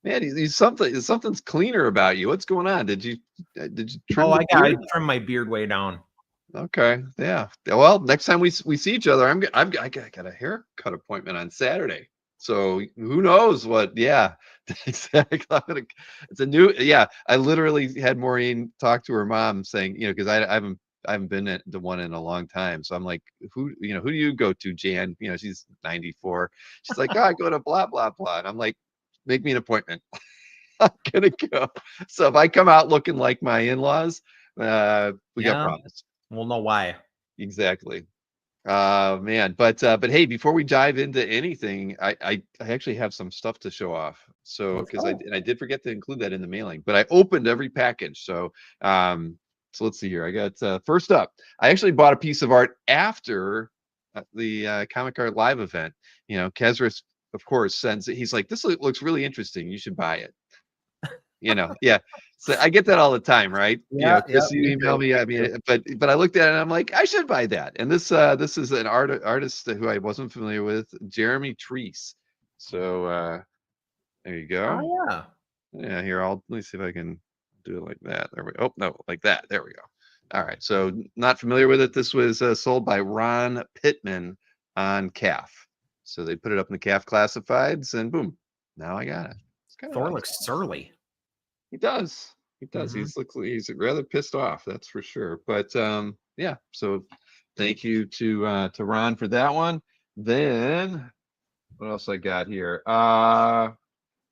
Man, something's cleaner about you. What's going on? Did you trim? I beard? trimmed my beard way down. Okay, yeah. Well, next time we see each other, I got a haircut appointment on Saturday. So who knows what? Yeah, exactly. It's a new. Yeah, I literally had Maureen talk to her mom saying, because I haven't been at the one in a long time. So I'm like, who do you go to, Jan? She's 94. She's like, oh, I go to blah blah blah, and I'm like, make me an appointment. I'm gonna go. So if I come out looking like my in-laws, we got problems. We'll know why. Exactly. Man, but hey, before we dive into anything, I actually have some stuff to show off. So Let's because go. I did forget to include that in the mailing, but I opened every package. So let's see here. I got first up. I actually bought a piece of art after the Comic Art Live event. You know, Kezris, of course, sends it. He's like, "This looks really interesting. You should buy it." Yeah. So I get that all the time, right? Yeah, Chris, you me email too. me. I mean, but I looked at it and I'm like, I should buy that. And this is an artist who I wasn't familiar with, Jeremy Treese. So there you go. Oh yeah. Yeah, here let me see if I can do it like that. There we go. Oh no, like that. There we go. All right. So not familiar with it. This was sold by Ron Pittman on CAF. So they put it up in the CAF classifieds, and boom, now I got it. It's kind of Thor nice. looks surly. He does. He does. Mhm. He's rather pissed off, that's for sure. But yeah, so thank you to Ron for that one. Then what else I got here? Oh,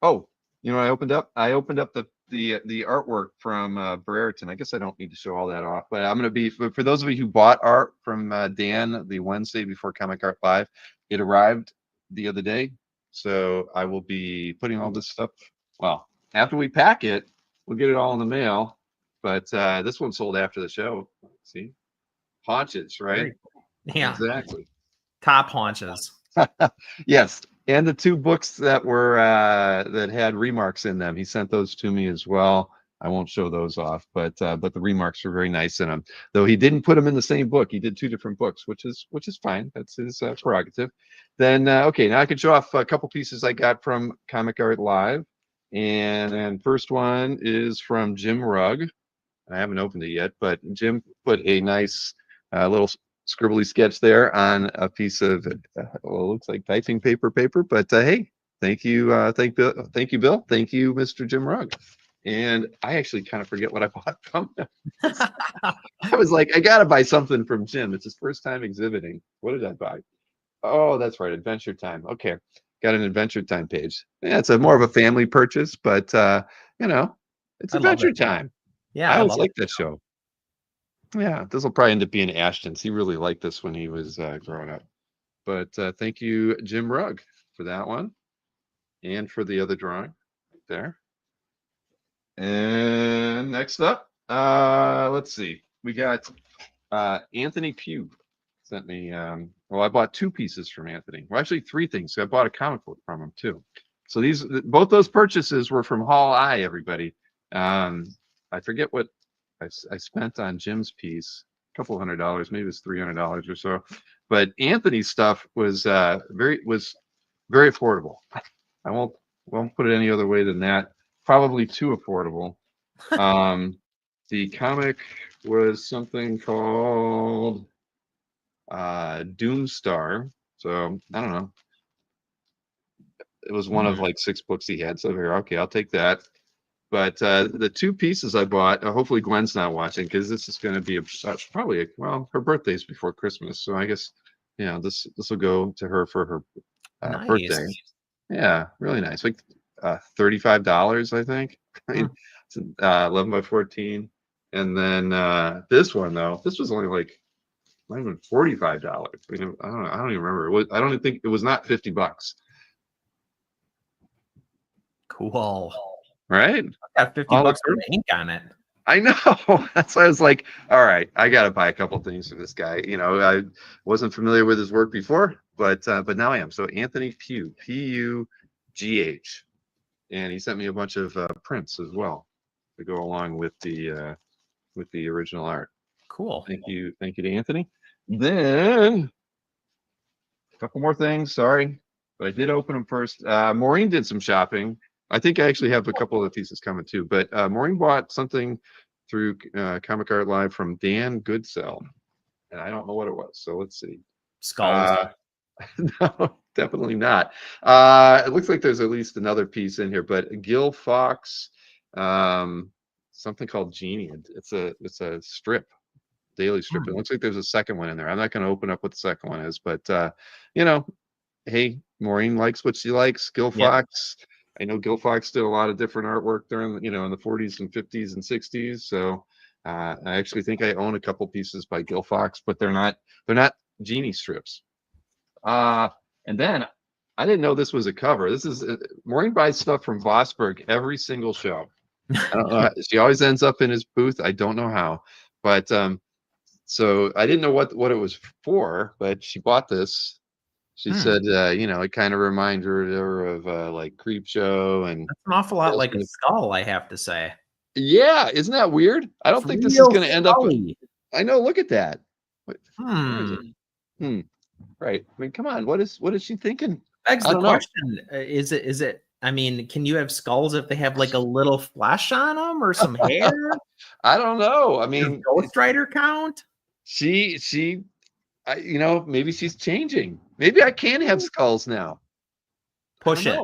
I opened up the artwork from Brereton. I guess I don't need to show all that off, but I'm gonna be for those of you who bought art from Dan the Wednesday before Comic Art Live, it arrived the other day. So I will be putting all this stuff. Well, after we pack it, we'll get it all in the mail. But this one sold after the show. See, haunches, right? Very cool. Yeah. Exactly. Top haunches. Yes, and the two books that were that had remarks in them. He sent those to me as well. I won't show those off, but the remarks were very nice in them. Though he didn't put them in the same book. He did two different books, which is fine. That's his prerogative. Then okay, now I can show off a couple pieces I got from Comic Art Live, and first one is from Jim Rugg. I haven't opened it yet, but Jim put a nice little scribbly sketch there on a piece of well, it looks like typing paper, but hey, thank you, thank you, Bill, thank you, Mr. Jim Rugg. And I actually kind of forget what I bought from him. I was like, I gotta buy something from Jim. It's his first time exhibiting. What did I buy? Oh, that's right, Adventure Time. Okay, got an Adventure Time page. Yeah, it's a more of a family purchase, but it's I love Adventure it. Time. Yeah, I I always love liked it. that show. Yeah, this will probably end up being Ashton's. He really liked this when he was growing up. But thank you, Jim Rugg, for that one and for the other drawing right there. And next up, let's see. We got Anthony Pugh sent me. Well, I bought two pieces from Anthony. Well, actually, three things. I bought a comic book from him too. So both those purchases were from Hall I, everybody. I forget what I spent on Jim's piece, a couple $100, maybe it was $300 or so. But Anthony's stuff was very affordable. I won't put it any other way than that. Probably too affordable. The comic was something called Doomstar. So I don't know. It was one of like 6 books he had. So here, okay, I'll take that. But the two pieces I bought, hopefully Gwen's not watching because this is going to be probably well, her birthday's before Christmas, so I guess this will go to her for her Nice. birthday. Yeah, really nice. Like $35, I think. I mean, it's 11 by 14, and then this one though, this was only like not even $45. I don't know. I don't even remember. I don't even think it was not $50. Cool. Right? I got 50 All the bucks for ink on it. I know. That's why I was like, all right, I got to buy a couple things for this guy. I wasn't familiar with his work before, but now I am. So Anthony Pugh, P-U-G-H, and he sent me a bunch of prints as well to go along with the original art. Cool. Thank you to Anthony. Then a couple more things. Sorry, but I did open them first. Maureen did some shopping. I think I actually have a couple of pieces coming too. But Maureen bought something through Comic Art Live from Dan Goodsell, and I don't know what it was. So let's see. Skulls. No, definitely not. It looks like there's at least another piece in here, but Gil Fox, something called Genie. It's a strip, daily strip. It looks like there's a second one in there. I'm not going to open up what the second one is, but hey, Maureen likes what she likes. Gil Fox. I know Gil Fox did a lot of different artwork during, in the 40s and 50s and 60s. So I actually think I own a couple pieces by Gil Fox, but they're not genie strips. And then I didn't know this was a cover. This is Maureen buys stuff from Vosberg every single show. I don't know. She always ends up in his booth. I don't know how, but so I didn't know what it was for. But she bought this. She said, it kind of reminded her of like Creep Show and That's an awful lot like a skull, I have to say. Yeah, isn't that weird? I don't think this is going to end up. I know. Look at that. Where is it? Right. I mean, come on. What is she thinking? Begs the question: Is it? I mean, can you have skulls if they have like a little flesh on them or some hair? I don't know. I mean, does Ghost Rider count? Maybe she's changing. Maybe I can have skulls now. Push it.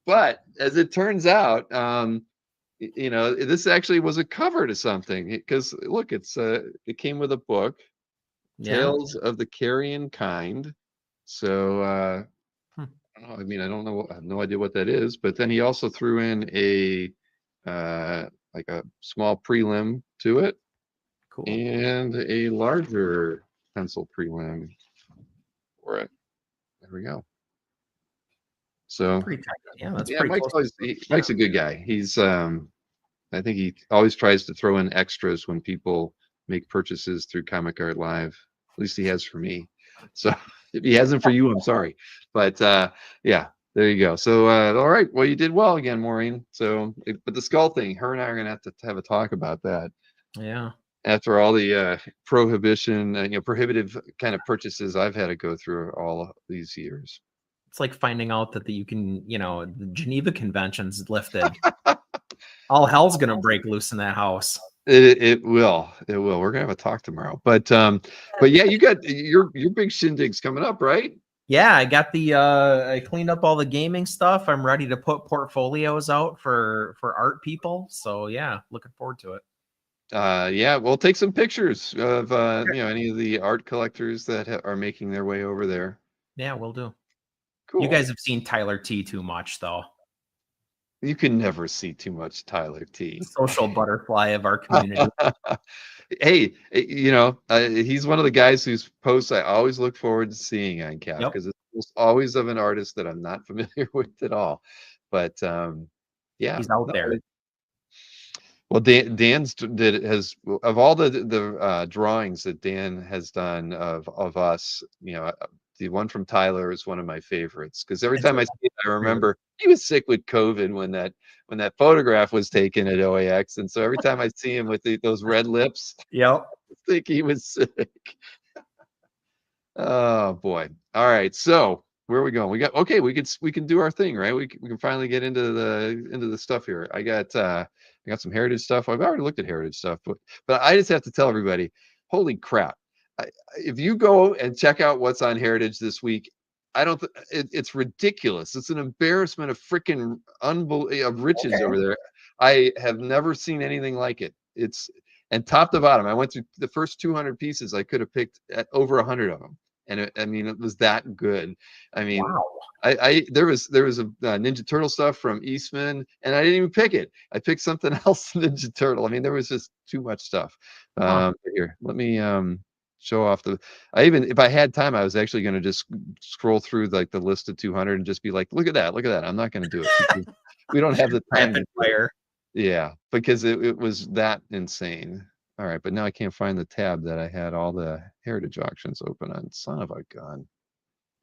But as it turns out, this actually was a cover to something because look, it came with a book, Tales of the Carrion Kind. So I don't know. I mean, I don't know. I have no idea what that is. But then he also threw in like a small prelim to it, cool, and a larger pencil prelim for it. There we go. So pretty tight. Yeah, that's pretty Mike's a good guy. He's I think he always tries to throw in extras when people make purchases through Comic Art Live. At least he has for me. So if he hasn't for you, I'm sorry. But yeah, there you go. So all right, well, you did well again, Maureen. So but the skull thing, her and I are gonna have a talk about that. Yeah. After all the prohibitive kind of purchases I've had to go through all these years. It's like finding out that you can, the Geneva Convention's lifted. All hell's gonna break loose in that house. It will. We're gonna have a talk tomorrow. But yeah, you got your big shindig's coming up, right? Yeah, I got I cleaned up all the gaming stuff. I'm ready to put portfolios out for art people. So yeah, looking forward to it. Yeah, we'll take some pictures of any of the art collectors that are making their way over there. Yeah, we'll do. Cool. You guys have seen Tyler T too much, though. You can never see too much Tyler T. The social butterfly of our community. Hey, he's one of the guys whose posts I always look forward to seeing on Cap because it's always of an artist that I'm not familiar with at all. But yeah, he's out there. Well, Dan's has of all the drawings that Dan has done of us, the one from Tyler is one of my favorites because every time I see it, I remember he was sick with COVID when that photograph was taken at OAX, and so every time I see him with those red lips, I think he was sick. Oh boy! All right, so where are we going? We can do our thing, right? We can finally get into the stuff here. I got some heritage stuff. I've already looked at heritage stuff, but I just have to tell everybody, holy crap. If you go and check out what's on Heritage this week, it's ridiculous. It's an embarrassment of freaking of riches over there. I have never seen anything like it. And top to bottom, I went through the first 200 pieces. I could have picked at over 100 of them. And it was that good. I mean, wow. There was a Ninja Turtle stuff from Eastman, and I didn't even pick it. I picked something else, Ninja Turtle. I mean, there was just too much stuff. Here, let me show off if I had time, I was actually going to just scroll through like the list of 200 and just be like, look at that. I'm not going to do it. We don't have the time. Yeah, because it was that insane. All right, but now I can't find the tab that I had all the heritage auctions open on. Son of a gun.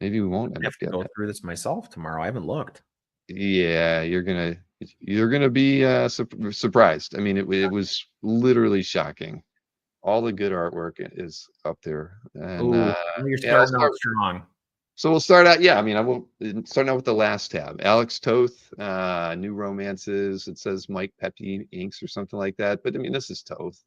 Maybe we won't end up getting go through this myself tomorrow. I haven't looked. Yeah, you're gonna be surprised. I mean, it was literally shocking. All the good artwork is up there. And you're starting out strong. So we'll start out. Yeah, I mean, I will start out with the last tab. Alex Toth, New Romances. It says Mike Pepe Inks or something like that. But I mean, this is Toth.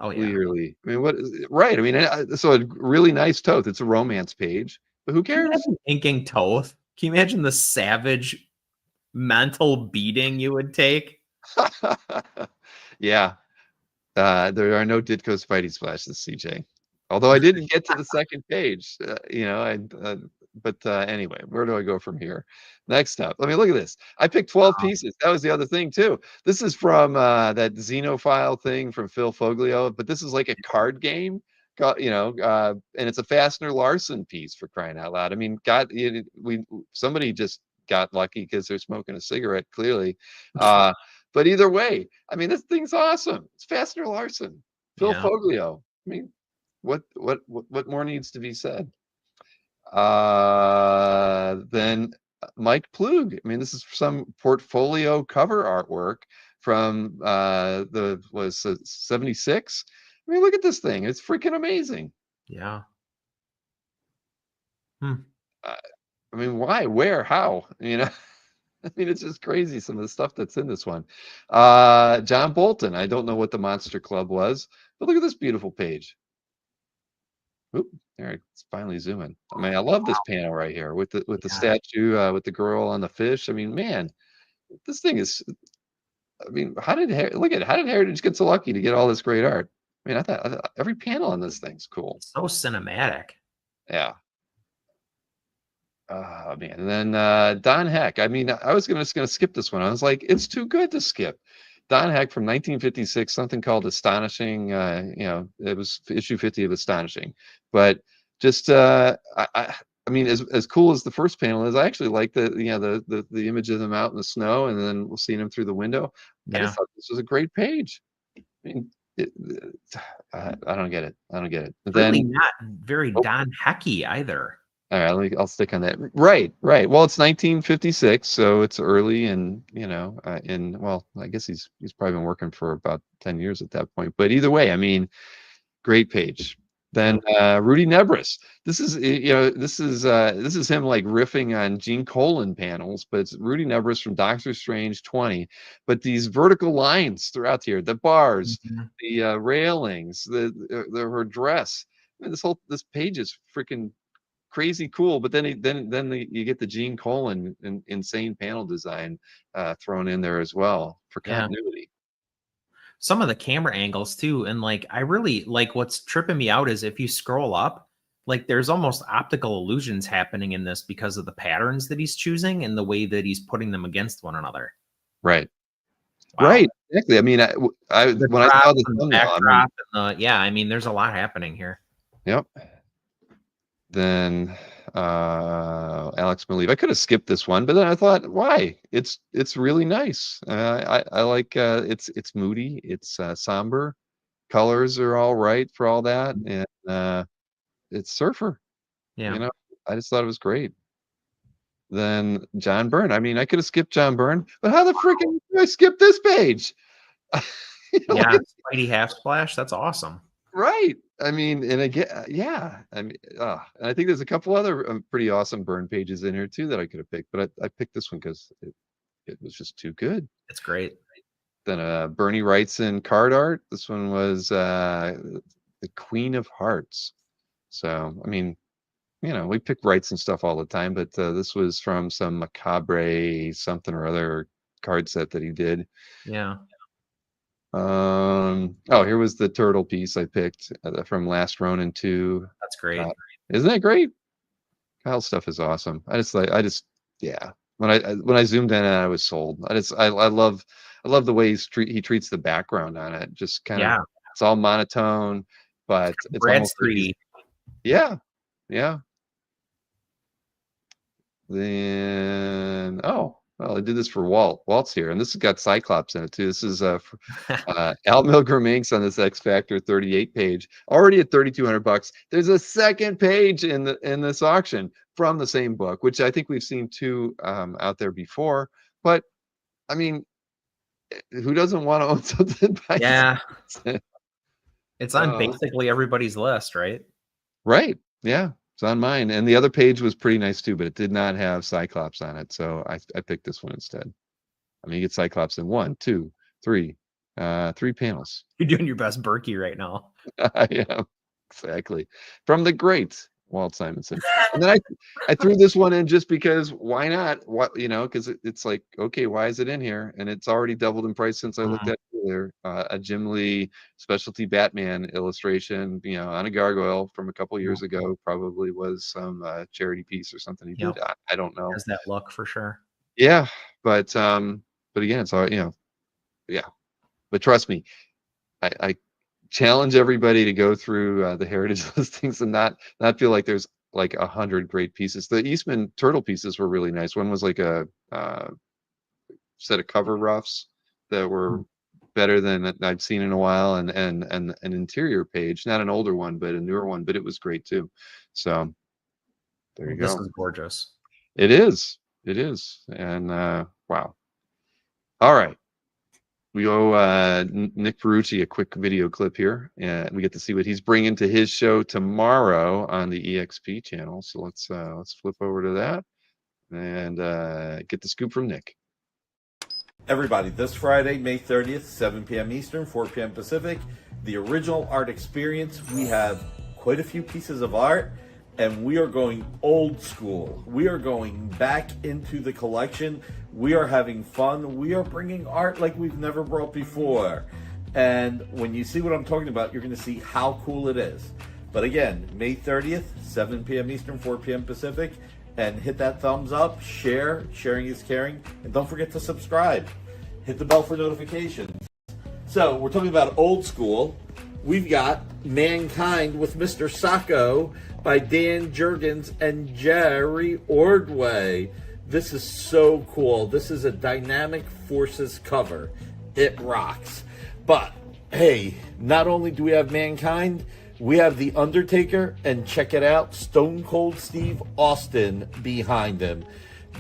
Oh yeah. Clearly. I mean, right. I mean, so a really nice Toth. It's a romance page, but who cares? Can you imagine inking Toth? Can you imagine the savage mental beating you would take? Yeah. There are no Ditko Spidey splashes, CJ. Although I didn't get to the second page, but anyway, where do I go from here? Next up, let me look at this. I picked 12 pieces. That was the other thing too. This is from that Xenophile thing from Phil Foglio, but this is like a card game. and it's a Fastener Larson piece, for crying out loud. I mean, somebody just got lucky because they're smoking a cigarette, clearly. But either way, I mean, this thing's awesome. It's Fastener Larson, Phil Yeah. Foglio. I mean, what more needs to be said? Then Mike Plug. I mean, this is some portfolio cover artwork from was 76. I mean, look at this thing. It's freaking amazing. Yeah. I mean, why, where, how? I mean, it's just crazy, some of the stuff that's in this one. John Bolton. I don't know what the Monster Club was, but look at this beautiful page. Oop, there, it's finally zooming. I mean, I love this panel right here with the statue, with the girl on the fish. I mean, man, this thing is. I mean, how did Heritage get so lucky to get all this great art? I mean, I thought every panel on this thing's cool. So cinematic. Yeah. Oh man, and then Don Heck. I mean, I was just gonna skip this one. I was like, it's too good to skip. Don Heck from 1956, something called Astonishing. It was issue 50 of Astonishing, but just I mean, as cool as the first panel is, I actually like the image of them out in the snow, and then we'll see them through the window. I Yeah. just thought this was a great page. I mean, I don't get it. I don't get it. But Really then, not very Don Hecky either. all right, I'll stick on that. Right. Well, it's 1956, so it's early, and well, I guess he's probably been working for about 10 years at that point. But either way, I mean, great page. Then Rudy Nebris. This is this is him like riffing on Gene Colan panels, but it's Rudy Nebris from Doctor Strange 20. But these vertical lines throughout here, the bars, the railings, her dress. I mean, this page is freaking crazy cool. But then you get the Gene Colan insane panel design thrown in there as well for continuity. Some of the camera angles too, and like I really like what's tripping me out is if you scroll up, like there's almost optical illusions happening in this because of the patterns that he's choosing and the way that he's putting them against one another. Right. Wow. Right. Exactly. I mean, when I saw the thumbnail, I mean, there's a lot happening here. Yep. Then Alex Maleev. I could have skipped this one, but then I thought, why? It's really nice. I like it's moody, it's somber. Colors are all right for all that, and it's Surfer. Yeah. I just thought it was great. Then John Byrne. I mean, I could have skipped John Byrne, but how the freaking did I skip this page? Yeah, Spidey half splash. That's awesome. Right. I mean, and again, yeah. I mean, and I think there's a couple other pretty awesome Burn pages in here too that I could have picked, but I picked this one because it was just too good. It's great. Then Bernie Wrightson card art. This one was the Queen of Hearts. So I mean, we pick Wrightson stuff all the time, but this was from some macabre something or other card set that he did. Yeah. Here was the turtle piece I picked from Last Ronin 2. That's great. Isn't that great? Kyle's stuff is awesome. Yeah. When I zoomed in, I was sold. I love the way he treats the background on it. Just kind of, it's all monotone, but it's Brad's almost 3D. Yeah. Then well, I did this for Walt. Walt's here, and this has got Cyclops in it too. This is Al Milgram inks on this X Factor 38 page, already at $3,200. There's a second page in this auction from the same book, which I think we've seen two out there before. But I mean, who doesn't want to own something? It's on basically everybody's list, right? Right. Yeah. It's on mine, and the other page was pretty nice too, but it did not have Cyclops on it, so I picked this one instead. I mean, you get Cyclops in 1, 2, 3, 3 panels. You're doing your best Berkey right now. I am, exactly. From the great Walt Simonson. And then I threw this one in just because why not? Because it's like, okay, why is it in here? And it's already doubled in price since I looked at it earlier. A Jim Lee specialty Batman illustration, on a gargoyle from a couple years ago. Probably was some charity piece or something he did. I don't know. Has that look for sure. Yeah, but again, it's all yeah. But trust me, I challenge everybody to go through the heritage listings and not feel like there's like 100 great pieces. The Eastman turtle pieces were really nice. One was like a set of cover roughs that were better than I've seen in a while, and an interior page, not an older one, but a newer one, but it was great too. So there you This go. is gorgeous. It is. It is. And wow. All right. We owe Nick Perucci a quick video clip here, and we get to see what he's bringing to his show tomorrow on the EXP channel. So let's flip over to that and get the scoop from Nick. Everybody, this Friday, May 30th, 7 p.m. Eastern, 4 p.m. Pacific, the original art experience. We have quite a few pieces of art, and we are going old school. We are going back into the collection. We are having fun. We are bringing art like we've never brought before. And when you see what I'm talking about, you're going to see how cool it is. But again, May 30th, 7 p.m. Eastern, 4 p.m. Pacific. And hit that thumbs up, share, sharing is caring, and don't forget to subscribe. Hit the bell for notifications. So we're talking about old school. We've got Mankind with Mr. Sacco by Dan Jurgens and Jerry Ordway. This is so cool. This is a Dynamic Forces cover. It rocks. But hey, not only do we have Mankind, we have The Undertaker, and check it out, Stone Cold Steve Austin behind him.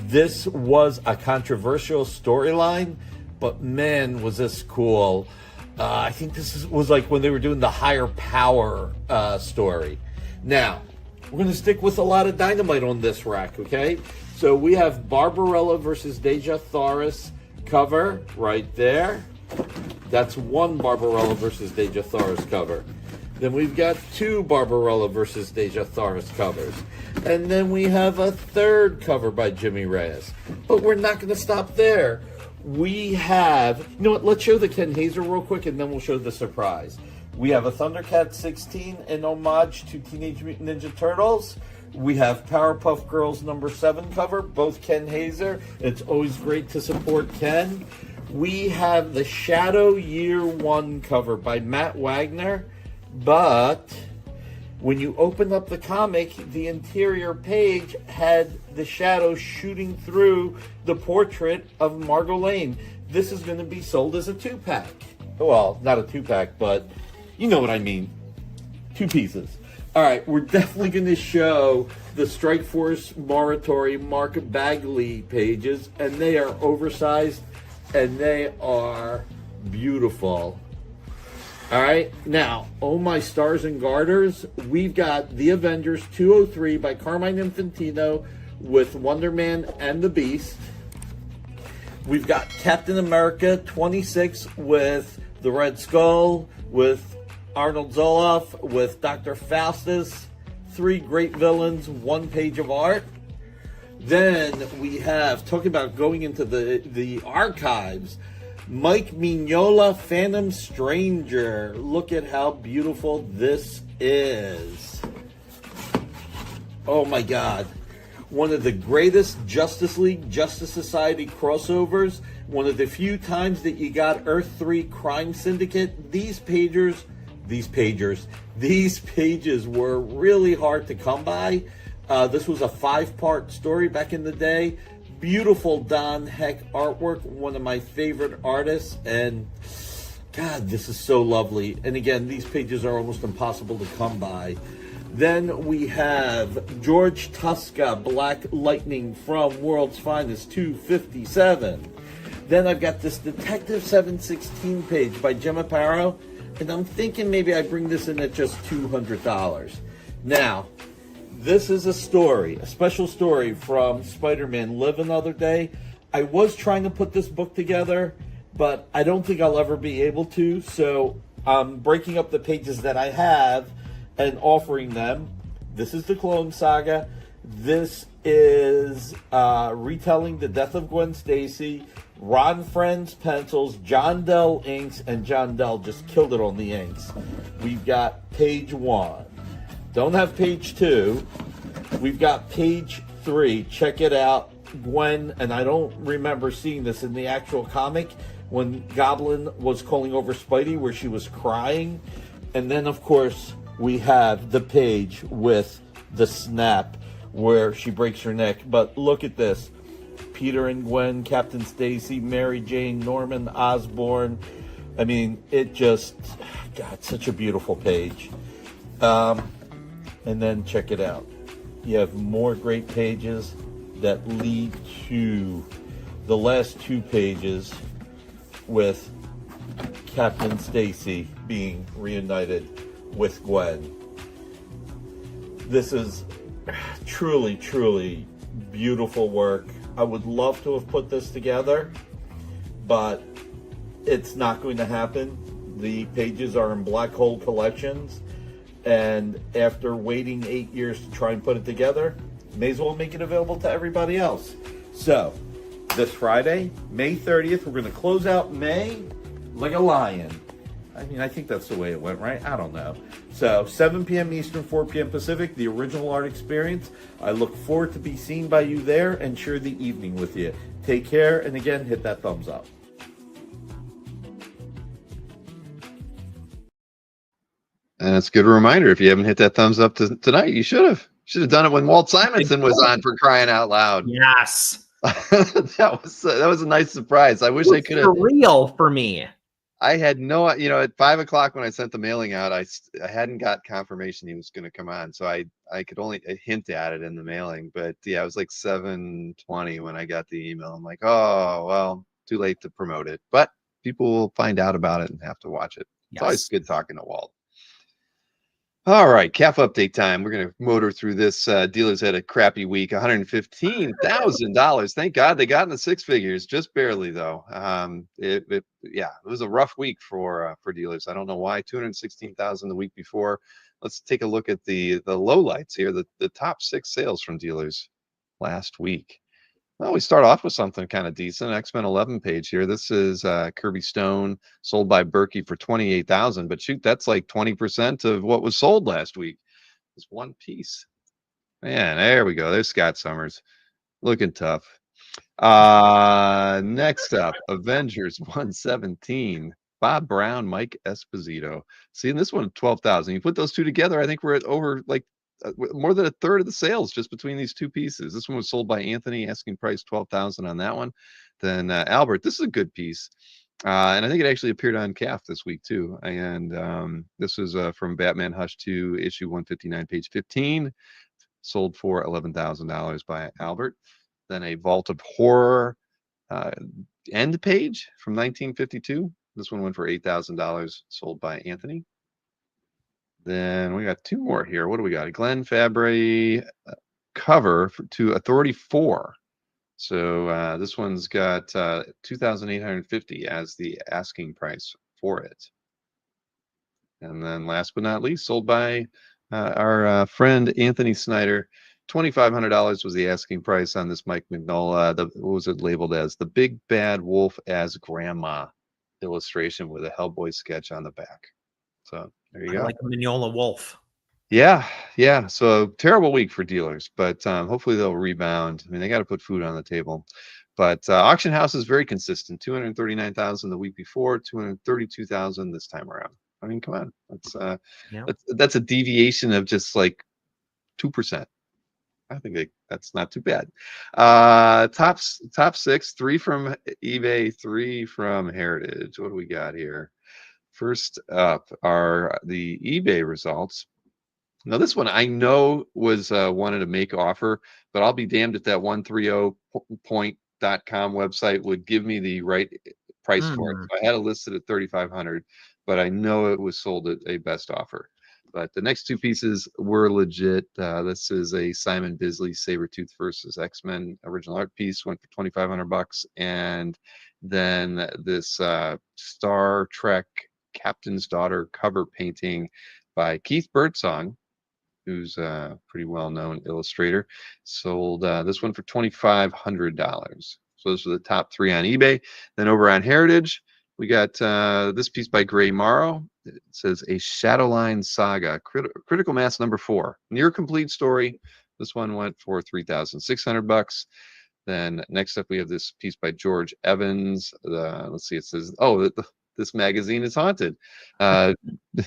This was a controversial storyline, but man, was this cool. I think this was like when they were doing the Higher Power story. Now, we're going to stick with a lot of Dynamite on this rack, okay? So we have Barbarella versus Deja Thoris cover right there. That's one Barbarella versus Deja Thoris cover. Then we've got two Barbarella versus Deja Thoris covers. And then we have a third cover by Jimmy Reyes. But we're not going to stop there. We have, you know what, let's show the Ken Hazer real quick and then we'll show the surprise. We have a Thundercat 16 in homage to Teenage Mutant Ninja Turtles. We have Powerpuff Girls #7 cover, both Ken Hazer. It's always great to support Ken. We have the Shadow Year 1 cover by Matt Wagner. But when you open up the comic, the interior page had the shadow shooting through the portrait of Margot Lane. This is going to be sold as a 2-pack. Well, not a 2-pack, but you know what I mean. 2 pieces. All right, we're definitely going to show the Strike Force Morituri Mark Bagley pages, and they are oversized, and they are beautiful. All right, now, oh my stars and garters, we've got The Avengers 203 by Carmine Infantino with Wonder Man and the Beast. We've got Captain America 26 with the Red Skull, with Arnold Zoloff, with Dr. Faustus. 3 great villains, 1 page of art. Then we have, talking about going into the archives, Mike Mignola, Phantom Stranger. Look at how beautiful this is. Oh my God. One of the greatest Justice League, Justice Society crossovers. One of the few times that you got Earth 3 Crime Syndicate. These pages were really hard to come by. This was a 5-part story back in the day. Beautiful Don Heck artwork, one of my favorite artists, and God, this is so lovely. And again, these pages are almost impossible to come by. Then we have George Tuska, Black Lightning from World's Finest 257. Then I've got this Detective 716 page by Jim Aparo, and I'm thinking maybe I bring this in at just $200. Now, this is a story, a special story from Spider-Man Live Another Day. I was trying to put this book together, but I don't think I'll ever be able to, so I'm breaking up the pages that I have and offering them. This is the Clone Saga. This is retelling the death of Gwen Stacy. Ron Friends pencils, John Dell inks, and John Dell just killed it on the inks. We've got page 1. Don't have page 2. We've got page 3. Check it out. Gwen, and I don't remember seeing this in the actual comic, when Goblin was calling over Spidey, where she was crying. And then, of course, we have the page with the snap where she breaks her neck. But look at this. Peter and Gwen, Captain Stacy, Mary Jane, Norman Osborn. I mean, it just, God, such a beautiful page. And then check it out. You have more great pages that lead to the last two pages with Captain Stacy being reunited with Gwen. This is truly, truly beautiful work. I would love to have put this together, but it's not going to happen. The pages are in Black Hole Collections, and after waiting 8 years to try and put it together, may as well make it available to everybody else. So, this Friday, May 30th, we're going to close out May like a lion. I mean, I think that's the way it went, right? I don't know. So, 7 p.m. Eastern, 4 p.m. Pacific, the original art experience. I look forward to be seen by you there and share the evening with you. Take care, and again, hit that thumbs up. And it's a good reminder. If you haven't hit that thumbs up tonight, you should have. Should have done it when Walt Simonson was on, for crying out loud. Yes. that was a nice surprise. I wish I could have. Real for me. I had no, at 5 o'clock when I sent the mailing out, I hadn't got confirmation he was going to come on, so I could only hint at it in the mailing. But yeah, it was like 7:20 when I got the email. I'm like, oh well, too late to promote it, but people will find out about it and have to watch it. It's always good talking to Walt. All right, calf update time. We're going to motor through this. Dealers had a crappy week, $115,000. Thank God they got in the six figures, just barely though. It was a rough week for dealers. I don't know why. 216,000 the week before. Let's take a look at the lowlights here. The top 6 sales from dealers last week. Well, we start off with something kind of decent. X-Men 11 page here. This is Kirby Stone, sold by Berkey for 28,000. But shoot, that's like 20% of what was sold last week. It's one piece. Man, there we go. There's Scott Summers, looking tough. Next up, Avengers 117. Bob Brown, Mike Esposito. Seeing this one at 12,000. You put those two together, I think we're at over like more than a third of the sales just between these two pieces. This one was sold by Anthony, asking price 12,000 on that one. Then Albert, this is a good piece, and I think it actually appeared on CAF this week too. And this is from Batman Hush 2, issue 159, page 15, sold for $11,000 by Albert. Then a Vault of Horror end page from 1952. This one went for $8,000, sold by Anthony. Then we got 2 more here. What do we got? A Glenn Fabry cover to Authority 4. So this one's got $2,850 as the asking price for it. And then last but not least, sold by our friend Anthony Snyder. $2,500 was the asking price on this Mike Mignola. What was it labeled as? The Big Bad Wolf as Grandma illustration with a Hellboy sketch on the back. So there you go. Like a Mignola wolf. Yeah. So terrible week for dealers, but hopefully they'll rebound. I mean, they got to put food on the table. But auction house is very consistent. 239,000 the week before, 232,000 this time around. I mean, come on, that's a deviation of just like 2%. I think that's not too bad. Top 6, 3 from eBay, 3 from Heritage. What do we got here? First up are the eBay results. Now, this one I know was wanted to make offer, but I'll be damned if that 130point.com website would give me the right price for it. So I had it listed at 3,500, but I know it was sold at a best offer. But the next 2 pieces were legit. This is a Simon Bisley Sabretooth versus X-Men original art piece, went for $2,500, and then this Star Trek Captain's Daughter cover painting by Keith Birdsong, who's a pretty well-known illustrator, sold this one for $2,500. So those are the top 3 on eBay. Then over on Heritage, we got this piece by Gray Morrow. It says A Shadowline Saga, Critical Mass number 4, near complete story. This one went for $3,600. Then next up we have this piece by George Evans. Let's see, it says, the this magazine is haunted.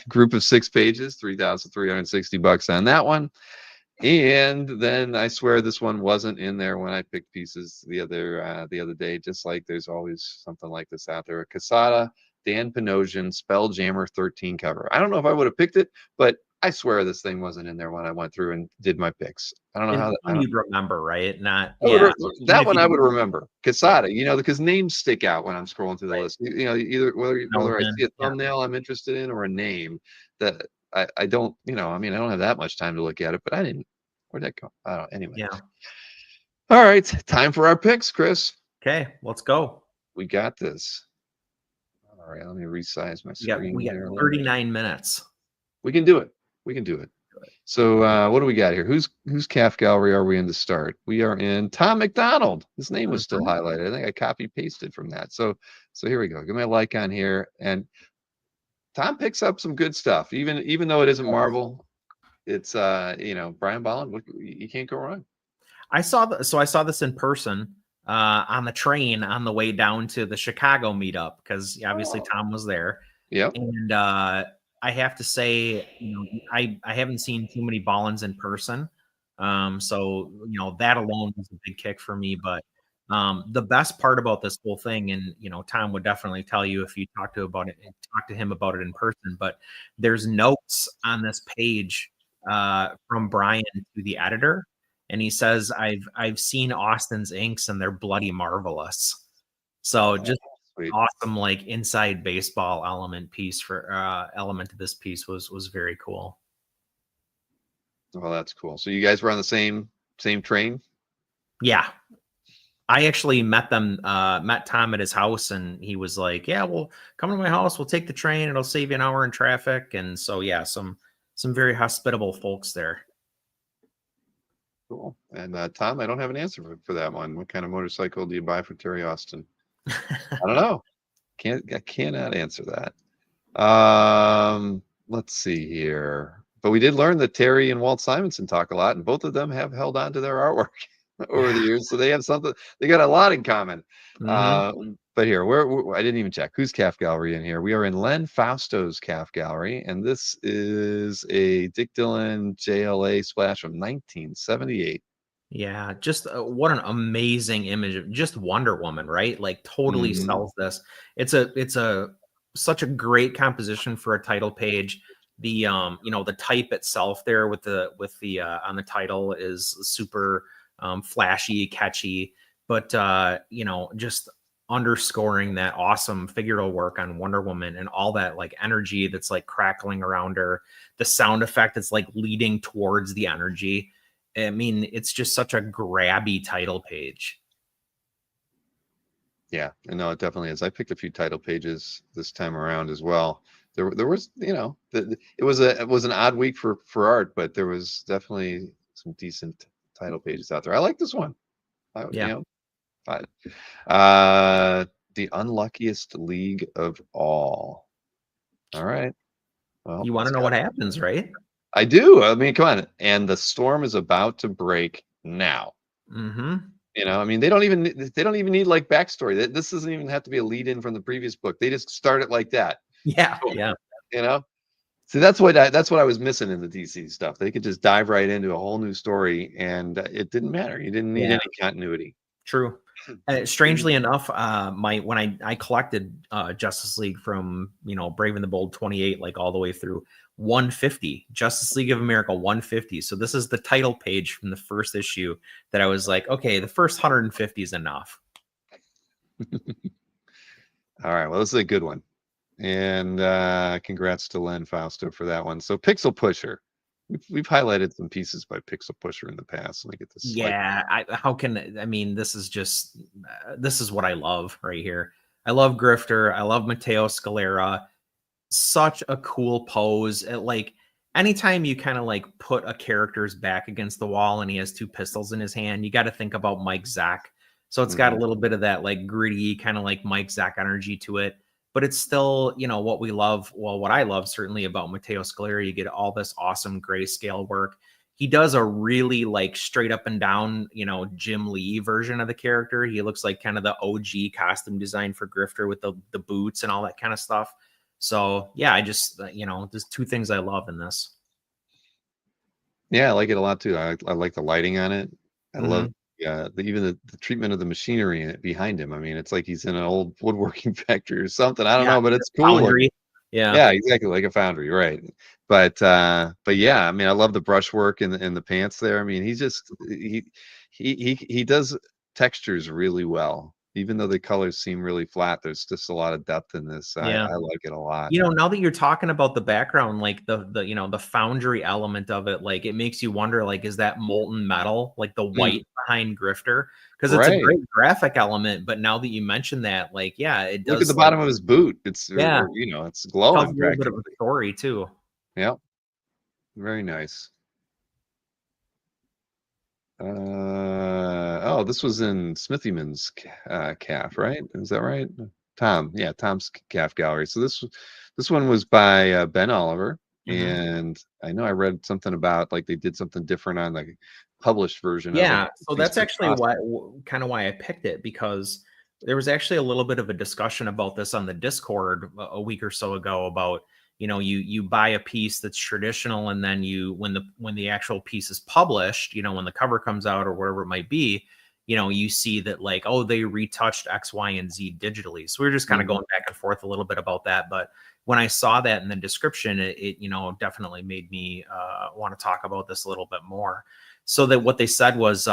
Group of 6 pages, $3,360 on that one. And then I swear this one wasn't in there when I picked pieces the other day. Just like there's always something like this out there. A Casada Dan Panosian Spelljammer 13 cover. I don't know if I would have picked it, but I swear this thing wasn't in there when I went through and did my picks. I don't know And how. I don't, you'd remember, right? Not I would yeah. re- Even that if one you I would didn't- remember. Casada, because names stick out when I'm scrolling through the Right. list. Either whether I Nolan, see a yeah. thumbnail I'm interested in or a name that I don't. I mean, I don't have that much time to look at it, but I didn't. Where'd that go? I don't. Anyway. Yeah. All right, time for our picks, Chris. Okay, let's go. We got this. All right, let me resize my screen We got here. 39 minutes. We can do it. We can do it. So what do we got here? Whose calf gallery are we in to start? We are in Tom McDonald. His name was still highlighted. I think I copy pasted from that. So here we go. Give me a like on here. And Tom picks up some good stuff. Even though it isn't Marvel, it's Brian Bolland. You can't go wrong. I saw this in person on the train on the way down to the Chicago meetup because obviously Tom was there. Yep. And I have to say, I haven't seen too many Bollins in person. So that alone was a big kick for me. But the best part about this whole thing, and Tom would definitely tell you if you talk to him about it in person, but there's notes on this page from Brian to the editor. And he says, I've seen Austin's inks and they're bloody marvelous. So just Sweet. awesome, like inside baseball element to this piece was very cool. Well, that's cool. So you guys were on the same train? Yeah. I actually met Tom at his house, and he was like, yeah, well, come to my house. We'll take the train. It'll save you an hour in traffic. And so, yeah, some very hospitable folks there. Cool. And Tom, I don't have an answer for that one. What kind of motorcycle do you buy for Terry Austin? I don't know. I cannot answer that. Let's see here. But we did learn that Terry and Walt Simonson talk a lot, and both of them have held on to their artwork over the years. So they have something. They got a lot in common. Mhm. But here, where I didn't even check whose calf gallery in here. We are in Len Fausto's calf gallery, and this is a Dick Dillon JLA splash from 1978. Yeah, just what an amazing image of just Wonder Woman, right? Like totally Mhm. sells this. It's such a great composition for a title page. The the type itself there with the on the title is super flashy, catchy, but just underscoring that awesome figural work on Wonder Woman and all that like energy that's like crackling around her, the sound effect that's like leading towards the energy. I mean, it's just such a grabby title page. Yeah, no, it definitely is. I picked a few title pages this time around as well. There was, it was an odd week for art, but there was definitely some decent title pages out there. I like this one. Yeah. The Unluckiest League of All. All right. Well, You want to know what happens, right? I do. I mean, come on. And the storm is about to break now. Mm-hmm. I mean, they don't even need like backstory. This doesn't even have to be a lead in from the previous book. They just start it like that. Yeah, yeah. See, that's what I was missing in the DC stuff. They could just dive right into a whole new story, and it didn't matter. You didn't need any continuity. True. Strangely enough, when I collected Justice League from Brave and the Bold 28, like all the way through 150, Justice League of America 150. So this is the title page from the first issue that I was like, okay, the first 150 is enough. All right, well, this is a good one, and congrats to Len Fausto for that one. So Pixel Pusher. We've highlighted some pieces by Pixel Pusher in the past. Let me get this. Yeah, this is what I love right here. I love Grifter. I love Matteo Scalera. Such a cool pose. Like anytime you kind of like put a character's back against the wall and he has two pistols in his hand, you got to think about Mike Zack. So it's got a little bit of that like gritty kind of like Mike Zack energy to it. But it's still, what we love. Well, what I love certainly about Matteo Scalera, you get all this awesome grayscale work. he does a really like straight up and down, Jim Lee version of the character. He looks like kind of the OG costume design for Grifter with the boots and all that kind of stuff. So yeah, I just, there's two things I love in this. Yeah, I like it a lot too. I like the lighting on it. I love Mhm. even the treatment of the machinery behind him. I mean, it's like he's in an old woodworking factory or something. I don't Yeah, know, but it's cool looking. foundry. Yeah. Yeah, exactly, like a foundry, right. But yeah, I mean, I love the brushwork in the pants there. I mean, he does textures really well. Even though the colors seem really flat, there's just a lot of depth in this. Yeah. I like it a lot. Now that you're talking about the background, like the foundry element of it, like it makes you wonder, like, is that molten metal, like the white behind Grifter? Because it's a Right. great graphic element, but now that you mention that, like, yeah, it Look at does the like, bottom of his boot. It's yeah, it's tells glowing a little bit of a practically. story too. Yep. Very nice. Oh, this was in Smithyman's calf, right? Is that right? Tom, yeah, Tom's calf gallery. So this one was by Ben Oliver, Mhm. and I know I read something about like they did something different on the published version of it. Yeah, so Things that's could actually cost- kind of why I picked it, because there was actually a little bit of a discussion about this on the Discord a week or so ago about, you buy a piece that's traditional, and then when the actual piece is published, when the cover comes out or whatever it might be, you see that like, oh, they retouched X, Y, and Z digitally. So we were just kind of Mhm. going back and forth a little bit about that, but when I saw that in the description, it definitely made me want to talk about this a little bit more. So that what they said was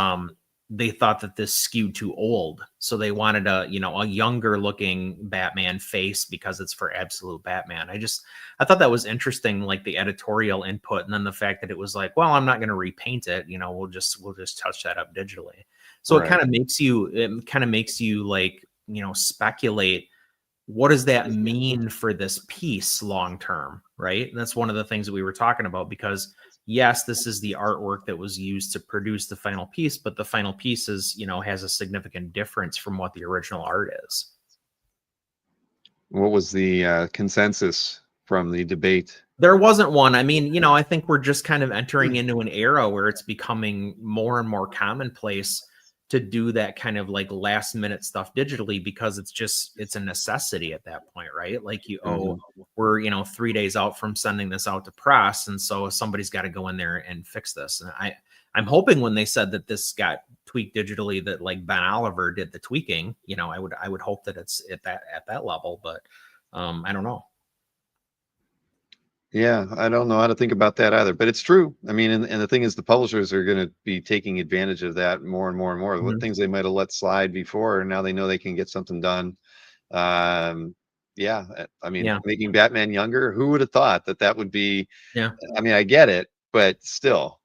they thought that this skewed too old, so they wanted a younger looking Batman face because it's for Absolute Batman. I thought that was interesting, like the editorial input, and then the fact that it was like, well, I'm not going to repaint it, we'll just touch that up digitally. So it Right. kind of makes you like, speculate, what does that mean for this piece long term, right? And that's one of the things that we were talking about, because yes, this is the artwork that was used to produce the final piece, but the final piece has a significant difference from what the original art is. What was the consensus from the debate? There wasn't one. I mean, I think we're just kind of entering into an era where it's becoming more and more commonplace to do that kind of like last minute stuff digitally, because it's a necessity at that point, right? Like Mhm. we're 3 days out from sending this out to press, and so somebody's got to go in there and fix this. And I'm hoping when they said that this got tweaked digitally, that like Ben Oliver did the tweaking. I would hope that it's at that level, but I don't know. Yeah, I don't know how to think about that either, but it's true. I mean, and the thing is, the publishers are going to be taking advantage of that more and more and more. What Mhm. things they might have let slide before, and now they know they can get something done. Yeah, I mean, Yeah. making Batman younger, who would have thought that that would be? Yeah. I mean, I get it, but still.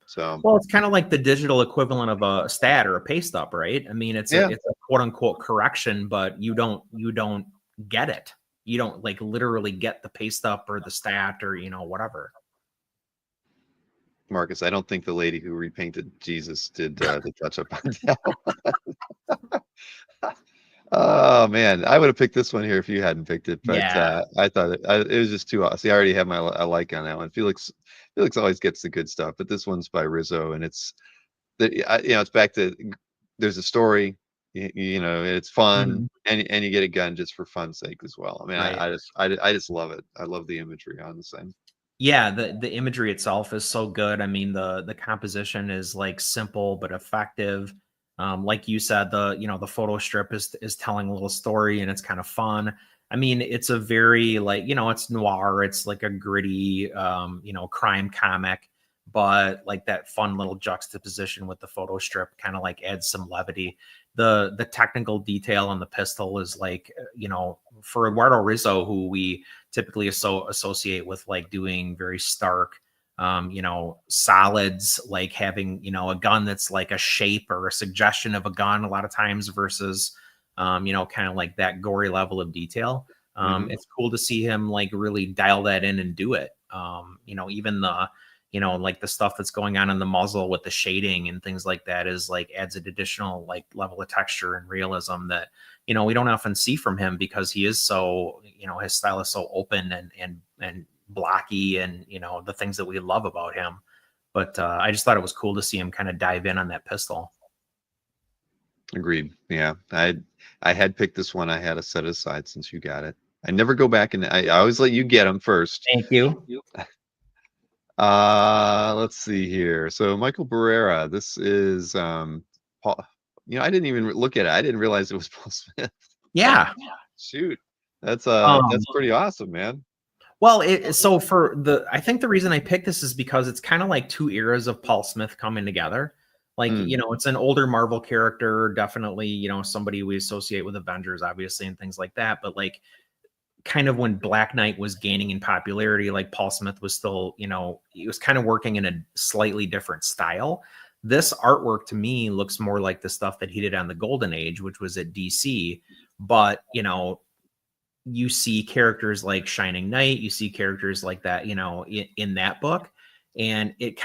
So Well, it's kind of like the digital equivalent of a stat or a pay stub, right? I mean, it's a yeah, quote unquote correction, but you don't get it. You don't like literally get the pay stub or the stat or whatever. Marcus, I don't think the lady who repainted Jesus did the touch up on that. Oh man, I would have picked this one here if you hadn't picked it, but Yeah. I thought it was just too awesome. I already have my I like on that one. Felix always gets the good stuff, but this one's by Rizzo, and it's it's back to there's a story, it's fun, Mhm. and you get a gun just for fun's sake as well. I mean, Right. I just love it. I love the imagery on the same. Yeah, the imagery itself is so good. I mean, the composition is like simple but effective. Like you said, the photo strip is telling a little story, and it's kind of fun. I mean, it's a very like, it's noir. It's like a gritty, crime comic, but like that fun little juxtaposition with the photo strip kind of like adds some levity. The technical detail on the pistol is like, for Eduardo Rizzo, who we typically associate with like doing very stark, solids, like having, a gun that's like a shape or a suggestion of a gun a lot of times versus, kind of like that gory level of detail. Hmm. It's cool to see him like really dial that in and do it. Even like the stuff that's going on in the muzzle with the shading and things like that is like adds an additional like level of texture and realism that we don't often see from him, because he is so, his style is so open and blocky, and the things that we love about him. But I just thought it was cool to see him kind of dive in on that pistol. Agreed. Yeah, I had picked this one. I had to set it aside since you got it. I never go back, and I always let you get them first. Thank you. Let's see here. So Michael Barrera, this is Paul. I didn't even look at it. I didn't realize it was Paul Smith. Yeah. Shoot. That's pretty awesome, man. Well, I think the reason I picked this is because it's kind of like two eras of Paul Smith coming together. Like, it's an older Marvel character, definitely, somebody we associate with Avengers, obviously, and things like that. But like, kind of when Black Knight was gaining in popularity, like Paul Smith was still, he was kind of working in a slightly different style. This artwork to me looks more like the stuff that he did on the Golden Age, which was at DC. But, you see characters like Shining Knight, you see characters like that, in that book. And it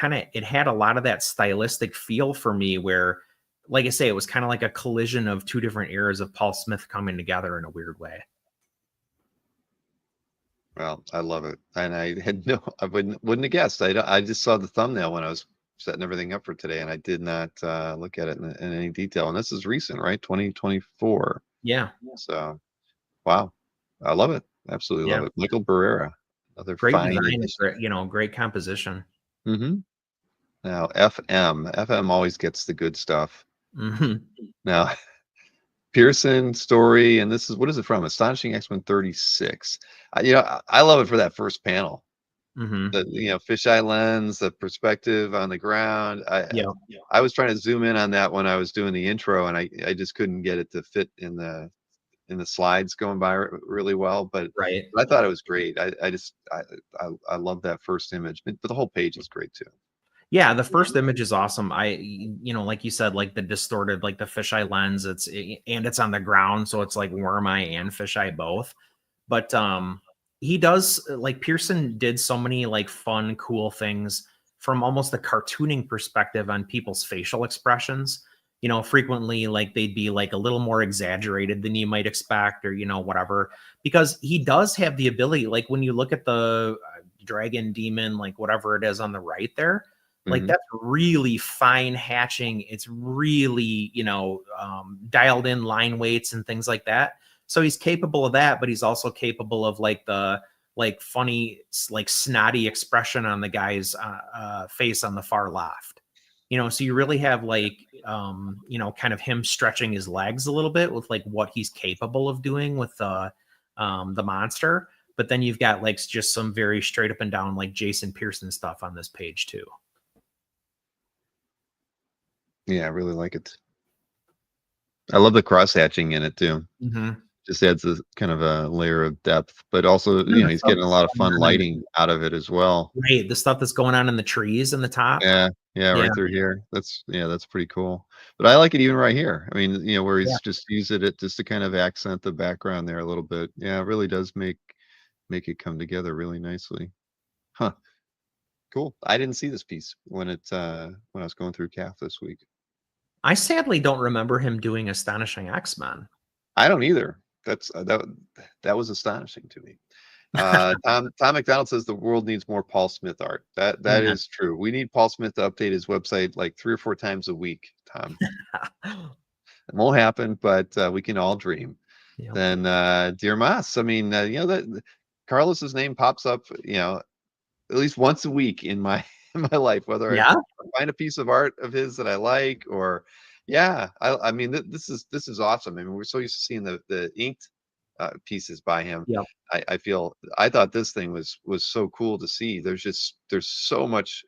had a lot of that stylistic feel for me where, like I say, it was kind of like a collision of two different eras of Paul Smith coming together in a weird way. Well, I love it. And I wouldn't have guessed. I just saw the thumbnail when I was setting everything up for today, and I did not look at it in any detail. And this is recent, right? 2024. Yeah. So, wow. I love it. Absolutely love it. Michael Barrera, another great fine design, great composition. Mm-hmm. Now, FM always gets the good stuff. Mm-hmm. Now, Pearson story, and this is, what is it from? Astonishing X-Men 36. I love it for that first panel. Mm-hmm. The fisheye lens, the perspective on the ground. I was trying to zoom in on that when I was doing the intro, and I just couldn't get it to fit in the slides going by really well, but right. I thought it was great. I love that first image, but the whole page is great too. Yeah, the first image is awesome. Like you said, like the distorted, like the fisheye lens, it's on the ground, so it's like worm eye and fisheye both. But he does, like, Pearson did so many like fun, cool things from almost a cartooning perspective on people's facial expressions. Frequently, like, they'd be like a little more exaggerated than you might expect, or whatever, because he does have the ability, like when you look at the dragon demon, like whatever it is on the right there, like that's really fine hatching. It's really, dialed in line weights and things like that. So he's capable of that, but he's also capable of like the funny, like snotty expression on the guy's face on the far left. So you really have like, kind of him stretching his legs a little bit with like what he's capable of doing with the monster. But then you've got like just some very straight up and down, like Jason Pearson stuff on this page too. Yeah, I really like it. I love the cross hatching in it too. Mm-hmm. Just adds a kind of a layer of depth, but also, he's getting a lot of fun lighting out of it as well. Right. The stuff that's going on in the trees in the top. Yeah. Right through here. That's pretty cool. But I like it even right here. I mean, where he's just using it just to kind of accent the background there a little bit. Yeah, it really does make it come together really nicely. Huh. Cool. I didn't see this piece when I was going through CAF this week. I sadly don't remember him doing Astonishing X-Men. I don't either. That's that was astonishing to me. Tom McDonald says the world needs more Paul Smith art. That is true. We need Paul Smith to update his website like 3 or 4 times a week, Tom. It won't happen, but we can all dream. Yep. Then Dear Moss, I mean, that Carlos's name pops up, at least once a week in my life, whether I find a piece of art of his that I like, or I mean, this is awesome. I mean, we're so used to seeing the inked pieces by him. Yep. I thought this thing was so cool to see. There's so much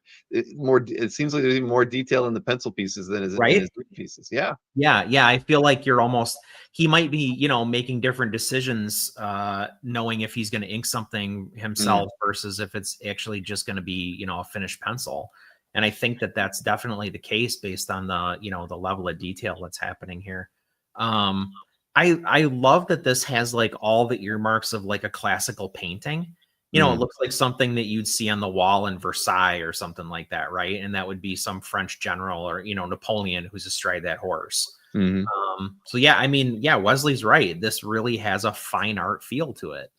more. It seems like there's even more detail in the pencil pieces than in his pieces. Yeah. I feel like he might be, making different decisions, knowing if he's going to ink something himself versus if it's actually just going to be, a finished pencil. And I think that that's definitely the case based on the, the level of detail that's happening here. I love that this has like all the earmarks of like a classical painting. It looks like something that you'd see on the wall in Versailles or something like that, right? And that would be some French general or, Napoleon who's astride that horse. So I mean, Wesley's right. This really has a fine art feel to it.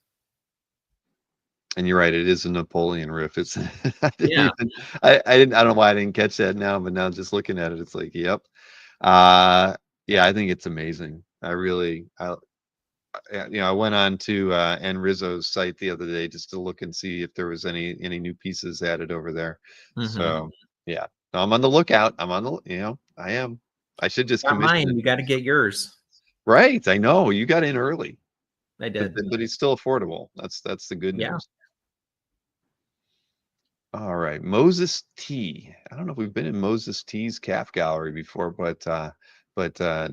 And you're right, it is a Napoleon riff. It's Yeah. I don't know why I didn't catch that now, but now just looking at it, it's like, yep. Yeah, I think it's amazing. I went on to Rizzo's site the other day just to look and see if there was any new pieces added over there. So yeah, no, I'm on the lookout. I am. I should just Got commission mine. it. You got to get yours. Right, I know you got in early, I but did. but he's still affordable. That's the good Yeah. news. All right, Moses T. I don't know if we've been in Moses T's calf gallery before, but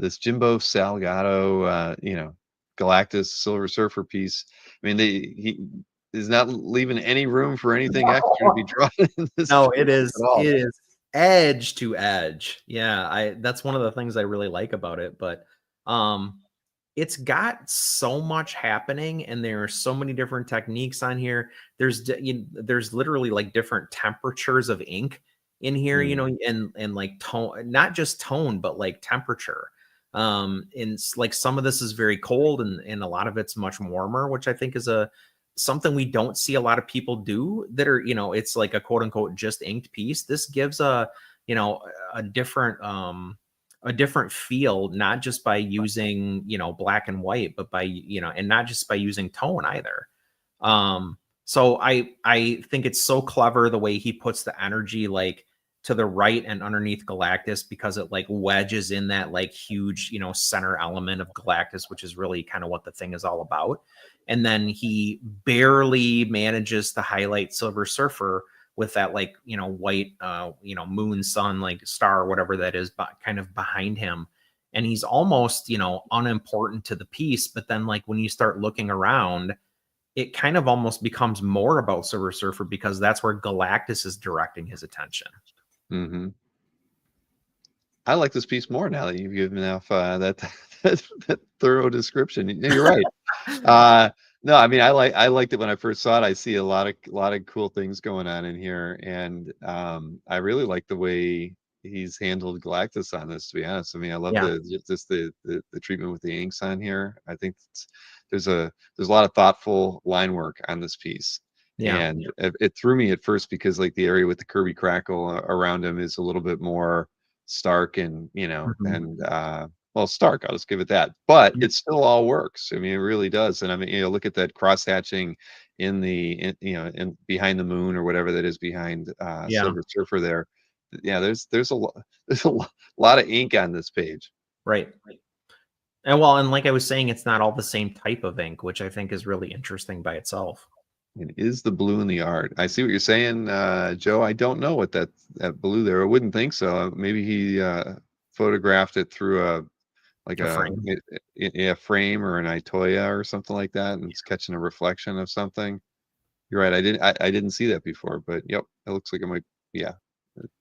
this Jimbo Salgado, Galactus Silver Surfer piece. I mean, he is not leaving any room for anything extra to be drawn in this No, piece it is. at all. It is edge to edge. Yeah, that's one of the things I really like about it. But it's got so much happening, and there are so many different techniques on here. There's literally like different temperatures of ink in here, and like tone, not just tone, but like temperature. And like some of this is very cold, and a lot of it's much warmer, which I think is something we don't see a lot of people do that are, it's like a quote unquote just inked piece. This gives a different a different feel, not just by using, black and white, but by, and not just by using tone either. So I think it's so clever the way he puts the energy like to the right and underneath Galactus, because it like wedges in that like huge, center element of Galactus, which is really kind of what the thing is all about. And then he barely manages to highlight Silver Surfer with that like, white, moon, sun, like star, whatever that is, but kind of behind him. And he's almost, unimportant to the piece. But then like when you start looking around, it kind of almost becomes more about Silver Surfer, because that's where Galactus is directing his attention. Mm-hmm. I like this piece more now that you've given enough that thorough description. You're right. No, I mean I liked it when I first saw it. I see a lot of cool things going on in here, and I really like the way he's handled Galactus on this. To be honest, I mean I love the treatment with the inks on here. I think there's a lot of thoughtful line work on this piece. Yeah. And it threw me at first because like the area with the Kirby crackle around him is a little bit more stark and well, stark, I'll just give it that, but it still all works. I mean, it really does. And I mean, look at that cross hatching in behind the moon or whatever that is behind Silver Surfer there. Yeah, there's a lot of ink on this page. Right. And like I was saying, it's not all the same type of ink, which I think is really interesting by itself. It is the blue in the art. I see what you're saying, Joe. I don't know what that blue there. I wouldn't think so. Maybe he photographed it through a frame or an Itoya or something like that, and it's catching a reflection of something. You're right. I didn't see that before, but yep, it looks like it might. Yeah.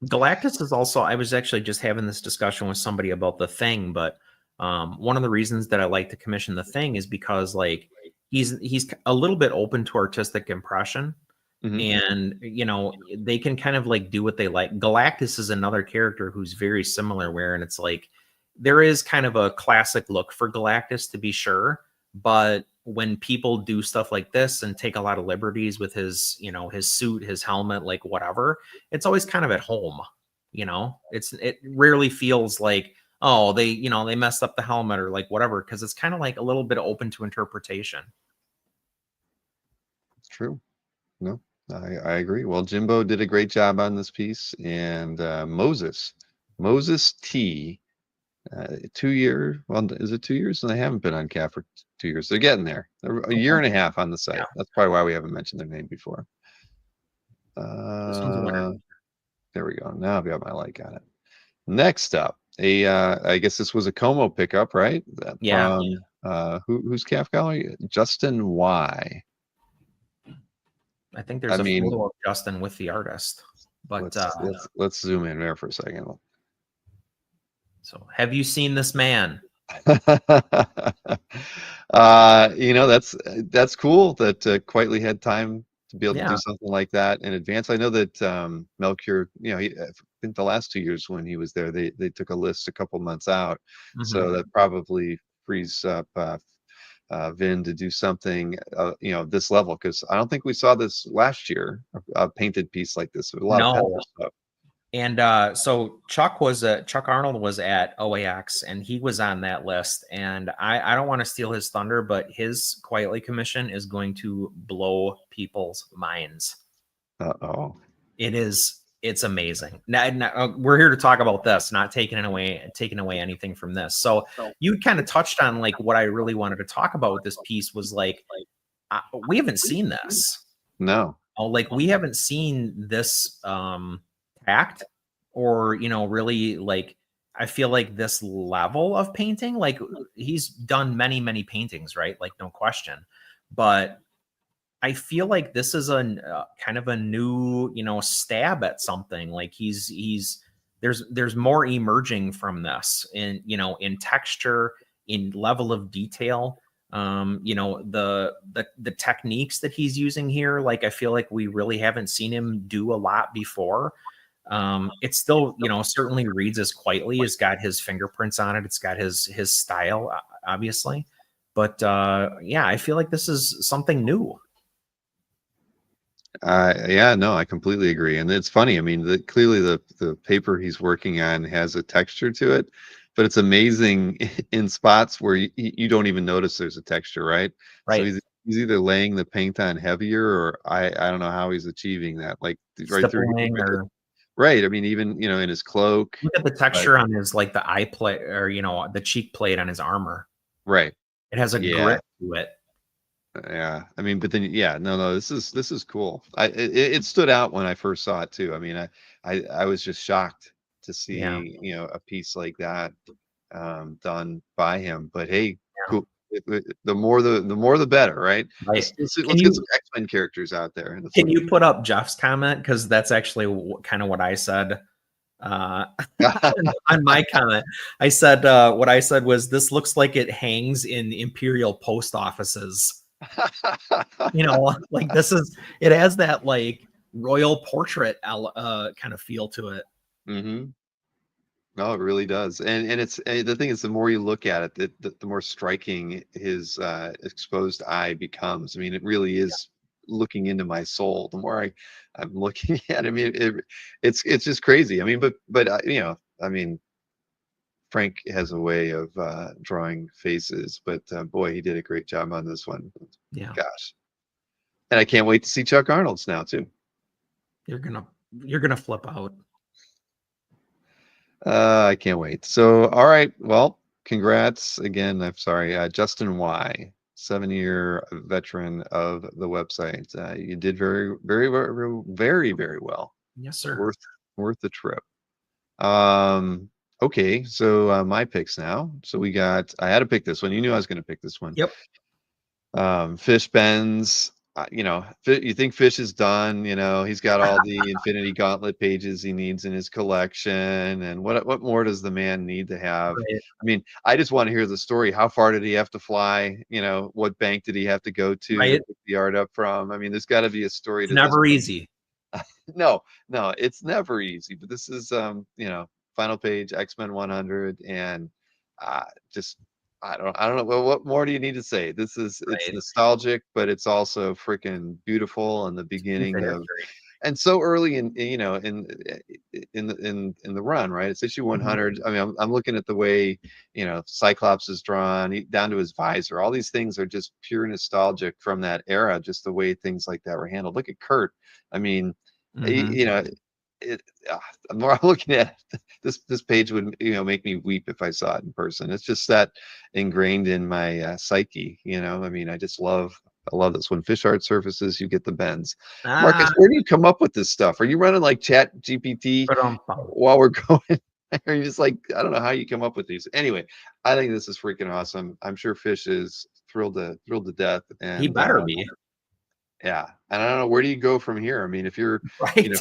Galactus is also. I was actually just having this discussion with somebody about the Thing, but one of the reasons that I like to commission the Thing is because like he's a little bit open to artistic impression. And they can kind of like do what they like. Galactus is another character who's very similar, where and it's like there is kind of a classic look for Galactus, to be sure, but when people do stuff like this and take a lot of liberties with his his suit, his helmet, like whatever, it's always kind of at home. It rarely feels like, oh, they messed up the helmet or like whatever, because it's kind of like a little bit open to interpretation. It's true. No, I agree. Well, Jimbo did a great job on this piece, and Moses T. 2 year. Well, is it 2 years? And they haven't been on CAF for 2 years. They're getting there. They're a year and a half on the site. Yeah. That's probably why we haven't mentioned their name before. This one's a winner. There we go. Now I've got my like on it. Next up, I guess this was a Como pickup, right? Yeah. Who's CAF gallery? Justin Y. I think there's a photo of Justin with the artist, but let's zoom in there for a second. So, have you seen this man? That's cool that Quitely had time to be able to do something like that in advance. I know that Melchior, I think the last 2 years when he was there, they took a list a couple months out, so that probably frees up Vin to do something, this level, because I don't think we saw this last year, a painted piece like this with a lot of pencil No. stuff. And so Chuck Arnold was at OAX, and he was on that list. And I don't want to steal his thunder, but his Quietly commission is going to blow people's minds. Uh-oh. It's amazing. Now, we're here to talk about this, not taking away anything from this. So you kind of touched on like what I really wanted to talk about with this piece was like we haven't seen this. No. Like we haven't seen this tact, or really, like I feel like this level of painting. Like he's done many paintings, right? Like no question, but I feel like this is a kind of a new, stab at something. Like there's more emerging from this in texture, in level of detail. The techniques that he's using here, like I feel like we really haven't seen him do a lot before. It still, certainly reads as Quietly. It's got his fingerprints on it. It's got his style, obviously. But yeah, I feel like this is something new. Yeah, no, I completely agree. And it's funny. I mean, clearly the paper he's working on has a texture to it, but it's amazing in spots where you don't even notice there's a texture, right? So Right. he's either laying the paint on heavier, or I don't know how he's achieving that. Like right through, Stippling or right. I mean, even in his cloak. look at the texture on his, like the eye plate, or the cheek plate on his armor. Right. It has a Yeah. grit to it. Yeah, I mean, but then no, this is cool. It stood out when I first saw it too. I mean, I was just shocked to see a piece like that done by him. But hey, cool. The more the better, right? Right. Let's get some X-Men characters out there. Can you put up Jeff's comment, because that's actually kind of what I said on my comment. I said what I said was, this looks like it hangs in imperial post offices. Like it has that like royal portrait kind of feel to it. Mm-hmm. No, it really does. And it's the thing is, the more you look at it, the more striking his exposed eye becomes. I mean, it really is looking into my soul. The more I'm looking at it, I mean, it's just crazy. I mean, but I mean, Frank has a way of drawing faces, but boy, he did a great job on this one. Yeah. Gosh. And I can't wait to see Chuck Arnold's now too. You're gonna flip out. I can't wait. So, all right. Well, congrats again. I'm sorry, Justin Y, 7-year veteran of the website. You did very, very, very, very, very well. Yes, sir. Worth the trip. Okay. So my picks now. So I had to pick this one. You knew I was going to pick this one. Yep. Fish Bends. You think Fish is done, he's got all the Infinity Gauntlet pages he needs in his collection, and what more does the man need to have? Right. I mean, I just want to hear the story. How far did he have to fly? What bank did he have to go to Right. pick the art up from? I mean, there's got to be a story. It's never easy. No, it's never easy, but this is final page X-Men 100, and just I don't know. Well, what more do you need to say? It's nostalgic, but it's also freaking beautiful, and the beginning of, and so early in the run, right? It's issue 100. I mean, I'm looking at the way Cyclops is drawn down to his visor. All these things are just pure nostalgic from that era, just the way things like that were handled. Look at Kurt. I mean, the more I'm looking at it, this page would make me weep if I saw it in person. It's just that ingrained in my psyche. I mean, I love this. When fish art surfaces, you get the bends. Marcus, where do you come up with this stuff? Are you running like Chat GPT while we're going? Or are you just like, I don't know how you come up with these. Anyway, I think this is freaking awesome. I'm sure Fish is thrilled to death, and he better be. Yeah, and I don't know, where do you go from here? I mean, if you're right.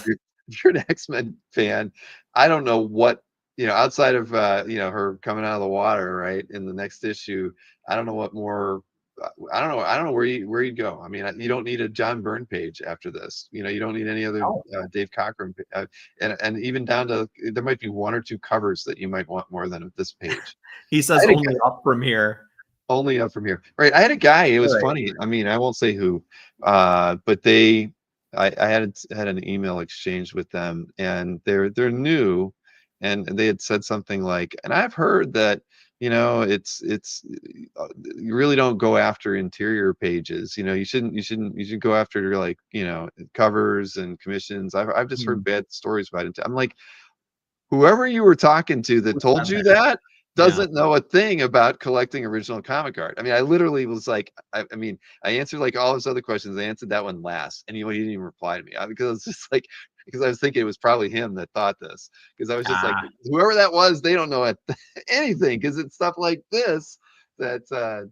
If you're an X-Men fan, I don't know what outside of her coming out of the water right in the next issue. I don't know what more. I don't know where you go. I mean, you don't need a John Byrne page after this. You don't need any other Dave Cockrum, and even down to, there might be one or two covers that you might want more than this page. He says only up from here. Only up from here. Right. I had a guy, it was Right. funny. I mean, I won't say who, but I had an email exchange with them, and they're new, and they had said something like, and I've heard that, it's you really don't go after interior pages. You should go after, like, covers and commissions. I've just heard Mhm. bad stories about it. I'm like, whoever you were talking to that Who told said you that? that Yeah. doesn't know a thing about collecting original comic art. I mean, I literally was like, I mean, I answered like all his other questions. I answered that one last, and he didn't even reply to me because I was just like, because I was thinking it was probably him that thought this. Because I was just like, Ah, whoever that was, they don't know anything, because it's stuff like this that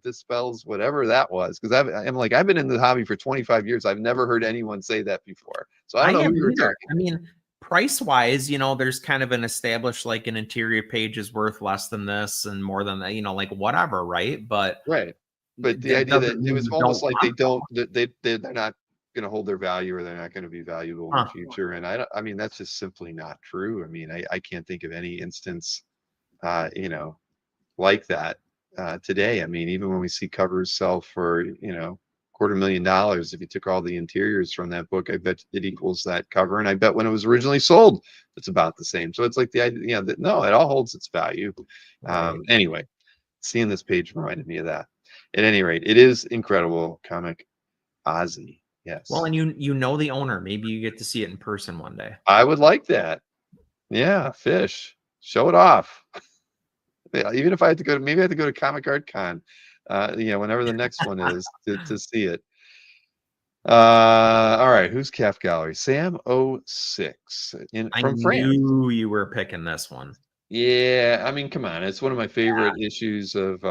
dispels whatever that was. Because I'm like, I've been in the hobby for 25 years. I've never heard anyone say that before. So I I don't know who haven't you were either. talking I mean, price wise, there's kind of an established like an interior page is worth less than this and more than that, like whatever, right? But to. Right. But the that idea doesn't that it mean was you don't almost like they want don't they're not going to hold their value, or they're not going to be valuable in the huh. future. And I mean, that's just simply not true. I mean, I can't think of any instance, you know, like that today. I mean, even when we see covers sell for, $250,000, if you took all the interiors from that book, I bet it equals that cover. And I bet when it was originally sold, it's about the same. So it's like the idea, that no, it all holds its value. Right. Anyway, seeing this page reminded me of that. At any rate, it is incredible comic Ozzy. Well, Yes. and you know the owner. Maybe you get to see it in person one day. I would like that. Yeah, fish. Show it off. Yeah, even if I had to go to, maybe I had to go to Comic Art Con, whenever the next one is to see it. All right, who's Calf Gallery? Sam '06 in I from France. knew you were picking this one. Yeah, I mean, come on, it's one of my favorite issues of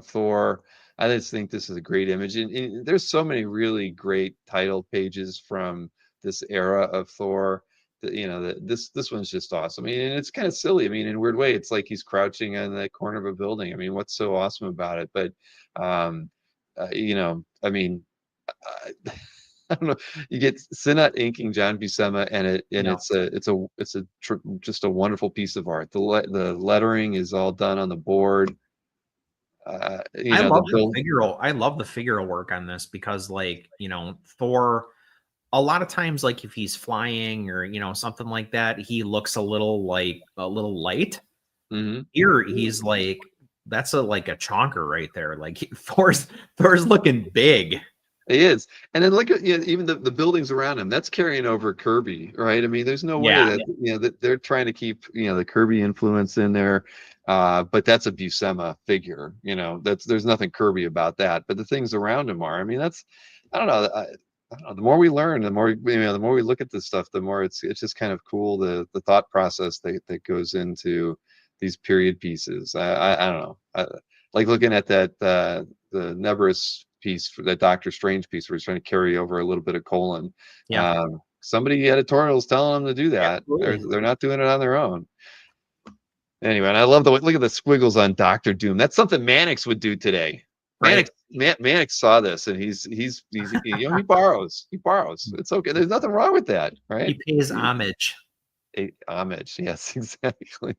Thor. I just think this is a great image, and there's so many really great title pages from this era of Thor. That this one's just awesome. I mean, and it's kind of silly. I mean, in a weird way, it's like he's crouching on the corner of a building. I mean, what's so awesome about it? But, I mean, I, I don't know. You get Sinnott inking John Buscema, and Yeah. just a wonderful piece of art. The lettering is all done on the board. I The love the build. figural. I love the figural work on this because, like, Thor. A lot of times, like if he's flying or something like that, he looks a little light. Hmm. Here, he's like that's like a chonker right there. Like Thor's looking big. It is, and then look at, even the buildings around him. That's carrying over Kirby, right? I mean, there's no way Yeah, that that they're trying to keep the Kirby influence in there, but that's a Buscema figure. There's nothing Kirby about that. But the things around him are. I mean, that's I don't know. I don't know. The more we learn, the more we look at this stuff, the more it's just kind of cool, the thought process that goes into these period pieces. I don't know. Like looking at that the Nebris piece, for that Doctor Strange piece, where he's trying to carry over a little bit of colon. yeah, Somebody editorials telling them to do that. absolutely. They're not doing it on their own. Anyway, and I love look at the squiggles on Doctor Doom. That's something Mannix would do today. Right. Mannix saw this, and he borrows. He borrows. It's okay. There's nothing wrong with that, right? He pays homage. Homage. Yes, exactly.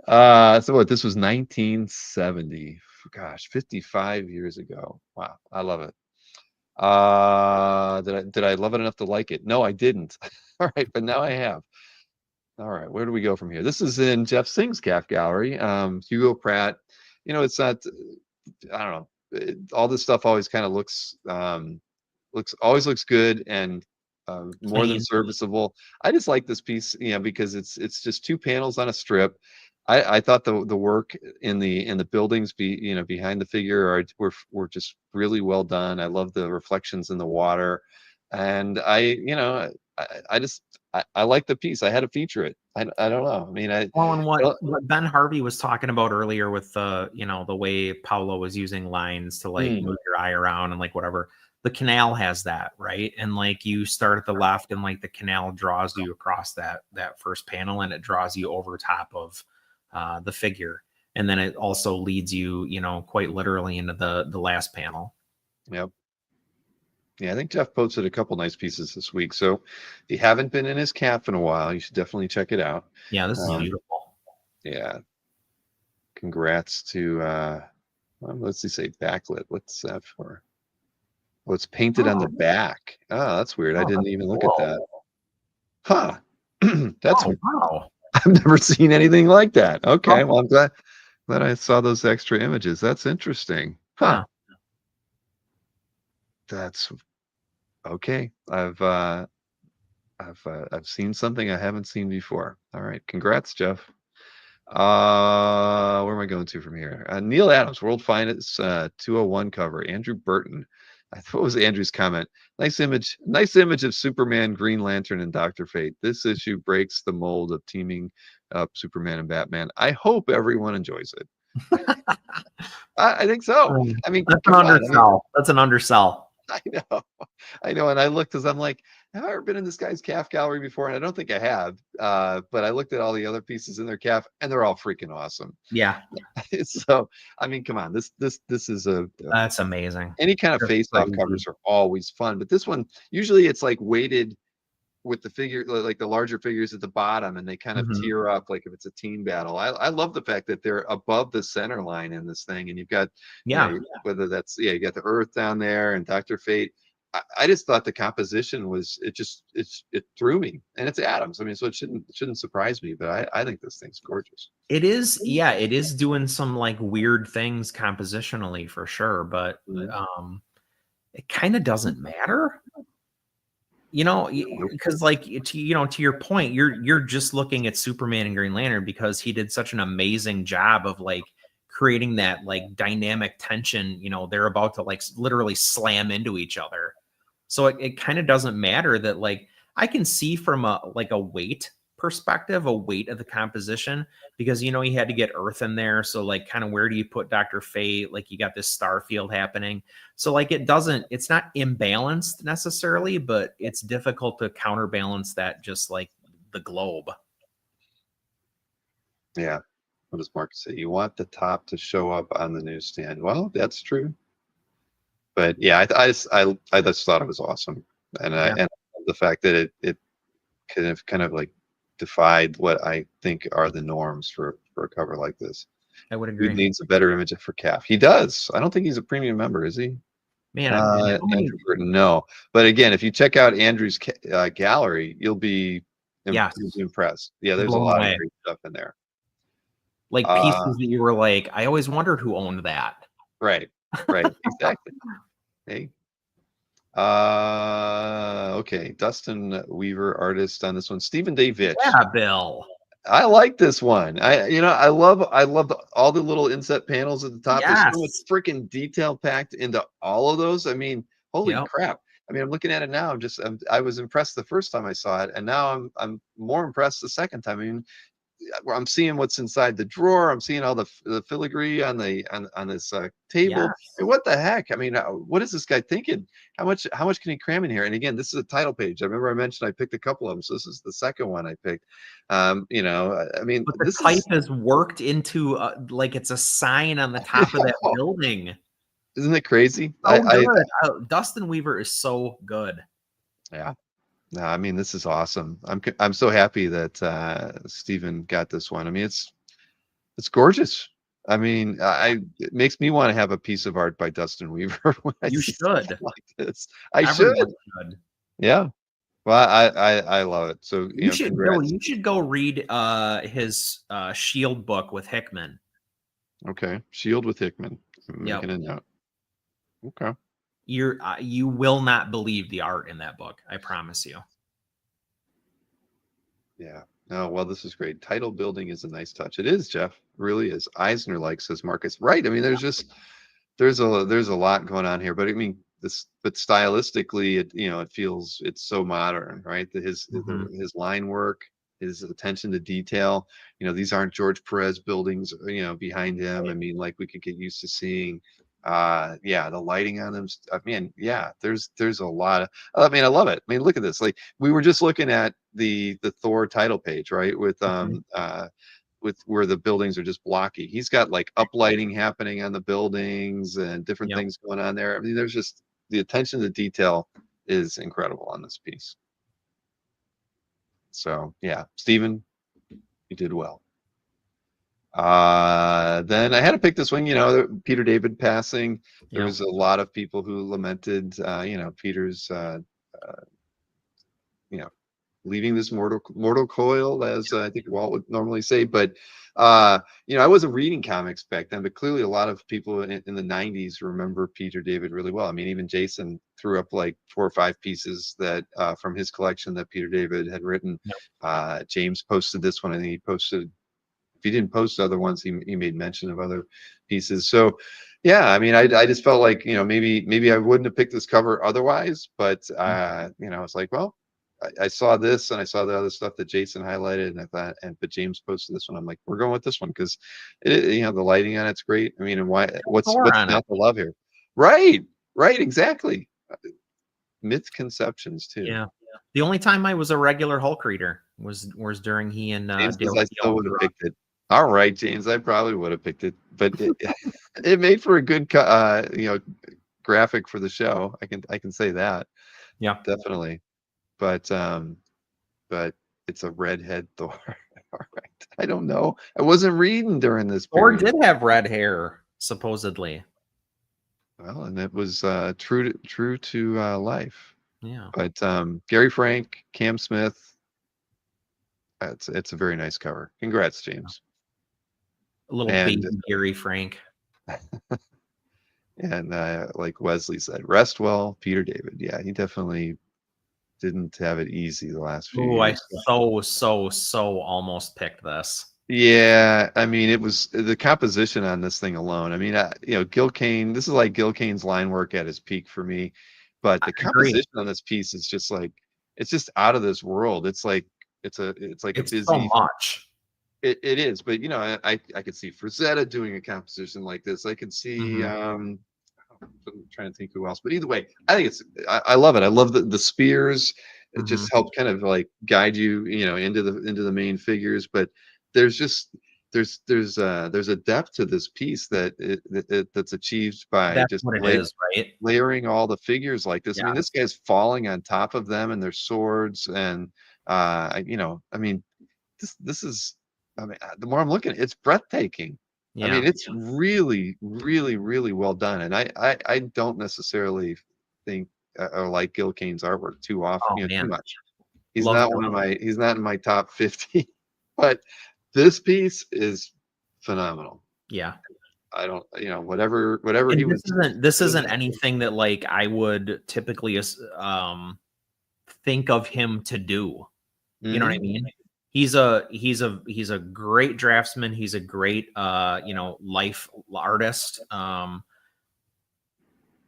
So what? This was 1970. Gosh, 55 years ago. Wow, I love it. Did I love it enough to like it? No, I didn't. All right, but now I have. All right, where do we go from here? This is in Jeff Singh's Calf Gallery. Hugo Pratt. It's not. I don't know. All this stuff always kind of looks good and more than Clean. serviceable. I just like this piece, because it's just two panels on a strip. I thought the work in the buildings behind the figure were just really well done. I love the reflections in the water, and I like the piece. I had to feature it. I don't know. I mean, Well, and I don't- what Ben Harvey was talking about earlier with the way Paulo was using lines to like move your eye around and like whatever. The canal has that, right? And like you start at the left and like the canal draws you across that first panel, and it draws you over top of the figure. And then it also leads you, quite literally into the last panel. Yep. Yeah, I think Jeff posted a couple nice pieces this week. So if you haven't been in his calf in a while, you should definitely check it out. Yeah, this is beautiful. Yeah. Congrats to Let's see, say backlit. What's that for? Oh, it's painted on the back. Oh, that's weird. I didn't even look at that. Huh. That's Oh, wow. I've never seen anything like that. Okay, Oh. well, I'm glad I saw those extra images. That's interesting. Huh. Yeah. That's okay. I've seen something I haven't seen before. All right, congrats, Jeff. Where am I going to from here? Neil Adams, World Finest 201 cover. Andrew Burton. What was Andrew's comment? Nice image of Superman, Green Lantern, and Dr. Fate. This issue breaks the mold of teaming up Superman and Batman. I hope everyone enjoys it. I think so. I mean, that's an come on. undersell. That's an undersell. I know. And I looked because I'm like, have I ever been in this guy's calf gallery before? And I don't think I have. But I looked at all the other pieces in their calf, and they're all freaking awesome. Yeah. So, I mean, come on, this is That's amazing. Any kind of face-off covers are always fun, but this one usually it's like weighted with the figure, like the larger figures at the bottom, and they kind of tear up like if it's a team battle. I love the fact that they're above the center line in this thing, and you've got whether that's you got the Earth down there and Dr. Fate. I just thought the composition was it threw me, and it's Adams. I mean, so it shouldn't surprise me, but I think this thing's gorgeous. It is, yeah, it is doing some like weird things compositionally for sure, but it kind of doesn't matter. Because like to your point, you're just looking at Superman and Green Lantern because he did such an amazing job of like creating that like dynamic tension. They're about to like literally slam into each other. So it kind of doesn't matter that like I can see from a weight perspective, a weight of the composition, because he had to get Earth in there. So like kind of where do you put Dr. Fate? Like you got this star field happening. So like it's not imbalanced necessarily, but it's difficult to counterbalance that just like the globe. Yeah. What does Mark say? You want the top to show up on the newsstand. Well, that's true. But yeah, I just thought it was awesome. And and the fact that it kind of like defied what I think are the norms for a cover like this. I would agree. He needs a better image for Calf. He does. I don't think he's a premium member, is he? Man, Andrew Burton, no. But again, if you check out Andrew's gallery, you'll be impressed. Yeah, there's a lot of great stuff in there. Like pieces that you were like, I always wondered who owned that. Right. Exactly. Hey. Okay. Dustin Weaver, artist on this one. Stephen David. Yeah, Bill. I like this one. I love all the little inset panels at the top. Yes. There's so much freaking detail packed into all of those. I mean, holy crap. I mean, I'm looking at it now. I was impressed the first time I saw it, and now I'm more impressed the second time. I mean, I'm seeing what's inside the drawer. I'm seeing all the filigree on this table. Yes. And what the heck? I mean, what is this guy thinking? How much can he cram in here? And again, this is a title page. I remember I mentioned I picked a couple of them, so this is the second one I picked. I mean, but the type is worked into like it's a sign on the top of that building. Isn't it crazy? Dustin Weaver is so good. Yeah. No, I mean, this is awesome. I'm so happy that Stephen got this one. I mean, it's gorgeous. I mean, it makes me want to have a piece of art by Dustin Weaver. When you should like this. I should. Yeah. Well, I love it. So you should go read his Shield book with Hickman. Okay, Shield with Hickman. I'm making a note. Okay. You will not believe the art in that book. I promise you. Yeah. No, well, this is great. Title building is a nice touch. It is, Jeff. It really is. Eisner likes says Marcus. Right. I mean, there's a lot going on here, but I mean but stylistically it feels it's so modern, right? His line work, his attention to detail. These aren't George Perez buildings, behind him. I mean, like we could get used to seeing. The lighting on them. I mean, there's a lot of. I mean, I love it. I mean, look at this. Like we were just looking at the Thor title page, right? With with where the buildings are just blocky. He's got like uplighting happening on the buildings and different things going on there. I mean, there's just the attention to detail is incredible on this piece. So yeah, Stephen, you did well. Then I had to pick this one, Peter David passing. There Yeah. was a lot of people who lamented, Peter's, you know, leaving this mortal coil, as I think Walt would normally say. But I wasn't reading comics back then, but clearly a lot of people in the '90s remember Peter David really well. I mean, even Jason threw up like 4 or 5 pieces that from his collection that Peter David had written. James posted this one, and he posted. If he didn't post other ones, he made mention of other pieces. So, yeah, I mean, I just felt like maybe I wouldn't have picked this cover otherwise, but it's like, well, I saw this and I saw the other stuff that Jason highlighted, and I thought, but James posted this one. I'm like, we're going with this one because the lighting on it's great. I mean, and what's Thor on not it. to love here? Right, exactly. Misconceptions too. Yeah. The only time I was a regular Hulk reader was during he and James says Dale I still would have picked it. All right, James, I probably would have picked it, but it made for a good graphic for the show. I can say that. Yeah. Definitely. But it's a redhead Thor. All right. I don't know. I wasn't reading during this Thor period. did have red hair, supposedly. Well, and it was true to life. Yeah. But Gary Frank, Cam Smith, it's a very nice cover. Congrats, James. A little baby Gary Frank. And like Wesley said, rest well, Peter David. Yeah, he definitely didn't have it easy the last few years. I so almost picked this. Yeah, I mean, it was the composition on this thing alone. I mean, Gil Kane. This is like Gil Kane's line work at his peak for me. But the composition on this piece is just like it's just out of this world. It's like it's a busy. So much. It is, but I could see Frazetta doing a composition like this. I could see I'm trying to think who else, but either way, I think I love it. I love the spears. It just helped kind of like guide you, into the main figures. But there's a depth to this piece that's achieved by That's just what it is, right? layering all the figures like this. Yeah. I mean, this guy's falling on top of them and their swords, and I mean, this is. I mean, the more I'm looking, it's breathtaking. Yeah. I mean, it's really, really, really well done. And I don't necessarily think or like Gil Kane's artwork too often, too much. He's not he's not in my top 50, but this piece is phenomenal. Yeah. I don't, whatever he was. This isn't anything that like I would typically think of him to do. You know what I mean? He's a great draftsman. He's a great life artist.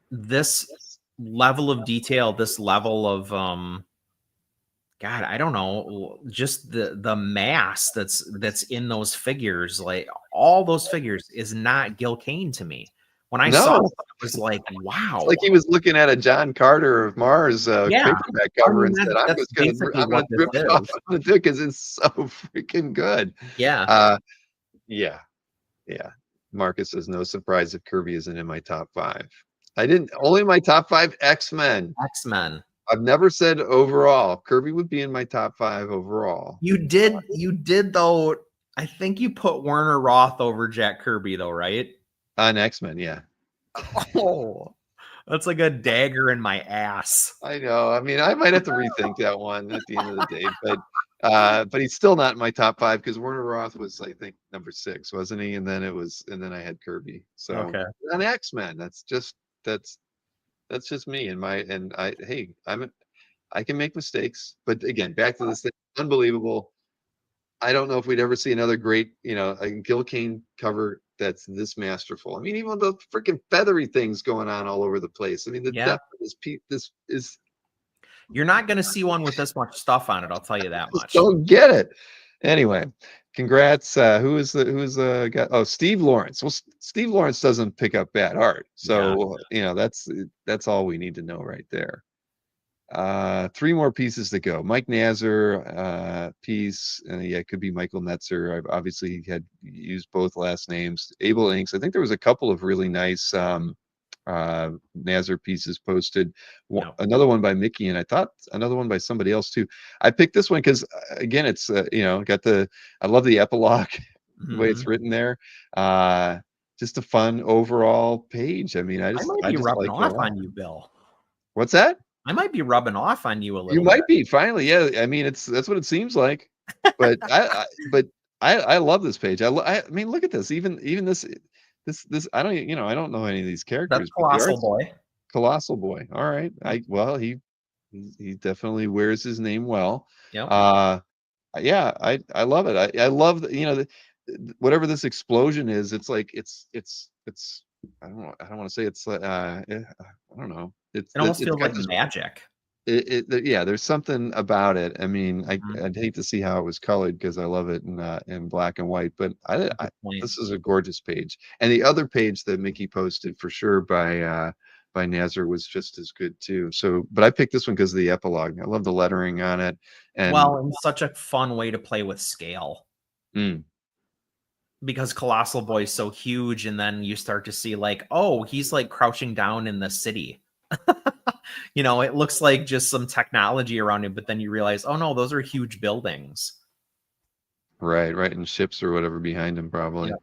This level of detail, this level of God, I don't know, just the mass that's in those figures, like all those figures is not Gil Kane to me. When I saw it, I was like, wow. It's like he was looking at a John Carter of Mars paperback cover and said, I'm going to rip it off. I'm going to do it because it's so freaking good. Yeah. Yeah. Marcus says, no surprise if Kirby isn't in my top 5. Only my top 5 X-Men. I've never said overall. Kirby would be in my top 5 overall. You did though. I think you put Werner Roth over Jack Kirby though, right? On X-Men, yeah. Oh, that's like a dagger in my ass. I know. I mean, I might have to rethink that one at the end of the day, but he's still not in my top 5 because Werner Roth was, I think, number 6, wasn't he? And then I had Kirby. So okay. On X-Men, that's just me I can make mistakes, but again, back to this thing, unbelievable. I don't know if we'd ever see another great, a Gil Kane cover that's this masterful. I mean, even the freaking feathery things going on all over the place. I mean, the depth of this is. You're not going to see one with this much stuff on it. I'll tell you that much. Don't get it. Anyway, congrats. Who is the guy? Oh, Steve Lawrence. Well, Steve Lawrence doesn't pick up bad art, so that's all we need to know right there. 3 more pieces to go. Mike Nazar piece, it could be Michael Netzer. I've obviously had used both last names. Able Inks. I think there was a couple of really nice Nazar pieces posted. Another one by Mickey, and I thought another one by somebody else too. I picked this one because again, it's I love the epilogue the way it's written there. Just a fun overall page. I mean, I might I be just rubbing like it a off lot. on you, Bill. What's that? I might be rubbing off on you a You little might bit. be finally. Yeah. I mean, that's what it seems like. But I love this page. I mean, look at this. Even this. I don't I don't know any of these That's characters, but the Colossal art's Boy. Colossal Boy. All right. Well, he definitely wears his name well. Yep. Yeah, I love it. I love whatever this explosion is. It's like it's I don't want to say it's I don't know. It almost It's feels got like this magic. yeah, there's something about it. I mean, Mhm. I'd hate to see how it was colored because I love it in black and white, but Good point. this is a gorgeous page. And the other page that Mickey posted for sure by Nazar was just as good too. So, but I picked this one because of the epilogue. I love the lettering on it. And Well, and such a fun way to play with scale. mm, Because Colossal Boy is so huge, and then you start to see like, oh, he's like crouching down in the city. It looks like just some technology around him, but then you realize, oh no, those are huge buildings. right, and ships or whatever behind him probably. Yep.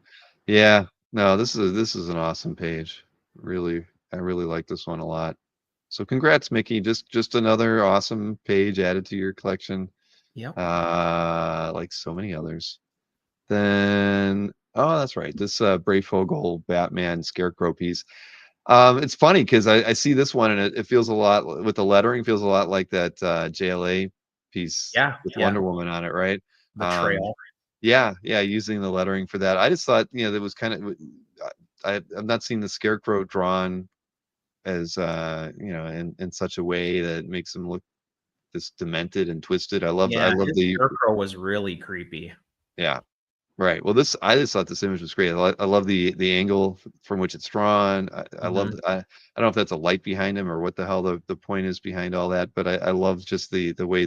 Yeah. No, this is an awesome page. Really, I really like this one a lot. So congrats, Mickey. Just another awesome page added to your collection. Yep. Like so many others. Then oh, that's right. This Brayfogle Batman Scarecrow piece. It's funny because I see this one and it feels a lot with the lettering feels a lot like that JLA piece Yeah, with yeah. Wonder Woman on it, right? The trail. Yeah, using the lettering for that. I just thought, that was kind of I've not seen the Scarecrow drawn as in such a way that makes him look this demented and twisted. I love Yeah, his the Scarecrow was really creepy. yeah. Right. Well, I just thought this image was great. I love the angle from which it's drawn. I love Mhm. I don't know if that's a light behind him or what the hell the point is behind all that, but I love just the way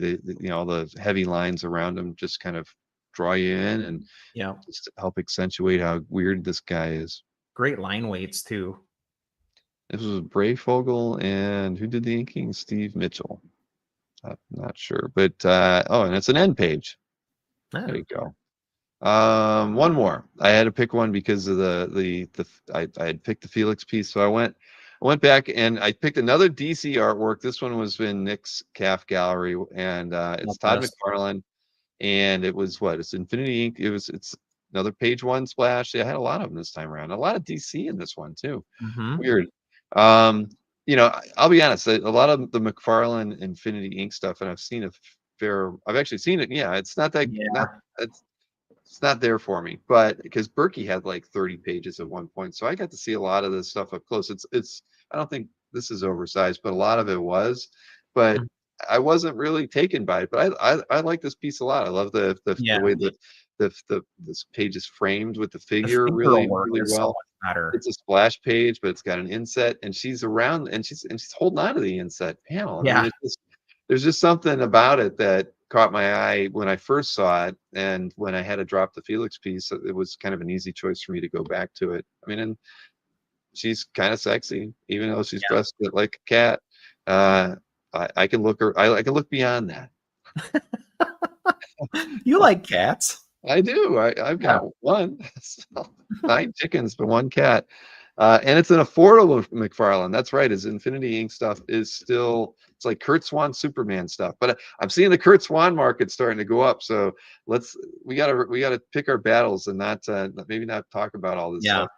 all the heavy lines around him just kind of draw you in and Yeah. just help accentuate how weird this guy is. Great line weights too. This was Brayfogle and who did the inking? Steve Mitchell. I'm not sure, but and it's an end page. Ah, There you go. One more. I had to pick one because of I had picked the Felix piece, so I went back and I picked another DC artwork. This one was in Nick's Calf Gallery, and it's Todd this. McFarlane, and it's Infinity Ink. It's another page one splash. Yeah, I had a lot of them this time around. A lot of DC in this one too. Mhm. Weird. I'll be honest. A lot of the McFarlane Infinity Ink stuff, and I've actually seen it. Yeah, it's not that Yeah. it's not there for me, but because Berkey had like 30 pages at one point, so I got to see a lot of this stuff up close. It's I don't think this is oversized, but a lot of it was, but Mhm. I wasn't really taken by it. But I like this piece a lot. I love the Yeah. way that this page is framed with the The figure finger really work is so well. much better. It's a splash page, but it's got an inset, and she's around and she's holding on to the inset panel. I mean, Yeah. there's just something about it that caught my eye when I first saw it, and when I had to drop the Felix piece, it was kind of an easy choice for me to go back to it. I mean, and she's kind of sexy, even though she's dressed like a cat. I can look I can look beyond that. You like cats. I do. I've got one. So, 9 chickens but 1 cat. And it's an affordable McFarlane. That's right. His Infinity Ink stuff is still, it's like Kurt Swan Superman stuff. But I'm seeing the Kurt Swan market starting to go up. So we gotta pick our battles and not maybe not talk about all this stuff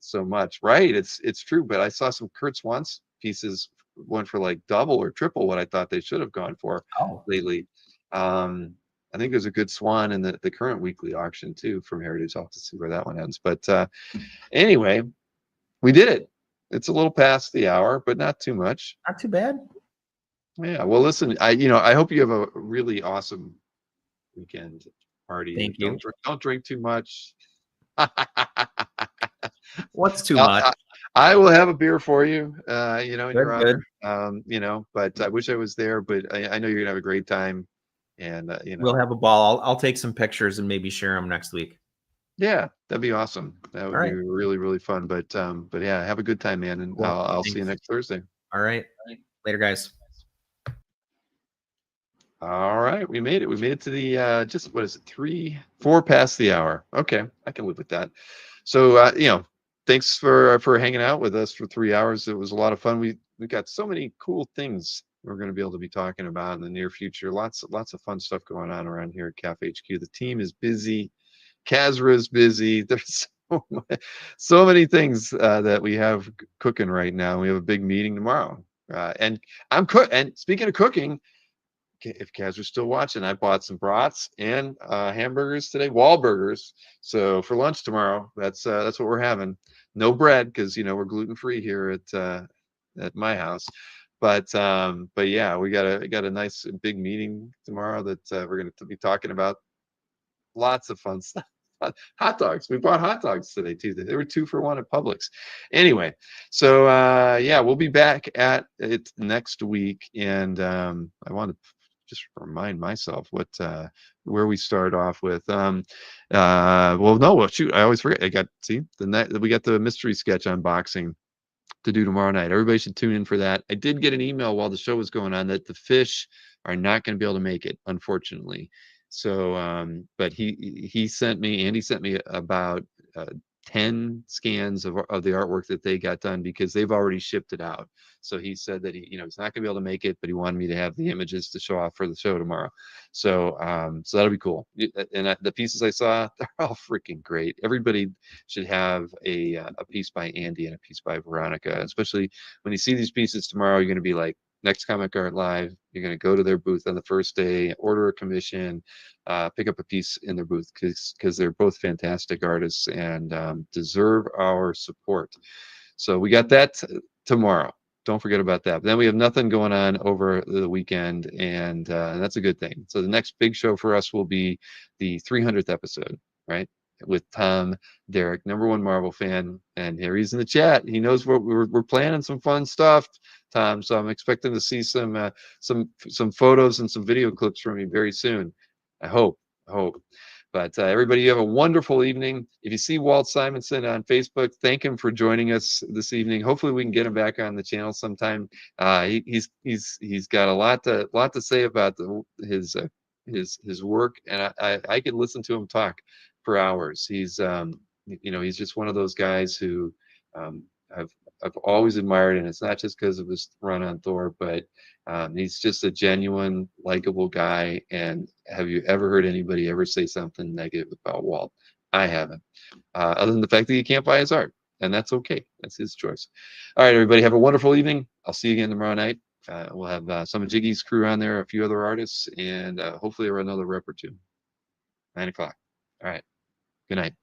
so much. Right. It's true. But I saw some Kurt Swan's pieces went for like double or triple what I thought they should have gone for lately. I think there's a good Swan in the current weekly auction too from Heritage. I'll have to see where that one ends. But anyway, we did it. It's a little past the hour, but not too much. Not too bad. Yeah. Well, listen, I hope you have a really awesome weekend party. Thank you. Don't drink too much. What's too much? I will have a beer for you, in your Good. honor. But I wish I was there, but I know you're gonna have a great time. And We'll have a ball. I'll take some pictures and maybe share them next week. Yeah, that'd be awesome. That would All right. be really, really fun. But yeah, have a good time, man. And Cool. I'll see you next Thursday. All right. Later, guys. All right, we made it. We made it to the just what is it, 4 past the hour. Okay, I can live with that. So thanks for hanging out with us for 3 hours. It was a lot of fun. We got so many cool things we're going to be able to be talking about in the near future. Lots of fun stuff going on around here at CAF HQ. The team is busy. Kazra is busy. There's so many things that we have cooking right now. We have a big meeting tomorrow, and I'm cook. And speaking of cooking, if Kaz are still watching, I bought some brats and hamburgers today, Wahlburgers. So for lunch tomorrow, that's what we're having. No bread because we're gluten free here at my house. But yeah, we got a nice big meeting tomorrow that we're going to be talking about lots of fun stuff. Hot dogs. We bought hot dogs today too. They were 2 for 1 at Publix. Anyway, so yeah, we'll be back at it next week, and I want to just remind myself where we start off with. Well, no, well, shoot, I always forget. We got the mystery sketch unboxing to do tomorrow night. Everybody should tune in for that. I did get an email while the show was going on that the fish are not going to be able to make it, unfortunately. So, but Andy sent me about 10 scans of the artwork that they got done because they've already shipped it out. So he said that he's not gonna be able to make it, but he wanted me to have the images to show off for the show tomorrow. So, so that'll be cool. And the pieces I saw, they're all freaking great. Everybody should have a piece by Andy and a piece by Veronica, especially when you see these pieces tomorrow. You're gonna be like, next Comic Art Live, you're going to go to their booth on the first day, order a commission, pick up a piece in their booth because they're both fantastic artists and deserve our support. So we got that tomorrow. Don't forget about that. But then we have nothing going on over the weekend, and that's a good thing. So the next big show for us will be the 300th episode, right? With Tom Derek, #1 Marvel fan, and here he's in the chat. He knows we're planning some fun stuff, Tom. So I'm expecting to see some photos and some video clips from you very soon. I hope. But everybody, you have a wonderful evening. If you see Walt Simonson on Facebook, thank him for joining us this evening. Hopefully, we can get him back on the channel sometime. He's got a lot to say about his work, and I could listen to him talk for hours. He's just one of those guys who um, I've always admired, and it's not just because of his run on Thor, but he's just a genuine, likable guy. And have you ever heard anybody ever say something negative about Walt? I haven't, other than the fact that you can't buy his art, and that's okay. That's his choice. All right, everybody, have a wonderful evening. I'll see you again tomorrow night. We'll have some of Jiggy's crew on there, a few other artists, and hopefully another rep or two. 9 o'clock. All right. Good night.